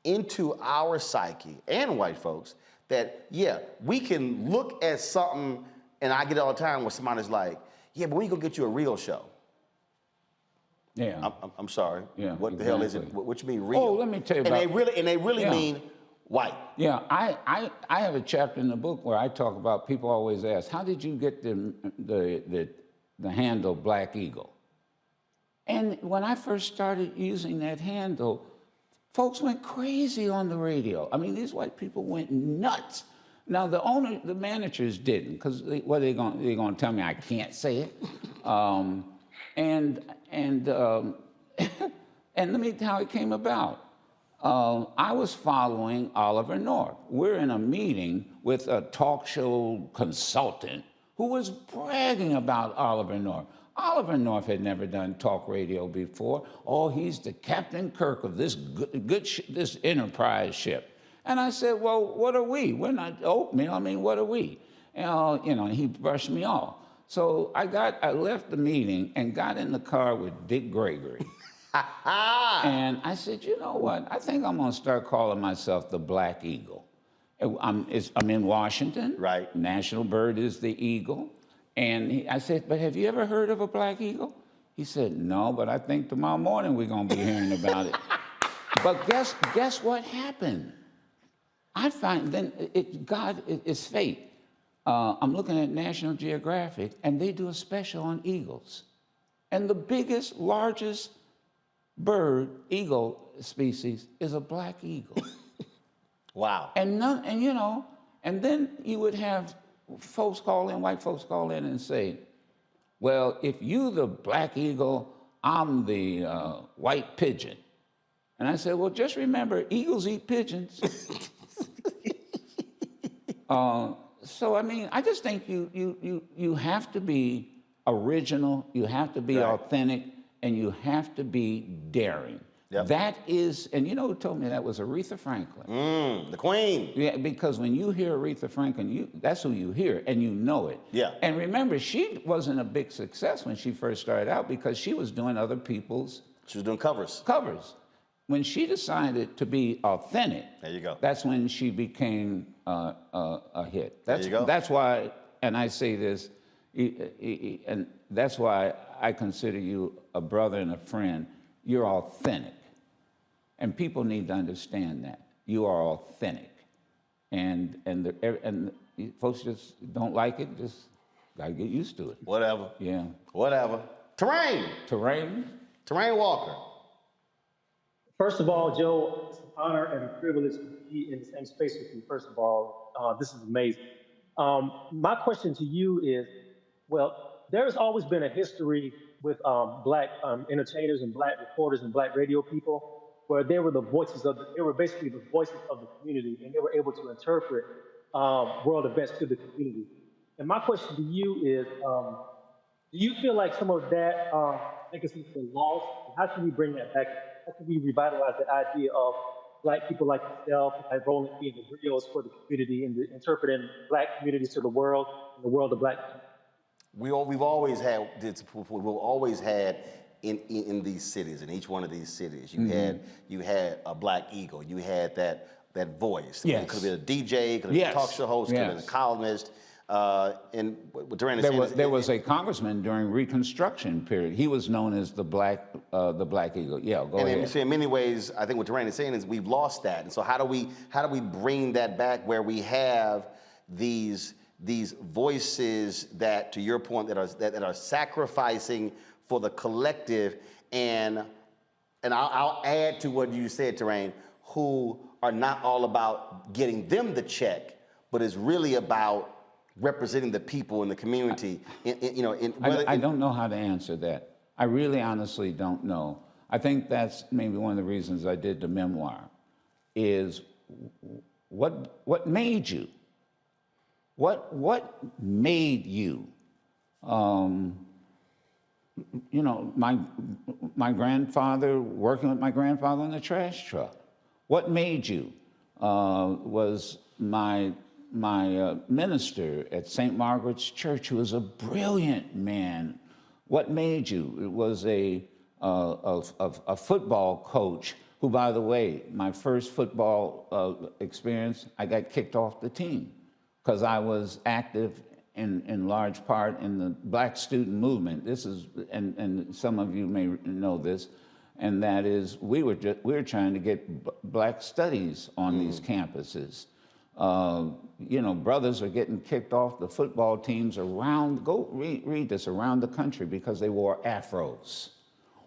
into our psyche and white folks that, yeah, we can look at something, and I get it all the time where somebody's like, yeah, but when you gonna get you a real show? Yeah. I'm sorry. Yeah, what the hell is it? What you mean real? Oh, let me tell you about and they really mean white. Yeah, I have a chapter in the book where I talk about, people always ask, how did you get the handle Black Eagle? And when I first started using that handle, folks went crazy on the radio. I mean, these white people went nuts. Now, the managers didn't, because what are they going to tell me? I can't say it. And let me tell you how it came about. I was following Oliver North. We're in a meeting with a talk show consultant who was bragging about Oliver North. Oliver North had never done talk radio before. Oh, he's the Captain Kirk of this this Enterprise ship. And I said, well, what are we? We're not oatmeal. I mean, what are we? And he brushed me off. So I left the meeting and got in the car with Dick Gregory. And I said, you know what? I think I'm going to start calling myself the Black Eagle. I'm in Washington. Right. National bird is the eagle. And I said, but have you ever heard of a Black Eagle? He said, no, but I think tomorrow morning we're going to be hearing about it. But guess what happened? I find then God is fate. I'm looking at National Geographic, and they do a special on eagles. And the biggest, largest eagle species is a Black Eagle. Wow. And then you would have white folks call in and say, well, if you the Black Eagle, I'm the white pigeon. And I said, well, just remember, eagles eat pigeons. So, I mean, I just think you have to be original, you have to be authentic, and you have to be daring. Yep. That is, and you know who told me that was Aretha Franklin. The queen. Yeah, because when you hear Aretha Franklin, that's who you hear, and you know it. Yeah. And remember, she wasn't a big success when she first started out because she was doing other people's... She was doing covers. When she decided to be authentic, there you go. That's when she became a hit. There you go. That's why, and I say this, and that's why I consider you a brother and a friend. You're authentic. And people need to understand that. You are authentic. And folks just don't like it, just gotta get used to it. Whatever. Yeah. Whatever. Terrain Walker. First of all, Joe, it's an honor and a privilege to be in the same space with you. First of all, this is amazing. My question to you is, well, there's always been a history with black entertainers and black reporters and black radio people where they were basically the voices of the community, and they were able to interpret world events to the community. And my question to you is, do you feel like some of that legacy has been lost? How can we bring that back? How can we revitalize the idea of black people like yourself, like Roland being the griots for the community and interpreting black communities to the world and the world of black people? We've always had in these cities, in each one of these cities, you had a Black Eagle, you had that voice. Yes. It could have been a DJ, it could have been a talk show host, it could have been a columnist. And what Duran is saying there was a congressman during Reconstruction period. He was known as the Black Eagle. Yeah, go ahead. And in many ways, I think what Duran is saying is we've lost that. And so how do we bring that back where we have these voices that, to your point, that are sacrificing for the collective, and I'll add to what you said, Duran, who are not all about getting them the check, but is really about representing the people in the community. I don't know how to answer that. I really honestly don't know. I think that's maybe one of the reasons I did the memoir, is what made you? What made you? My grandfather, working with my grandfather in the trash truck. What made you? Was my minister at St. Margaret's Church, who was a brilliant man. What made you? It was a football coach who, by the way, my first football experience, I got kicked off the team because I was active in large part in the Black student movement. This is, and some of you may know this, and that is we were trying to get Black studies on these campuses. Brothers are getting kicked off the football teams around, go read this, around the country because they wore afros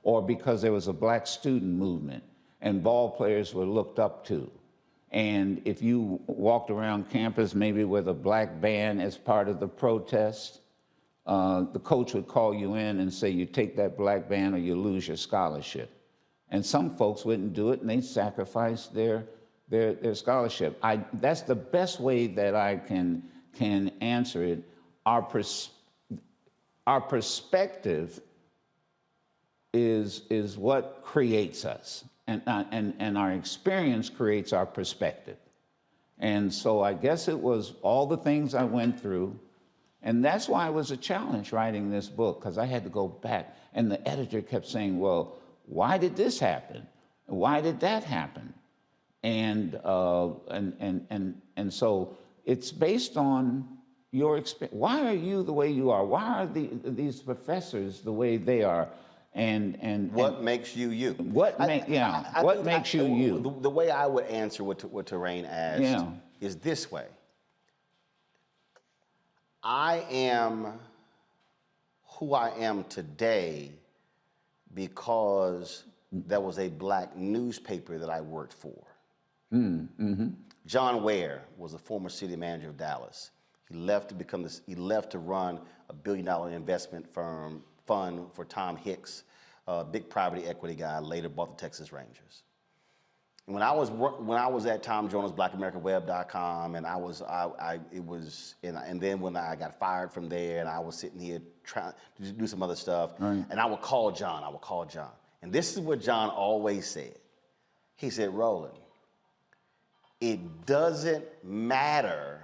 or because there was a Black student movement and ball players were looked up to. And if you walked around campus maybe with a Black band as part of the protest, the coach would call you in and say, you take that Black band or you lose your scholarship. And some folks wouldn't do it and they'd sacrifice their scholarship. That's the best way that I can answer it. Our perspective is what creates us, and our experience creates our perspective. And so I guess it was all the things I went through, and that's why it was a challenge writing this book, because I had to go back, and the editor kept saying, well, why did this happen? Why did that happen? And so it's based on your experience. Why are you the way you are? Why are these professors the way they are? And what makes you you? What makes you you? The way I would answer what Terrain asked is this way. I am who I am today because there was a Black newspaper that I worked for. John Ware was a former city manager of Dallas. He left to run a $1 billion investment fund for Tom Hicks, a big private equity guy, later bought the Texas Rangers. And when I was at Tom Jones, BlackAmericanWeb.com, and and then when I got fired from there, and I was sitting here trying to do some other stuff, and I would call John. And this is what John always said. He said, Roland, it doesn't matter,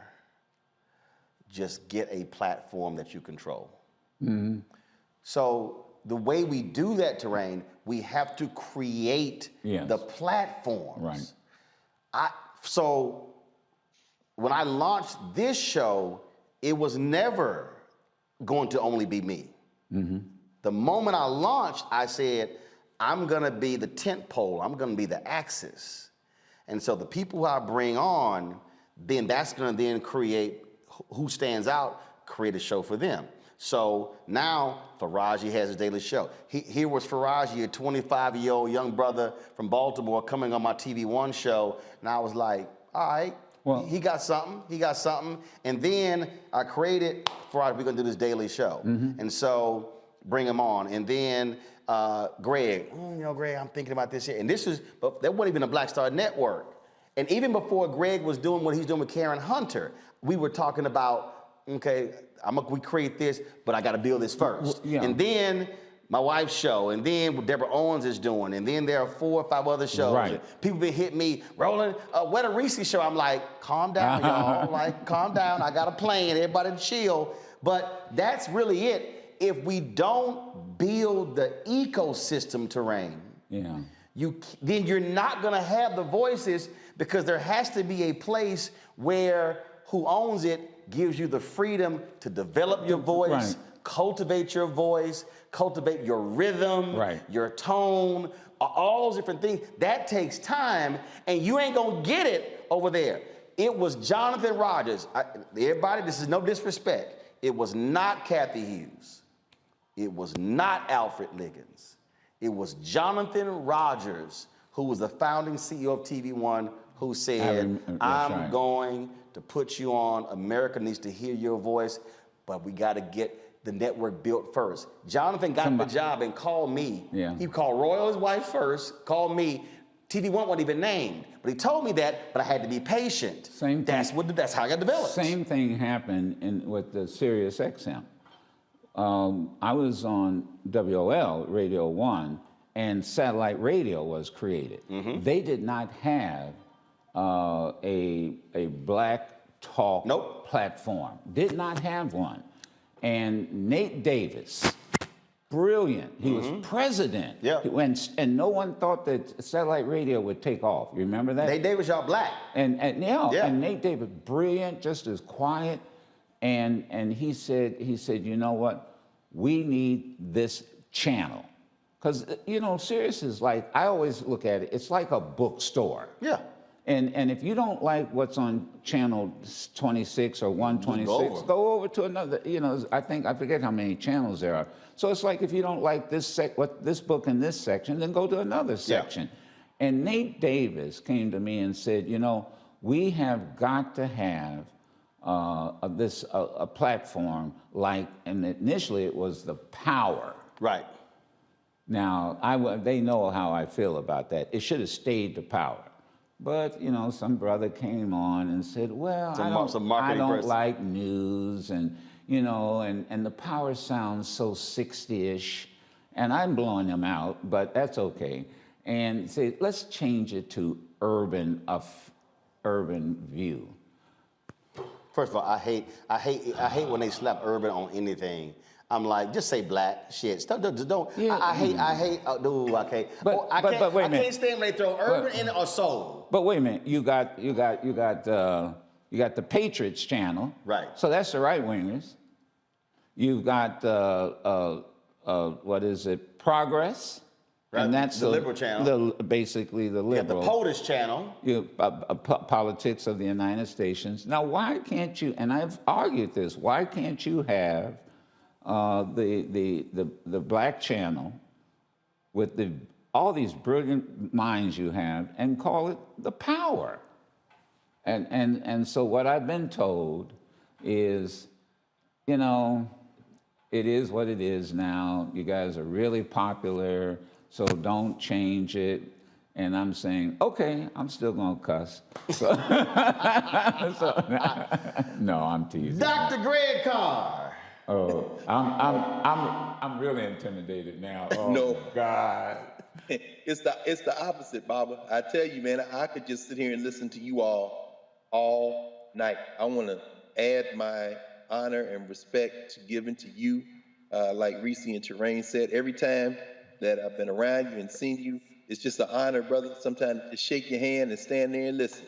just get a platform that you control. So the way we do that, Terrain, we have to create the platforms. So when I launched this show, it was never going to only be me. The moment I launched, I said, I'm gonna be the tent pole, I'm gonna be the axis. And so the people who I bring on, then that's gonna then create who stands out, create a show for them. So now Faraji has his daily show. Here was Faraji, a 25-year-old young brother from Baltimore coming on my TV One show. And I was like, all right, well, he got something. And then I created Faraji, we're gonna do this daily show. And so bring him on. And then Greg, Greg, I'm thinking about this here. And but there wasn't even a Black Star Network. And even before Greg was doing what he's doing with Karen Hunter, we were talking about, okay, we create this, but I got to build this first. And then my wife's show, and then what Deborah Owens is doing, and then there are 4 or 5 other shows. People been hitting me, Roland, what a Reese show. I'm like, calm down, y'all. Calm down. I got a plan. Everybody chill. But that's really it. If we don't build the ecosystem, Terrain, then you're not going to have the voices, because there has to be a place where who owns it gives you the freedom to develop your voice, Right. cultivate your voice, cultivate your rhythm, your tone, all those different things. That takes time, and you ain't gonna get it over there. It was Jonathan Rogers. Everybody, this is no disrespect. It was not Kathy Hughes. It was not Alfred Liggins. It was Jonathan Rogers, who was the founding CEO of TV One, who said, I'm going to put you on. America needs to hear your voice, but we got to get the network built first. Jonathan got the job and called me. He called Royal, his wife, first, called me. TV One wasn't even named, but he told me that, but I had to be patient. That's how I got developed. Same thing happened with the Sirius XM. I was on WOL, Radio 1, and satellite radio was created. They did not have a black talk platform. Did not have one. And Nate Davis, brilliant. He was president. And no one thought that satellite radio would take off. You remember that? Nate Davis, y'all black. And Nate Davis, brilliant, just as quiet. And he said, you know what? We need this channel. Because, you know, Sirius is like, I always look at it, it's like a bookstore. And if you don't like what's on channel 26 or 126, go over to another, you know, I forget how many channels there are. So it's like if you don't like this book in this section, then go to another section. And Nate Davis came to me and said, you know, we have got to have a platform like, and initially it was the Power. Now, they know how I feel about that. It should have stayed the Power. But, you know, some brother came on and said, well, I don't like news, and, you know, and the Power sounds so 60-ish, and I'm blowing them out, but that's okay. And say, let's change it to urban view. First of all, I hate when they slap urban on anything. I'm like, just say black shit. Don't. Yeah. I hate. Dude, I can't. But wait a minute. I can't stand when they throw urban in it or soul. But wait a minute. You got the Patriots channel. So that's the right wingers. You've got what is it? Progress. And that's the liberal channel. Basically the liberal. The POTUS channel. Politics of the United States. Now, why can't you? And I've argued this. Why can't you have the black channel with all these brilliant minds you have and call it the Power? And so what I've been told is, you know, it is what it is now. You guys are really popular, so don't change it. And I'm saying, okay, I'm still gonna cuss. So, no, I'm teasing. Dr. Greg Carr. Oh, I'm really intimidated now. Oh, no, God. It's the opposite, Baba. I tell you, man, I could just sit here and listen to you all night. I want to add my honor and respect given to you. Like Reese and Terrain said, every time that I've been around you and seen you, it's just an honor, brother. Sometimes to shake your hand and stand there and listen.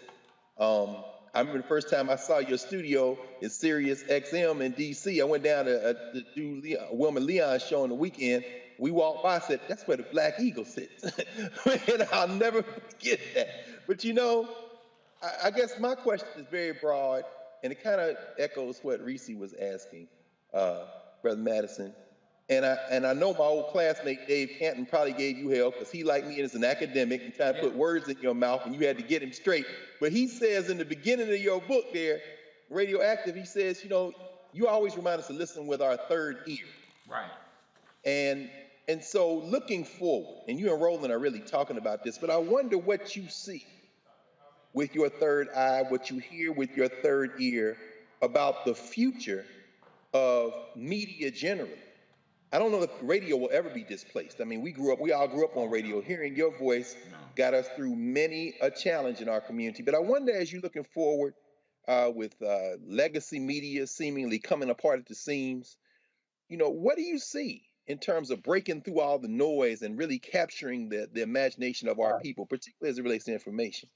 I remember the first time I saw your studio in Sirius XM in D.C. I went down to do Wilma Leon's show on the weekend. We walked by, I said, that's where the Black Eagle sits. And I'll never forget that. But you know, I guess my question is very broad, and it kind of echoes what Reese was asking, Brother Madison. And I know my old classmate Dave Canton probably gave you hell because he, like me, is an academic and trying to put words in your mouth, and you had to get him straight. But he says in the beginning of your book there, Radioactive, he says, you know, you always remind us to listen with our third ear. Right. And so looking forward, and you and Roland are really talking about this, but I wonder what you see with your third eye, what you hear with your third ear about the future of media generally. I don't know if radio will ever be displaced. I mean, we all grew up on radio. Hearing your voice got us through many a challenge in our community. But I wonder, as you're looking forward with legacy media seemingly coming apart at the seams, you know, what do you see in terms of breaking through all the noise and really capturing the imagination of our people, particularly as it relates to information?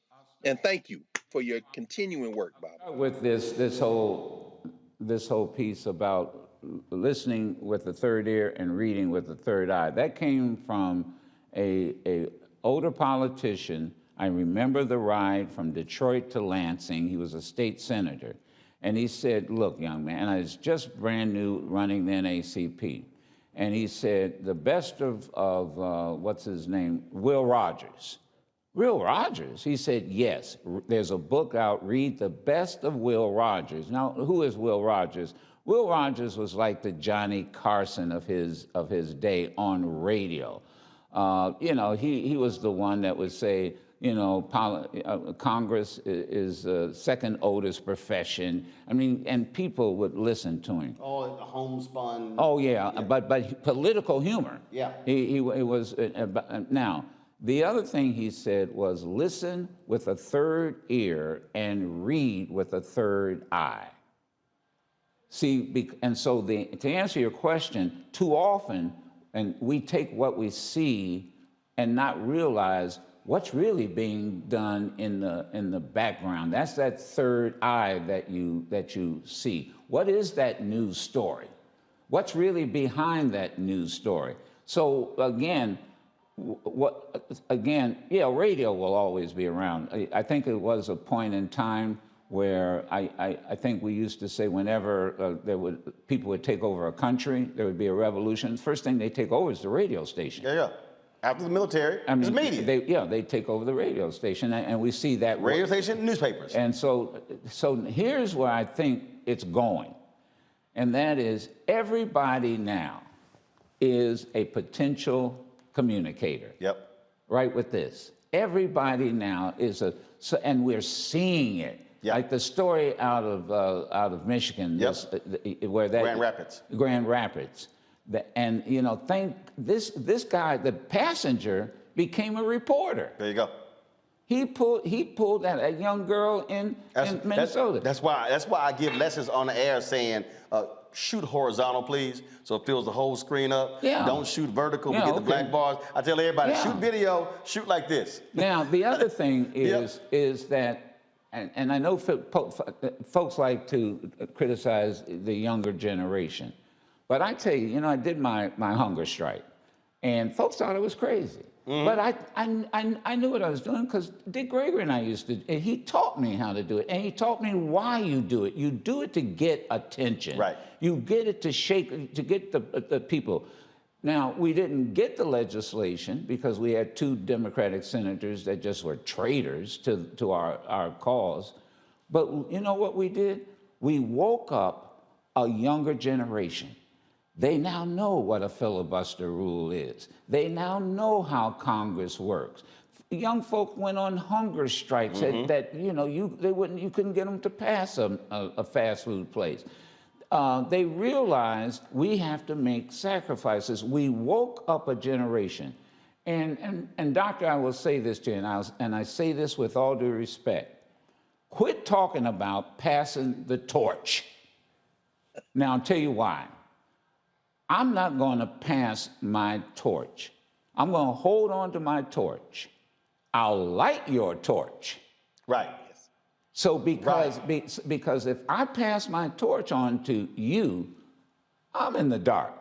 And thank you for your continuing work, Bob. With this whole this whole piece about listening with the third ear and reading with the third eye. That came from a older politician. I remember the ride from Detroit to Lansing. He was a state senator. And he said, look, young man, and I was just brand new running the NAACP. And he said, the best of what's his name, Will Rogers. Will Rogers? He said, yes, there's a book out, read The Best of Will Rogers. Now, who is Will Rogers? Will Rogers was like the Johnny Carson of his day on radio. You know, he was the one that would say, you know, Congress is the second oldest profession. I mean, and people would listen to him. Oh, homespun. Oh, yeah. But political humor. Yeah. He was, now, the other thing he said was listen with a third ear and read with a third eye. See, and so to answer your question, too often, and we take what we see and not realize what's really being done in the background. That's that third eye that you see. What is that news story? What's really behind that news story? So again, yeah, radio will always be around. I think it was a point in time where I think we used to say whenever people would take over a country, there would be a revolution. First thing they take over is the radio station. Yeah. After the military, it's media. They take over the radio station, and we see that. Radio station, newspapers. And so here's where I think it's going, and that is everybody now is a potential communicator. Yep. Right with this. Everybody now is and we're seeing it. Yep. Like the story out of Michigan, yep. Where that Grand Rapids. And you know, this guy, the passenger, became a reporter. There you go. He pulled that young girl in Minnesota. That's why I give lessons on the air saying, shoot horizontal, please, so it fills the whole screen up. Yeah. Don't shoot vertical. We get the black bars. I tell everybody, shoot video, shoot like this. Now the other thing is that. And I know folks like to criticize the younger generation, but I tell you, you know, I did my hunger strike, and folks thought it was crazy. Mm-hmm. But I knew what I was doing because Dick Gregory and I used to, and he taught me how to do it, and he taught me why you do it. You do it to get attention. Right. You get it to get the people. Now, we didn't get the legislation because we had 2 Democratic senators that just were traitors to our cause. But you know what we did? We woke up a younger generation. They now know what a filibuster rule is. They now know how Congress works. Young folk went on hunger strikes that you know you couldn't get them to pass a fast food place. They realized we have to make sacrifices. We woke up a generation. And Doctor, I will say this to you, and I say this with all due respect. Quit talking about passing the torch. Now, I'll tell you why. I'm not going to pass my torch. I'm going to hold on to my torch. I'll light your torch. Right. So because if I pass my torch on to you, I'm in the dark.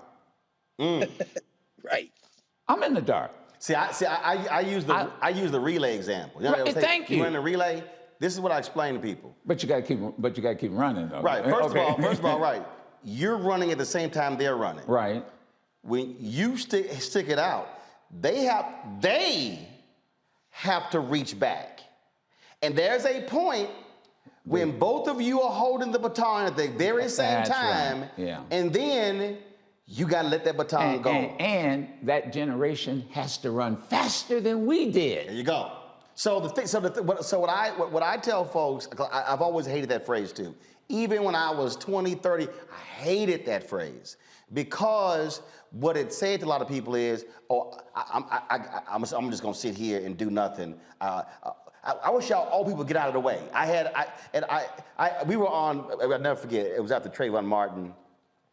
Right. I'm in the dark. I use the relay example. You know, thank you. You run a relay. This is what I explain to people. But you got to keep running though. Right. First of all, right. You're running at the same time they're running. Right. When you stick it out, they have to reach back. And there's a point when both of you are holding the baton at the very same time, and then you got to let that baton go. And that generation has to run faster than we did. There you go. So what I tell folks, I've always hated that phrase too. Even when I was 20, 30, I hated that phrase because what it said to a lot of people is, oh, I'm just gonna sit here and do nothing. I wish all people get out of the way. We were on, I'll never forget, it was after Trayvon Martin,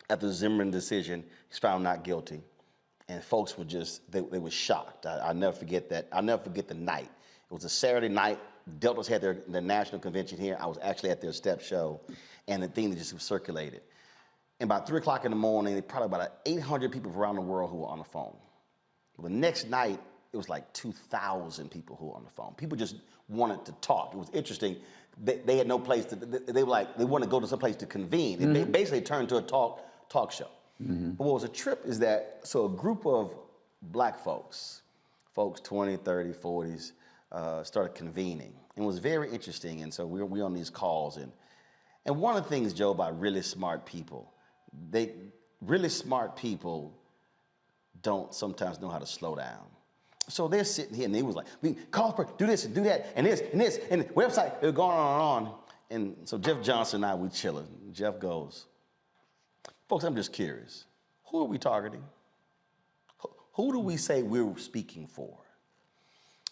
after the Zimmerman decision, he's found not guilty. And folks were just, they were shocked. I'll never forget that. I'll never forget the night. It was a Saturday night. Delta's had their national convention here. I was actually at their step show, and the thing that just circulated. And about 3 o'clock in the morning, probably about 800 people around the world who were on the phone. The next night, it was like 2,000 people who were on the phone. People just wanted to talk. It was interesting. They had no place to, they were like, they wanted to go to some place to convene. Mm-hmm. It basically turned to a talk show. Mm-hmm. But what was a trip is that, so a group of black folks 20, 30, 40s, started convening. And it was very interesting. And so we were on these calls. And one of the things, Joe, about really smart people, really smart people don't sometimes know how to slow down. So they're sitting here and they was like, we call for, do this and do that and this and this and the website, it was going on and on. And so Jeff Johnson and I, we chilling. Jeff goes, folks, I'm just curious. Who are we targeting? Who do we say we're speaking for?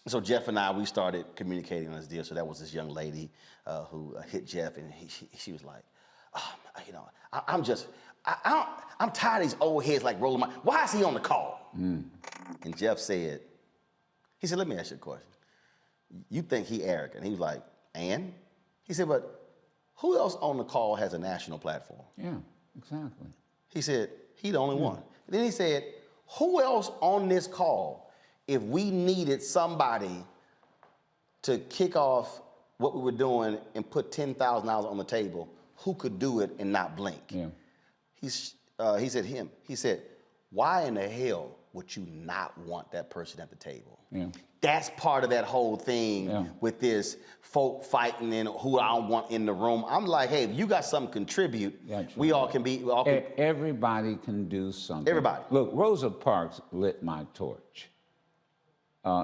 So Jeff and I, we started communicating on this deal. So that was this young lady who hit Jeff, and she was like, oh, you know, I'm tired of these old heads like rolling my, why is he on the call? Mm. And Jeff said, he said, let me ask you a question. You think he arrogant? He was like, and? He said, but who else on the call has a national platform? Yeah, exactly. He said, he the only one. Then he said, who else on this call, if we needed somebody to kick off what we were doing and put $10,000 on the table, who could do it and not blink? Yeah. He said him. He said, why in the hell would you not want that person at the table? Yeah. That's part of that whole thing with this folk fighting and who I don't want in the room. I'm like, hey, if you got something to contribute, we all can be. Everybody can do something. Everybody. Look, Rosa Parks lit my torch.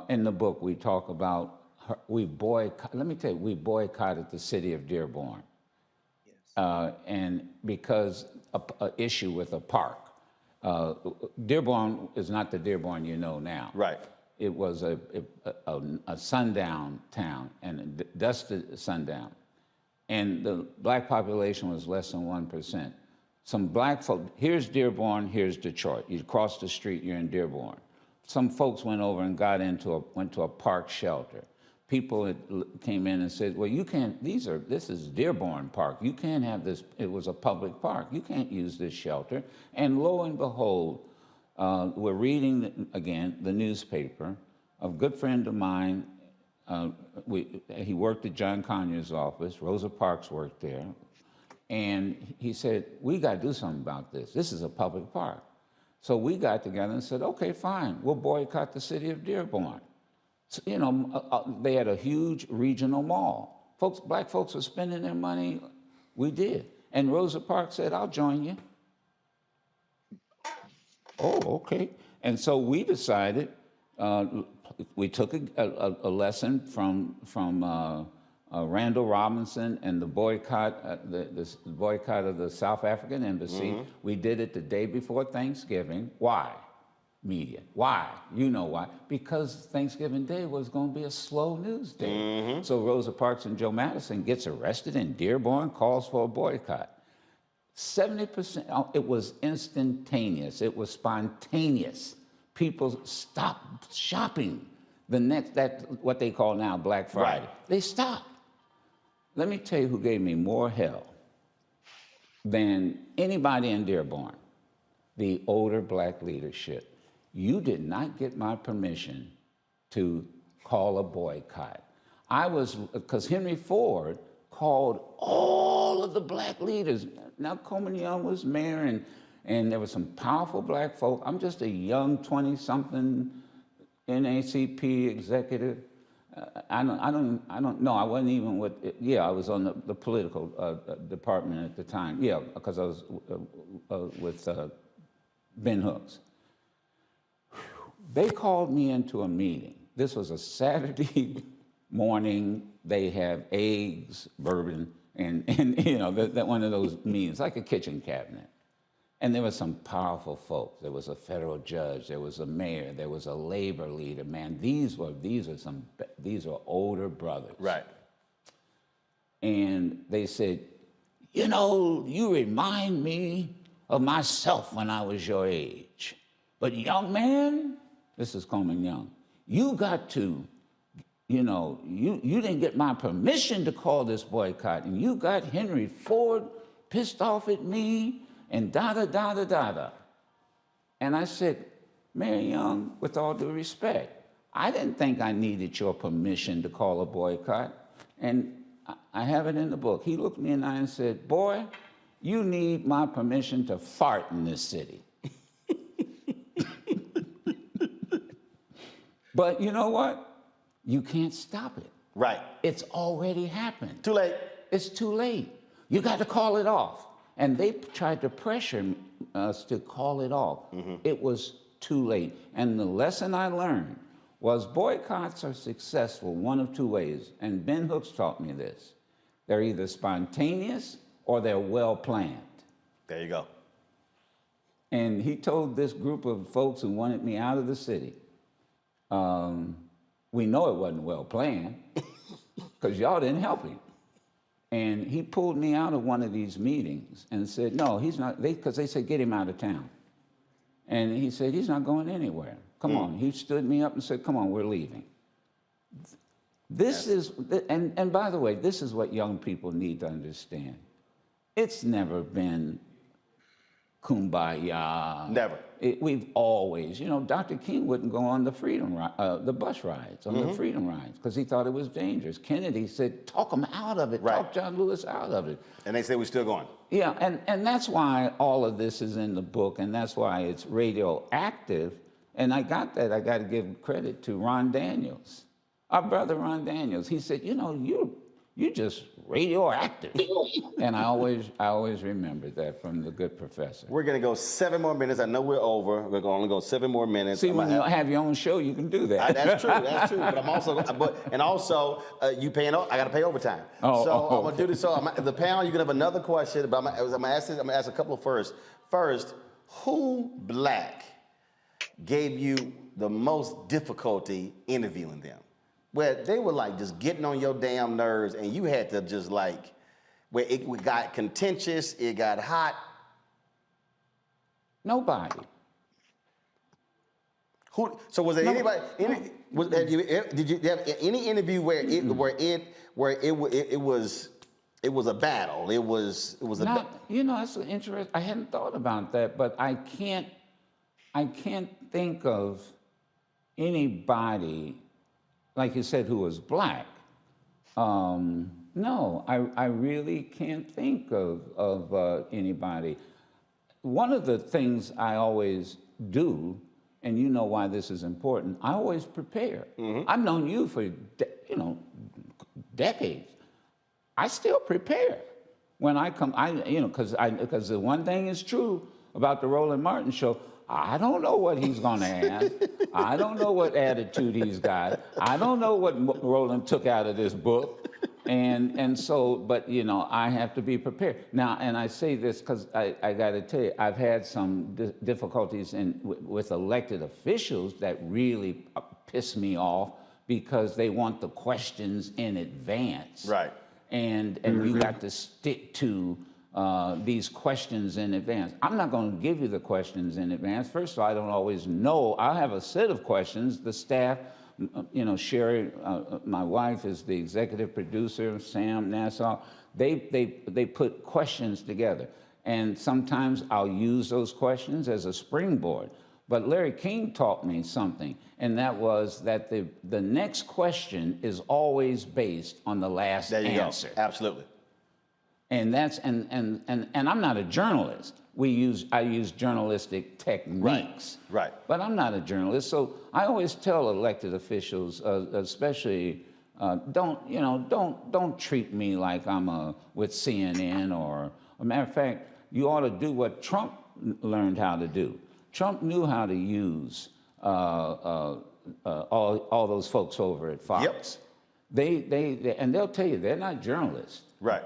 In the book, we talk about her, we boycotted the city of Dearborn. Yes. And because an issue with a park. Dearborn is not the Dearborn you know now. Right. It was a sundown town, and a dusted sundown. And the black population was less than 1%. Some black folk, here's Dearborn, here's Detroit. You cross the street, you're in Dearborn. Some folks went over and went to a park shelter. People came in and said, well, you can't, this is Dearborn Park. You can't have this, it was a public park. You can't use this shelter. And lo and behold, we're reading, again, the newspaper. A good friend of mine, he worked at John Conyers' office. Rosa Parks worked there. And he said, we got to do something about this. This is a public park. So we got together and said, okay, fine. We'll boycott the city of Dearborn. So, you know, they had a huge regional mall. Black folks were spending their money. We did. And Rosa Parks said, I'll join you. Oh, okay. And so we decided, we took a lesson from Randall Robinson and the boycott, the boycott of the South African embassy. Mm-hmm. We did it the day before Thanksgiving. Why? Media. Why? You know why. Because Thanksgiving Day was going to be a slow news day. Mm-hmm. So Rosa Parks and Joe Madison gets arrested in Dearborn, calls for a boycott. 70%, it was instantaneous. It was spontaneous. People stopped shopping. What they call now Black Friday. Right. They stopped. Let me tell you who gave me more hell than anybody in Dearborn. The older black leadership. You did not get my permission to call a boycott. Because Henry Ford called all of the black leaders. Now Coleman Young was mayor, and there were some powerful black folk. I'm just a young 20-something NAACP executive. I don't know. I wasn't even with. I was on the political department at the time. Yeah, because I was with Ben Hooks. They called me into a meeting. This was a Saturday morning. They have eggs, bourbon, and you know, that one of those meetings, like a kitchen cabinet. And there were some powerful folks. There was a federal judge. There was a mayor. There was a labor leader. Man, these are older brothers. Right. And they said, you know, you remind me of myself when I was your age. But young man, this is Coleman Young, you got to you know, you didn't get my permission to call this boycott, and you got Henry Ford pissed off at me, and da-da-da-da-da-da. And I said, Mayor Young, with all due respect, I didn't think I needed your permission to call a boycott. And I have it in the book. He looked me in the eye and said, boy, you need my permission to fart in this city. But you know what? You can't stop it. Right. It's already happened. Too late. It's too late. You got to call it off. And they tried to pressure us to call it off. It was too late. And the lesson I learned was boycotts are successful one of two ways. And Ben Hooks taught me this. They're either spontaneous or they're well planned. There you go. And he told this group of folks who wanted me out of the city, we know it wasn't well planned because y'all didn't help him. And he pulled me out of one of these meetings and said, no, he's not, because they said, get him out of town. And he said, he's not going anywhere. Come on. He stood me up and said, come on, we're leaving. This is, and by the way, this is what young people need to understand. It's never been kumbaya. Never. We've always, you know, Dr. King wouldn't go on the the bus rides, on the freedom rides, because he thought it was dangerous. Kennedy said, talk him out of it, talk John Lewis out of it. And they say we're still going. Yeah, and that's why all of this is in the book, and that's why it's radioactive. And I got that, I got to give credit to Ron Daniels, our brother Ron Daniels. He said, you know, you're just radioactive. And I always remember that from the good professor. We're going to go 7 more minutes. I know we're over. We're going to only go 7 more minutes. See, when you have your own show, you can do that. That's true. That's true. But I'm also, you paying. I got to pay overtime. I'm going to do this. So the panel, you can have another question, but I'm going to ask a couple first. First, who black gave you the most difficulty interviewing them? Where they were like just getting on your damn nerves, and you had to just like, where it got contentious, it got hot. Nobody. Who? So was there anybody? Did you have any interview where it was a battle? It was a. You know, that's interesting. I hadn't thought about that, but I can't think of anybody, like you said, who was black. No, I really can't think of anybody. One of the things I always do, and you know why this is important, I always prepare. I've known you for, decades. I still prepare. When I come, because the one thing is true about the Roland Martin show, I don't know what he's going to ask. I don't know what attitude he's got. I don't know what Roland took out of this book. And so, but, I have to be prepared. Now, and I say this because I got to tell you, I've had some difficulties with elected officials that really piss me off because they want the questions in advance. Right. And you got to stick to these questions in advance. I'm not going to give you the questions in advance. First of all, I don't always know. I have a set of questions. The staff, Sherry, my wife, is the executive producer, Sam Nassau. They put questions together. And sometimes I'll use those questions as a springboard. But Larry King taught me something, and that was that the next question is always based on the last answer. Go. Absolutely. And that's and I'm not a journalist. I use journalistic techniques. Right. But I'm not a journalist, so I always tell elected officials, especially, don't treat me like I'm with CNN or. A matter of fact, you ought to do what Trump learned how to do. Trump knew how to use all those folks over at Fox. Yep. And they'll tell you they're not journalists. Right.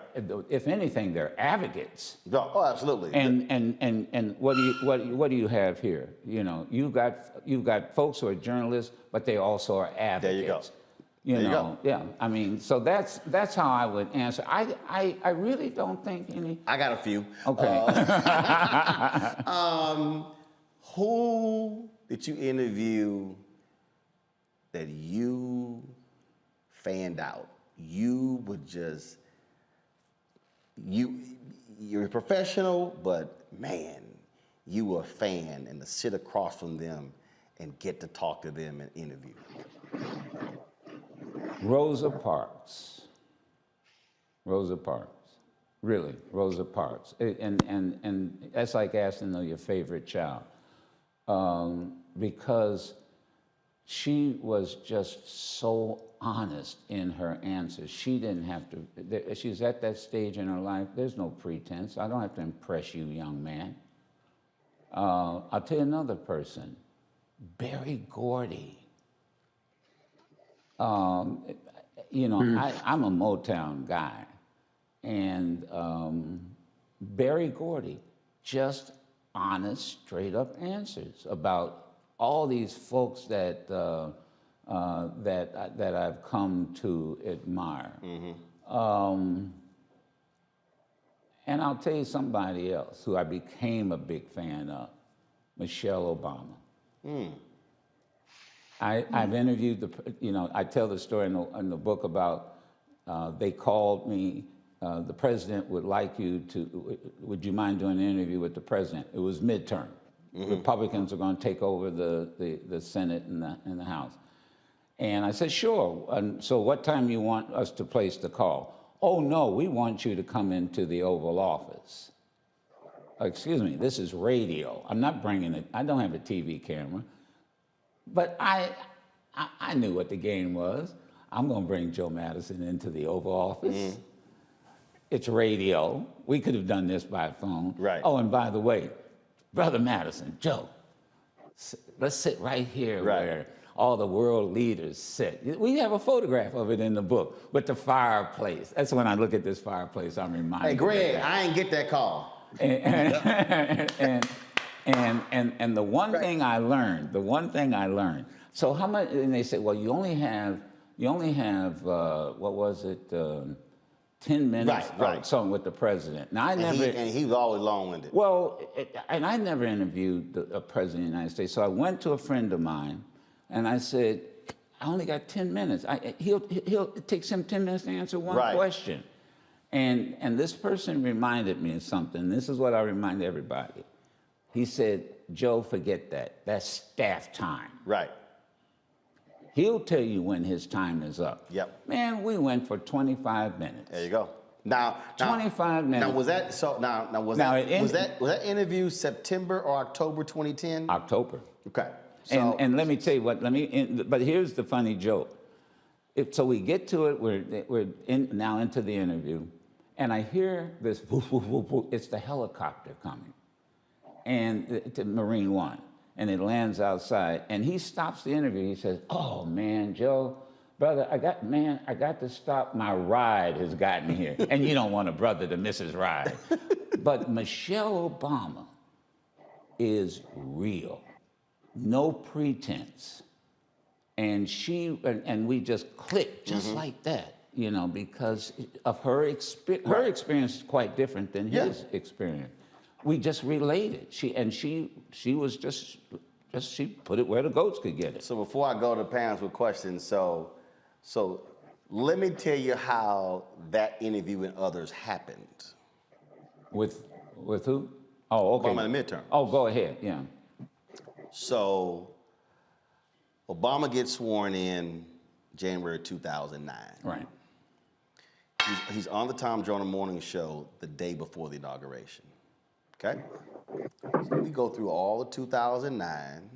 If anything, they're advocates. Oh, absolutely. And what do you have here? You've got folks who are journalists, but they also are advocates. There you go. Yeah. I mean, so that's how I would answer. I really don't think any. I got a few. Okay. Who did you interview that you stand out. You would just, you're a professional, but man, you were a fan, and to sit across from them and get to talk to them and interview. Rosa Parks. Rosa Parks. Really, Rosa Parks. And that's like asking your favorite child. Because she was just so honest in her answers. She didn't have to, she's at that stage in her life, there's no pretense. I don't have to impress you, young man. I'll tell you another person, Berry Gordy. You know, I'm a Motown guy, and Berry Gordy, just honest, straight up answers about all these folks that that I've come to admire. And I'll tell you somebody else who I became a big fan of, Michelle Obama. I've interviewed I tell the story in the book about they called me, the president would like you to, would you mind doing an interview with the president? It was midterm. Republicans are going to take over the Senate and the House. And I said, sure. And so what time do you want us to place the call? Oh, no, we want you to come into the Oval Office. Excuse me, this is radio. I'm not bringing it, I don't have a TV camera. But I knew what the game was. I'm going to bring Joe Madison into the Oval Office. It's radio. We could have done this by phone. Right. Oh, and by the way, Brother Madison, Joe, let's sit right here where all the world leaders sit. We have a photograph of it in the book with the fireplace. That's when I look at this fireplace, I'm reminded. Hey, Greg, I ain't get that call. And the one thing I learned, so how much, and they said, well, you only have, what was it, 10 minutes or something with the president. Now, And he was always long-winded. Well, and I never interviewed a president of the United States, so I went to a friend of mine, and I said, I only got 10 minutes. It takes him 10 minutes to answer one question. And this person reminded me of something. This is what I remind everybody. He said, Joe, forget that. That's staff time. Right. He'll tell you when his time is up. Yep. Man, we went for 25 minutes. There you go. Now 25 minutes. Now was that so? Now was that interview September or October 2010? October. Okay. So, and let me tell you what. But here's the funny joke. So we get to it. We're now into the interview, and I hear this. Woof, woof, woof, woof. It's the helicopter coming, and to Marine One. And it lands outside, and he stops the interview. He says, "Oh man, Joe, brother, I got to stop. My ride has gotten here, and you don't want a brother to miss his ride." But Michelle Obama is real, no pretense, and we just clicked just like that, because of her experience. Her experience is quite different than his experience. We just related. She was just she put it where the goats could get it. So before I go to panels with questions, so let me tell you how that interview and others happened. With who? Oh, okay. Obama in the midterm. Oh, go ahead. Yeah. So Obama gets sworn in January 2009. Right. He's on the Tom Joyner Morning Show the day before the inauguration. Okay? So we go through all of 2009.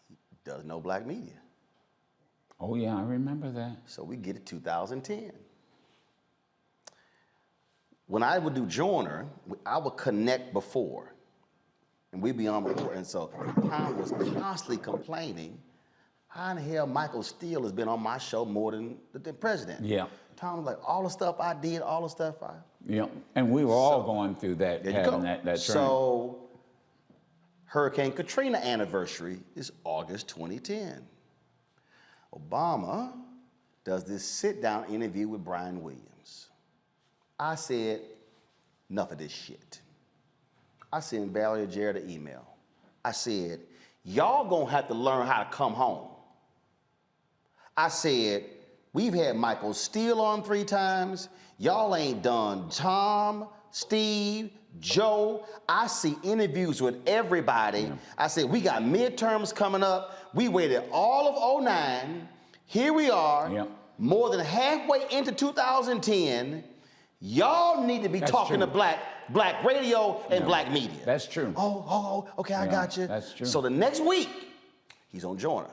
He does no black media. Oh, yeah, I remember that. So we get to 2010. When I would do Joyner, I would connect before, and we'd be on before. And so Tom was constantly complaining, how in the hell Michael Steele has been on my show more than the president? Yeah. Tom was like, all the stuff I did, all the stuff I... Yeah, and we were all going through that, having that train. So Hurricane Katrina anniversary is August 2010. Obama does this sit-down interview with Brian Williams. I said, enough of this shit. I sent Valerie Jarrett an email. I said, y'all gonna have to learn how to come home. I said, We've had Michael Steele on 3 times. Y'all ain't done Tom, Steve, Joe. I see interviews with everybody. Yeah. I said, we got midterms coming up. We waited all of 09. Here we are, more than halfway into 2010. Y'all need to be talking to black radio and black media. That's true. Okay, I got you. That's true. So the next week, he's on Joyner.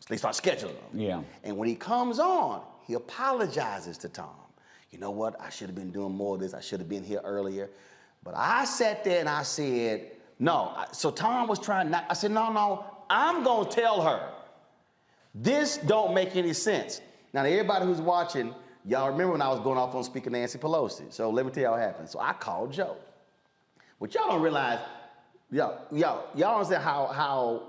So they start scheduling him. Yeah. And when he comes on, he apologizes to Tom. You know what? I should have been doing more of this. I should have been here earlier. But I sat there and I said, no. So Tom was trying not, I said, no, I'm gonna tell her. This don't make any sense. Now, everybody who's watching, y'all remember when I was going off on Speaker Nancy Pelosi. So let me tell you what happened. So I called Joe. What y'all don't realize, y'all understand how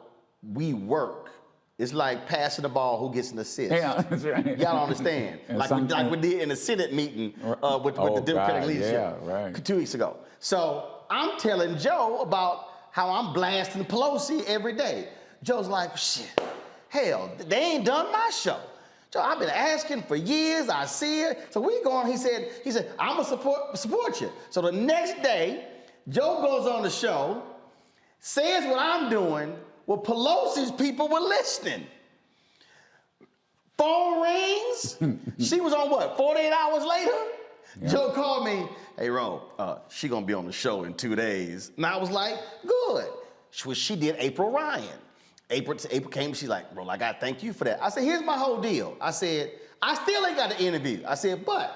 we work. It's like passing the ball, who gets an assist. Yeah, that's right. Y'all don't understand. like we did in the Senate meeting with the Democratic leadership 2 weeks ago. So I'm telling Joe about how I'm blasting Pelosi every day. Joe's like, shit, hell, they ain't done my show. Joe, I've been asking for years, I see it. So we going, he said, I'm gonna support you. So the next day, Joe goes on the show, says what I'm doing. Well, Pelosi's people were listening. Phone rings. She was on what, 48 hours later? Yeah. Joe called me, hey, Ro, she gonna be on the show in 2 days. And I was like, good. She did April Ryan. April came, she's like, bro, I gotta thank you for that. I said, here's my whole deal. I said, I still ain't got the interview. I said, but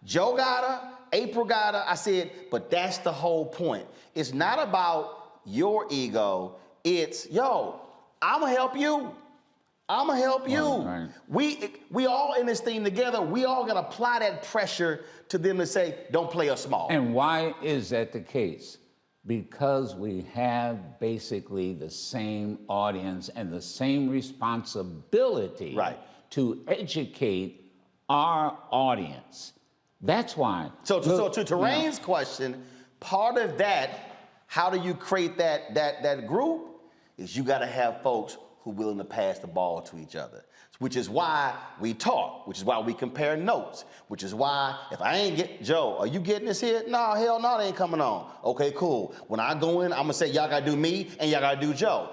Joe got her, April got her. I said, but that's the whole point. It's not about your ego. It's, yo, I'ma help you. I'ma help you. Right. We all in this thing together. We all gotta apply that pressure to them and say, don't play us small. And why is that the case? Because we have basically the same audience and the same responsibility to educate our audience. That's why. So to Terrain's question, part of that, how do you create that group? Is you got to have folks who are willing to pass the ball to each other, which is why we talk, which is why we compare notes, which is why if I ain't get, Joe, are you getting this here? No, hell no, they ain't coming on. Okay, cool. When I go in, I'm going to say, y'all got to do me and y'all got to do Joe.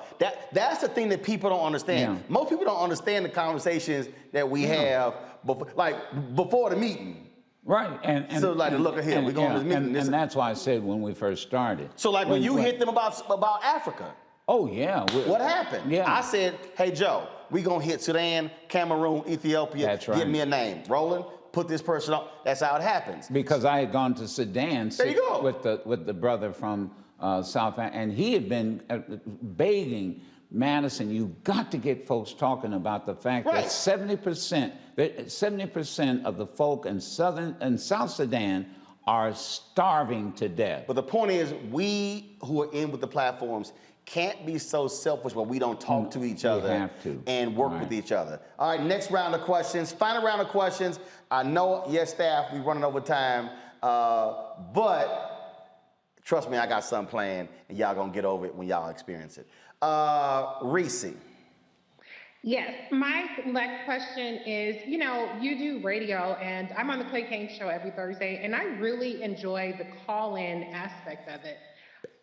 That's the thing that people don't understand. Yeah. Most people don't understand the conversations that we have before the meeting. Right, and so like, look at here, we're going to this meeting. And that's why I said when we first started. So like when you hit them about Africa. Oh, yeah. What happened? Yeah. I said, hey, Joe, we going to hit Sudan, Cameroon, Ethiopia. That's right. Give me a name. Roland, put this person on. That's how it happens. Because I had gone to Sudan with the brother from South Africa, and he had been begging Madison, you got to get folks talking about the fact that 70% of the folk in South Sudan are starving to death. But the point is, we who are in with the platforms can't be so selfish where we don't talk to each other and work with each other. All right, next round of questions, final round of questions. I know, yes, staff, we're running over time, but trust me, I got something planned, and y'all gonna get over it when y'all experience it. Reese. Yes, my next question is, you do radio, and I'm on the Clay Kane Show every Thursday, and I really enjoy the call-in aspect of it.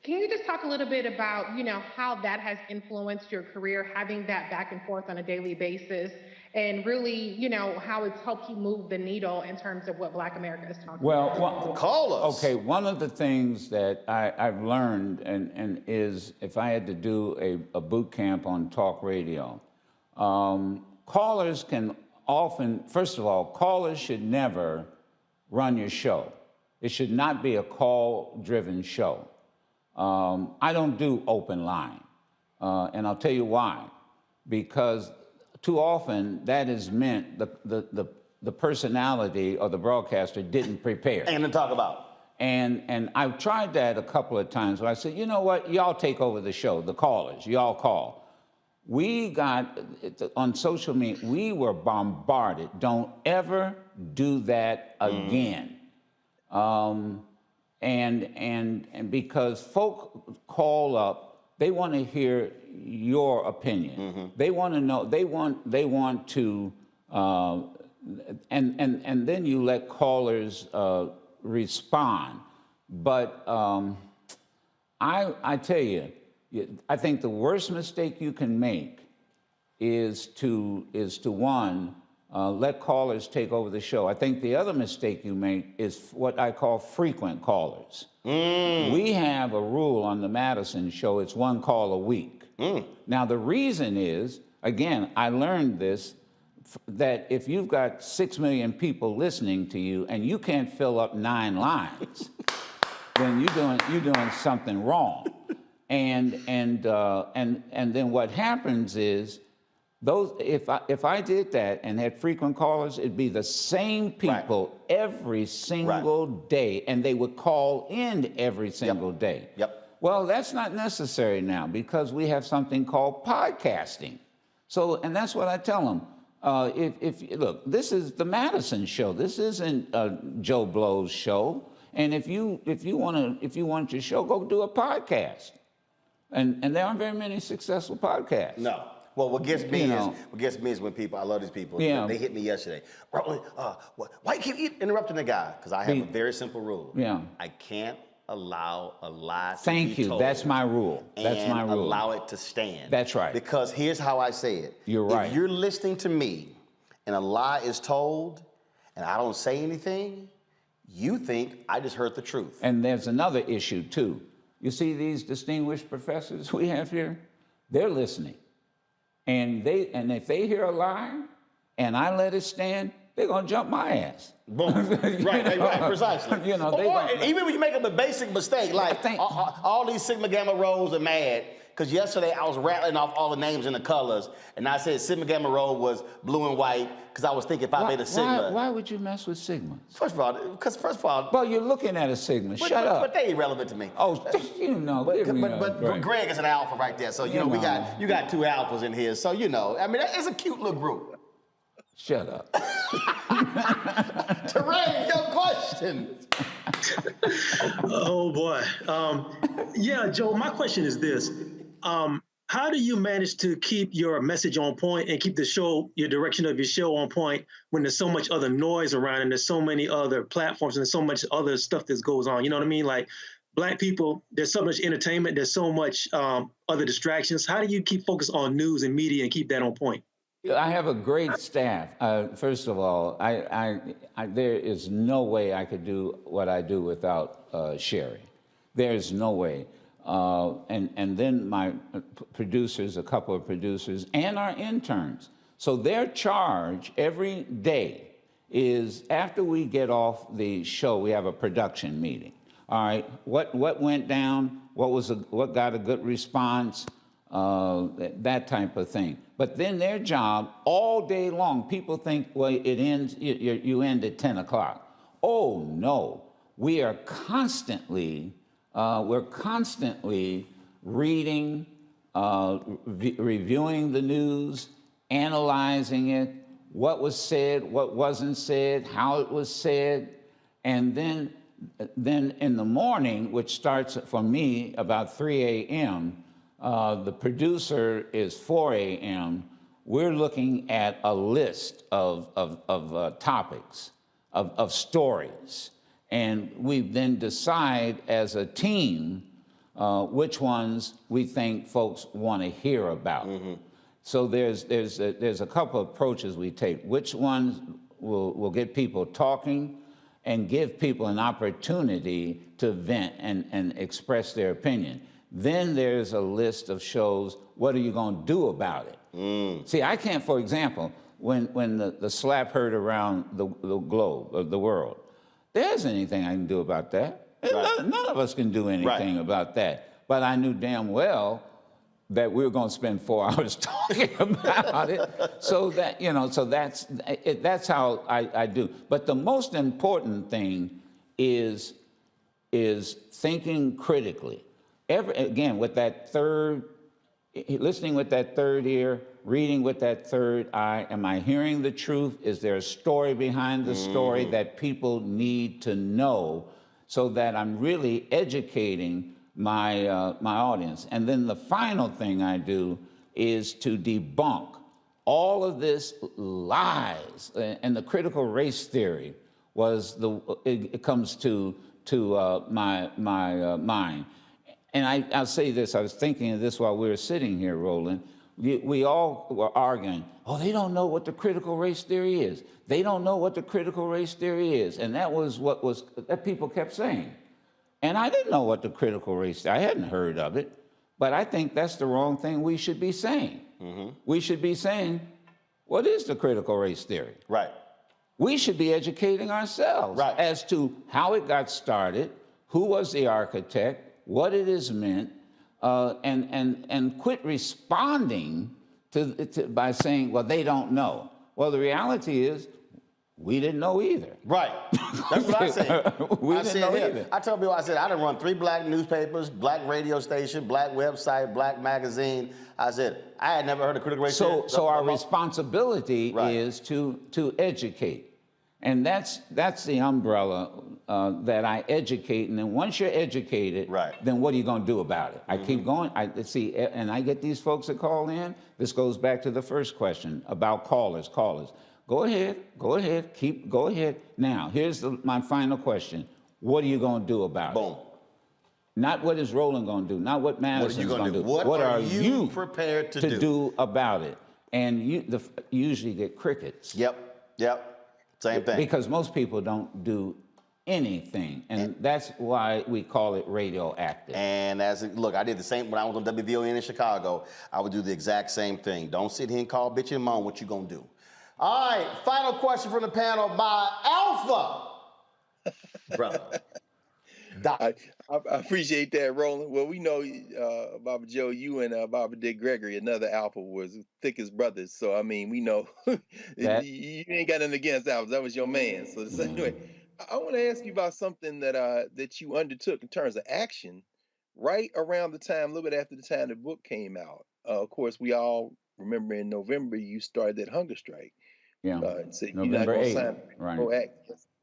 Can you just talk a little bit about, how that has influenced your career, having that back and forth on a daily basis, and really, how it's helped you move the needle in terms of what Black America is talking about? Well, call us. Okay, one of the things that I've learned and is if I had to do a boot camp on talk radio, callers can often, first of all, callers should never run your show. It should not be a call-driven show. I don't do open line, and I'll tell you why. Because too often that is meant the personality or the broadcaster didn't prepare. And to talk about. And I've tried that a couple of times where I said, you know what, y'all take over the show, the callers, y'all call. We got, on social media, we were bombarded. Don't ever do that again. And because folk call up, they want to hear your opinion. They want to know. They want to and then you let callers respond. But I tell you, I think the worst mistake you can make is to one, let callers take over the show. I think the other mistake you make is what I call frequent callers. We have a rule on the Madison show, it's one call a week. Now, the reason is, again, I learned this, that if you've got 6 million people listening to you and you can't fill up 9 lines, then you're doing something wrong. And then what happens is, those, if I did that and had frequent callers, it'd be the same people every single day, and they would call in every single day. Well, that's not necessary now because we have something called podcasting. So, and that's what I tell them. Look, this is the Madison show. This isn't Joe Blow's show. And if you want your show, go do a podcast. And there aren't very many successful podcasts. No. Well, what gets me is when people, I love these people, they hit me yesterday. Why you keep interrupting the guy? Because I have a very simple rule. I can't allow a lie to be told. That's my rule. That's my rule. Allow it to stand. That's right. Because here's how I say it. You're right. If you're listening to me and a lie is told and I don't say anything, you think I just heard the truth. And there's another issue too. You see these distinguished professors we have here? They're listening. And if they hear a lie and I let it stand, they're gonna jump my ass. Boom. right, precisely. Even when you make a basic mistake, like all these Sigma Gamma Rhos are mad because yesterday I was rattling off all the names and the colors, and I said Sigma Gamma Rho was blue and white because I was thinking Phi Beta Sigma. Why would you mess with Sigmas? First of all, well, you're looking at a Sigma. Shut up. But they irrelevant to me. Oh, but Greg is an alpha right there, so you got 2 alphas in here, so I mean it's a cute little group. Shut up. Terrain, your question. Oh boy. Joe, my question is this. How do you manage to keep your message on point and keep your direction of your show on point when there's so much other noise around and there's so many other platforms and there's so much other stuff that goes on? You know what I mean? Like Black people, there's so much entertainment, there's so much other distractions. How do you keep focused on news and media and keep that on point? I have a great staff. First of all, there is no way I could do what I do without Sherry. There is no way. And then my producers, a couple of producers, and our interns. So their charge every day is after we get off the show, we have a production meeting. All right, what went down? What got a good response? That type of thing. But then their job all day long, people think, well, it ends, you end at 10 o'clock. Oh, no. We are constantly reading, reviewing the news, analyzing it, what was said, what wasn't said, how it was said. And then in the morning, which starts for me about 3 a.m., the producer is 4 a.m. We're looking at a list of topics, of stories. And we then decide as a team which ones we think folks want to hear about. So there's a couple of approaches we take. Which ones will get people talking and give people an opportunity to vent and express their opinion. Then there's a list of shows, what are you going to do about it? See, I can't, for example, when the slap heard around the globe, the world, there isn't anything I can do about that. Right. None of us can do anything about that. But I knew damn well that we were going to spend 4 hours talking about it. So that, so that's how I do. But the most important thing is thinking critically. Again, with that listening with that third ear, reading with that third eye. Am I hearing the truth? Is there a story behind the story that people need to know so that I'm really educating my audience? And then the final thing I do is to debunk all of this lies, and the critical race theory was it comes to my mind. And I'll say this, I was thinking of this while we were sitting here, Roland. We all were arguing, oh, they don't know what the critical race theory is. They don't know what the critical race theory is. And that was that people kept saying. And I didn't know what the critical race, I hadn't heard of it. But I think that's the wrong thing we should be saying. We should be saying, what is the critical race theory? Right. We should be educating ourselves as to how it got started, who was the architect, what it is meant, and quit responding by saying, well, they don't know. Well, the reality is, we didn't know either. Right. That's what I said. We didn't know either. I tell people, I said, I done run 3 black newspapers, black radio station, black website, black magazine. I said, I had never heard of critical race theory. So our responsibility is to educate. And that's the umbrella that I educate. And then once you're educated, then what are you going to do about it? I keep going. I see, and I get these folks that call in. This goes back to the first question about callers. Go ahead. Go ahead. Now, here's my final question. What are you going to do about it? Not what is Roland going to do, not what Madison's going to do. What are you prepared to do about it? And you usually get crickets. Yep. Same thing. Because most people don't do anything, and that's why we call it radioactive. And look, I did the same when I was on WVON in Chicago. I would do the exact same thing. Don't sit here and call bitch and moan. What you gonna do? All right, final question from the panel by Alpha. Brother. I appreciate that, Roland. Well, we know, Baba Joe, you and Baba Dick Gregory, another Alpha, was thick as brothers. So, I mean, we know you ain't got nothing against Alpha. That was your man. So, anyway, I want to ask you about something that you undertook in terms of action right around the time, a little bit after the time the book came out. Of course, we all remember in November you started that hunger strike. Yeah, so November 8th. Right.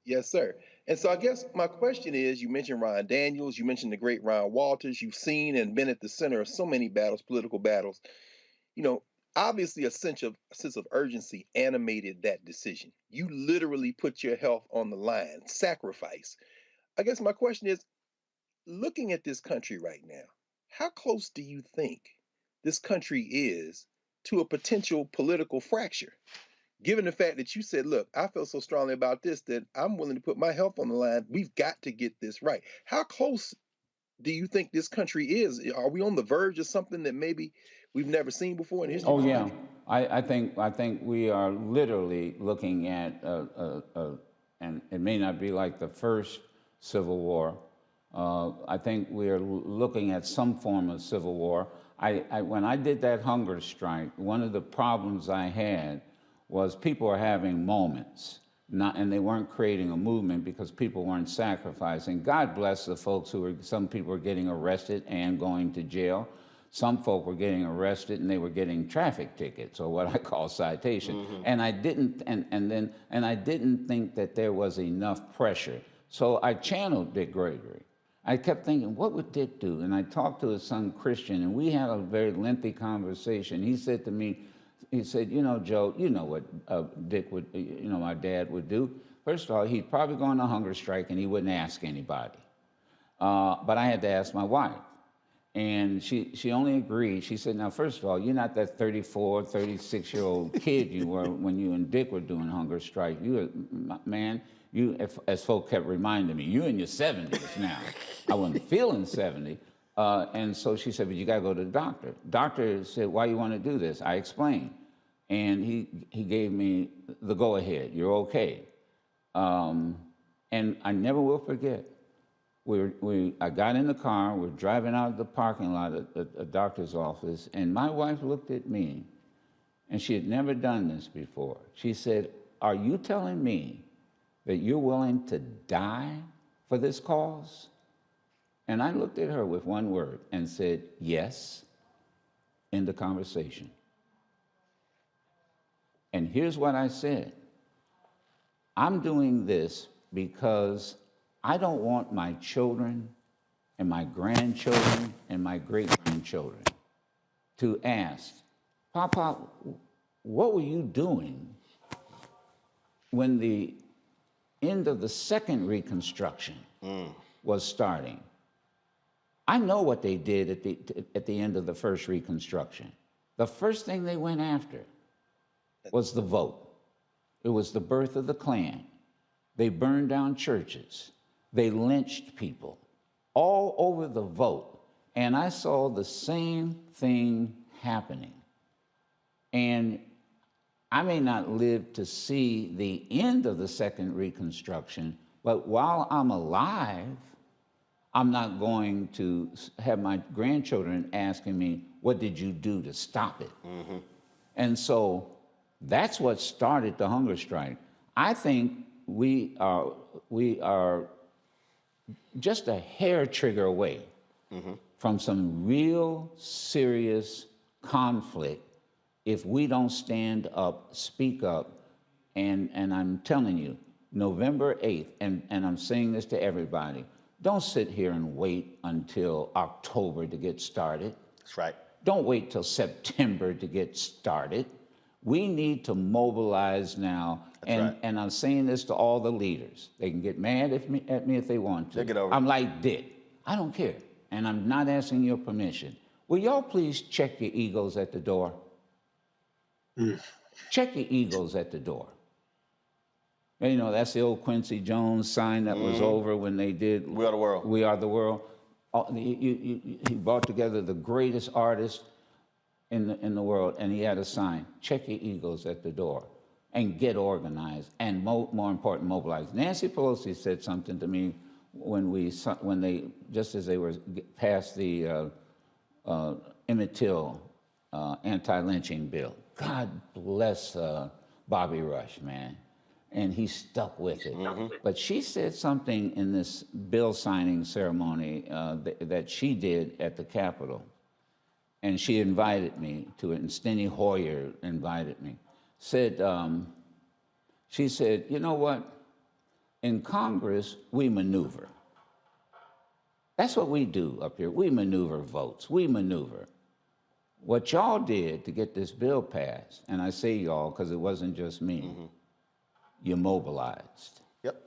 Yes, sir. And so I guess my question is, you mentioned Ron Daniels, you mentioned the great Ron Walters, you've seen and been at the center of so many battles, political battles. You know, obviously a sense of urgency animated that decision. You literally put your health on the line, sacrifice. I guess my question is, looking at this country right now, how close do you think this country is to a potential political fracture? Given the fact that you said, look, I feel so strongly about this that I'm willing to put my health on the line. We've got to get this right. How close do you think this country is? Are we on the verge of something that maybe we've never seen before in history? Oh, yeah. I think we are literally looking at, and it may not be like the first Civil War. I think we are looking at some form of civil war. When I did that hunger strike, one of the problems I had was people are having moments, and they weren't creating a movement because people weren't sacrificing. God bless the folks some people were getting arrested and going to jail. Some folk were getting arrested and they were getting traffic tickets, or what I call citation. And I didn't, and I didn't think that there was enough pressure. So I channeled Dick Gregory. I kept thinking, what would Dick do? And I talked to his son Christian, and we had a very lengthy conversation. He said to me, he said, you know, Joe, you know what Dick would, my dad would do. First of all, he'd probably go on a hunger strike and he wouldn't ask anybody. But I had to ask my wife. And she only agreed. She said, now, first of all, you're not that 34, 36-year-old kid you were when you and Dick were doing hunger strike. As folk kept reminding me, you in your 70s now. I wasn't feeling 70. And so she said, but you got to go to the doctor. Doctor said, why you want to do this? I explained. And he gave me the go-ahead. You're okay. And I never will forget. I got in the car. We're driving out of the parking lot at a doctor's office. And my wife looked at me, and she had never done this before. She said, are you telling me that you're willing to die for this cause? And I looked at her with one word and said, yes, end the conversation. And here's what I said. I'm doing this because I don't want my children and my grandchildren and my great-grandchildren to ask, Papa, what were you doing when the end of the second Reconstruction was starting? I know what they did at the end of the first Reconstruction. The first thing they went after was the vote. It was the birth of the Klan. They burned down churches. They lynched people all over the vote. And I saw the same thing happening. And I may not live to see the end of the second Reconstruction, but while I'm alive, I'm not going to have my grandchildren asking me, what did you do to stop it? And so that's what started the hunger strike. I think we are just a hair trigger away from some real serious conflict if we don't stand up, speak up, and I'm telling you, November 8th, and I'm saying this to everybody, don't sit here and wait until October to get started. That's right. Don't wait till September to get started. We need to mobilize now. And I'm saying this to all the leaders. They can get mad at me if they want to. Take it over. I'm like Dick. I don't care. And I'm not asking your permission. Will y'all please check your egos at the door? Check your egos at the door. And, you know, that's the old Quincy Jones sign that was over when they did We Are the World. We Are the World. He brought together the greatest artists in the world, and he had a sign: check your egos at the door and get organized, and more important, mobilize. Nancy Pelosi said something to me when they just as they were passed the Emmett Till anti-lynching bill. God bless Bobby Rush, man. And he stuck with it. But she said something in this bill signing ceremony that she did at the Capitol. And she invited me to it, and Steny Hoyer invited me. She said, you know what? In Congress, we maneuver. That's what we do up here. We maneuver votes. We maneuver. What y'all did to get this bill passed, and I say y'all because it wasn't just me, you mobilized. Yep.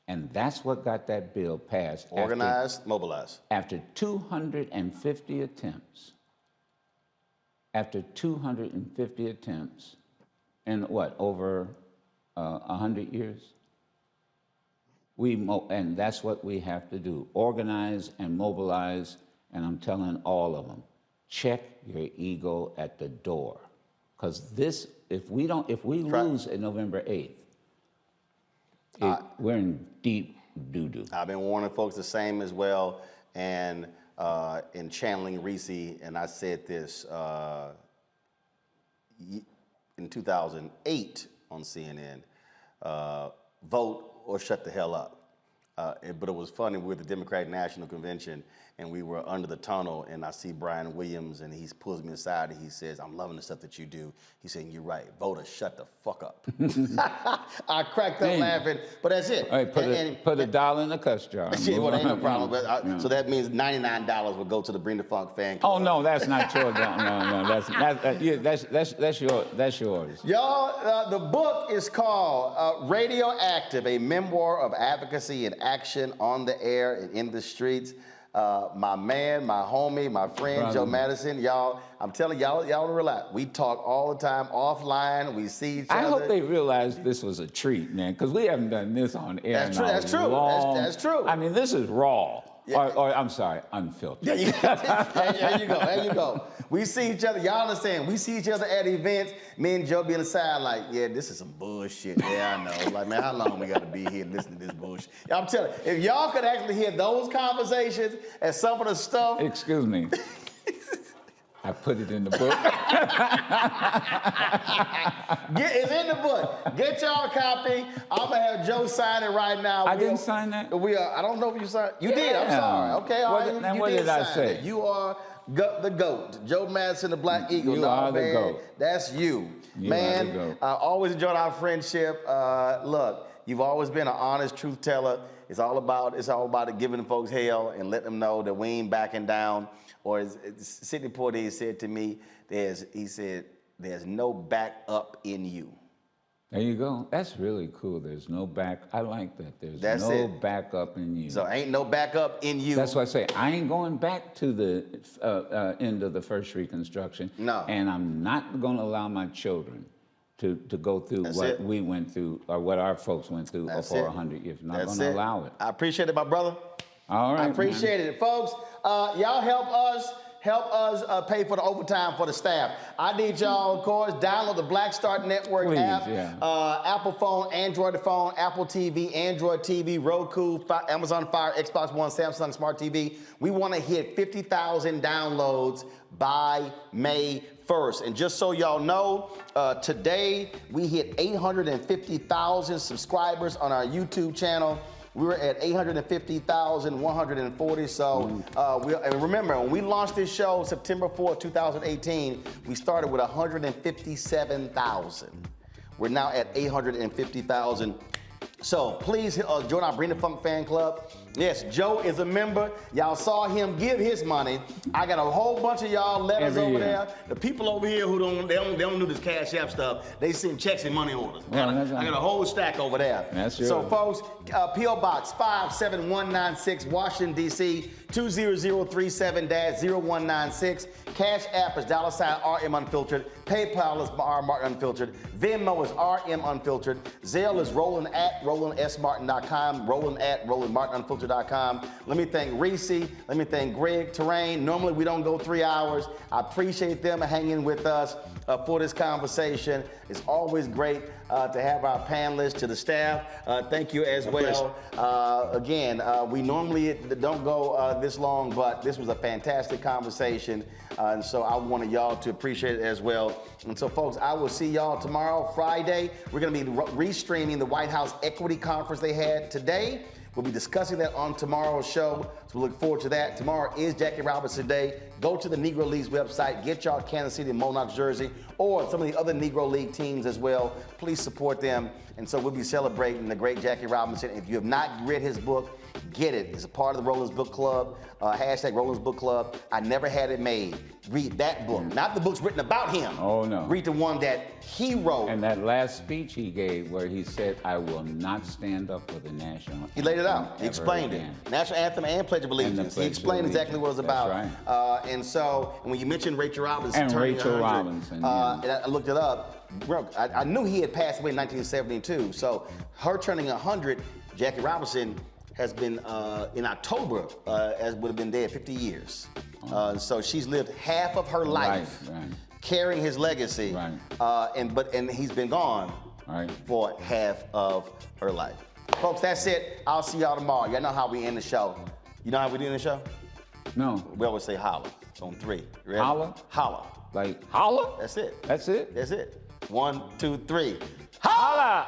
And that's what got that bill passed. Organized, mobilized. After 250 attempts. After 250 attempts, in what, over 100 years? And that's what we have to do, organize and mobilize, and I'm telling all of them, check your ego at the door. Because this, if we lose at November 8th, we're in deep doo-doo. I've been warning folks the same as well, and in channeling Reese, and I said this in 2008 on CNN, vote or shut the hell up. But it was funny, we were at the Democratic National Convention, and we were under the tunnel, and I see Brian Williams, and he pulls me aside, and he says, I'm loving the stuff that you do. He's saying, you're right, vote or shut the fuck up. I cracked up laughing, but that's it. All right, put a dollar in the cuss jar. Well, ain't no problem. But so that means $99 will go to the Bring the Funk fan club. Oh, no, that's not yours. No, that's yours. Y'all, the book is called Radioactive, a memoir of advocacy and action on the air and in the streets. My man, my homie, my friend, Joe Madison, y'all, I'm telling y'all to relax. We talk all the time offline. We see each other. I hope they realize this was a treat, man, because we haven't done this on air. That's true. That's true. That's true. I mean, this is raw. Yeah. Or I'm sorry, unfiltered. There you go. There you go. We see each other. Y'all understand? We see each other at events. Me and Joe be on the side like, yeah, this is some bullshit. Yeah, I know. Like, man, how long we got to be here listening to this bullshit? I'm telling you, if y'all could actually hear those conversations and some of the stuff. Excuse me. I put it in the book. It's in the book. Get y'all a copy. I'm gonna have Joe sign it right now. I didn't sign that. I don't know if you signed. You did. I'm sorry. Okay. All right. Then what did I say? It. You are the GOAT. Joe Madison, the Black Eagle. You are the GOAT. That's you, you man. Are the GOAT. I always enjoyed our friendship. Look, you've always been an honest truth teller. It's all about giving folks hell and letting them know that we ain't backing down. Or as Sidney Poitier said to me, he said, There's no backup in you. There you go. That's really cool. There's no back. I like that. There's no backup in you. So ain't no backup in you. That's why I say I ain't going back to the end of the first Reconstruction. No. And I'm not going to allow my children to go through what we went through or what our folks went through for 100 years. I'm not going to allow it. I appreciate it, my brother. All right. I appreciate it, folks. Y'all help us pay for the overtime for the staff. I need y'all, of course, download the Black Star Network app. Apple phone, Android phone, Apple TV, Android TV, Roku, Amazon Fire, Xbox One, Samsung Smart TV. We want to hit 50,000 downloads by May 1st. And just so y'all know, today we hit 850,000 subscribers on our YouTube channel. We were at 850,140. So, and remember, when we launched this show September 4th, 2018, we started with 157,000. We're now at 850,000. So please join our Bring the Funk fan club. Yes, Joe is a member. Y'all saw him give his money. I got a whole bunch of y'all letters over there. The people over here who don't do this Cash App stuff, they send checks and money orders. I got a whole stack over there. So folks, P.O. Box 57196, Washington, D.C. 20037-0196. Cash App is $RM Unfiltered. PayPal is R Martin Unfiltered. Venmo is RM Unfiltered. Zelle is Roland@RolandSMartin.com. Roland@RolandMartinUnfiltered.com. Let me thank Reese. Let me thank Greg Terrain. Normally we don't go 3 hours. I appreciate them hanging with us for this conversation. It's always great to have our panelists, to the staff. Thank you as well. Again, we normally don't go this long, but this was a fantastic conversation. And so I wanted y'all to appreciate it as well. And so, folks, I will see y'all tomorrow, Friday. We're going to be restreaming the White House Equity Conference they had today. We'll be discussing that on tomorrow's show, so we look forward to that. Tomorrow is Jackie Robinson Day. Go to the Negro League's website, get y'all Kansas City and Monarchs jersey, or some of the other Negro League teams as well. Please support them. And so we'll be celebrating the great Jackie Robinson. If you have not read his book, get it. It's a part of the Roland's Book Club, hashtag Roland's Book Club. I never had it made. Read that book, not the books written about him. Oh, no. Read the one that he wrote. And that last speech he gave where he said, I will not stand up for the national anthem. He laid it out. He explained it. National anthem and Pledge of Allegiance. He explained exactly what it was about. That's right. And so, when you mentioned Rachel Robinson, and Rachel Robinson, and I looked it up. I knew he had passed away in 1972. So her turning 100, Jackie Robinson has been in October, as would have been dead 50 years. So she's lived half of her life carrying his legacy, and he's been gone for half of her life. Folks, that's it. I'll see y'all tomorrow. Y'all know how we end the show. You know how we do in the show? No. We always say holla on 3. You ready? Holla? Holla. Like holla? That's it. That's it? That's it. 1, 2, 3. Holla!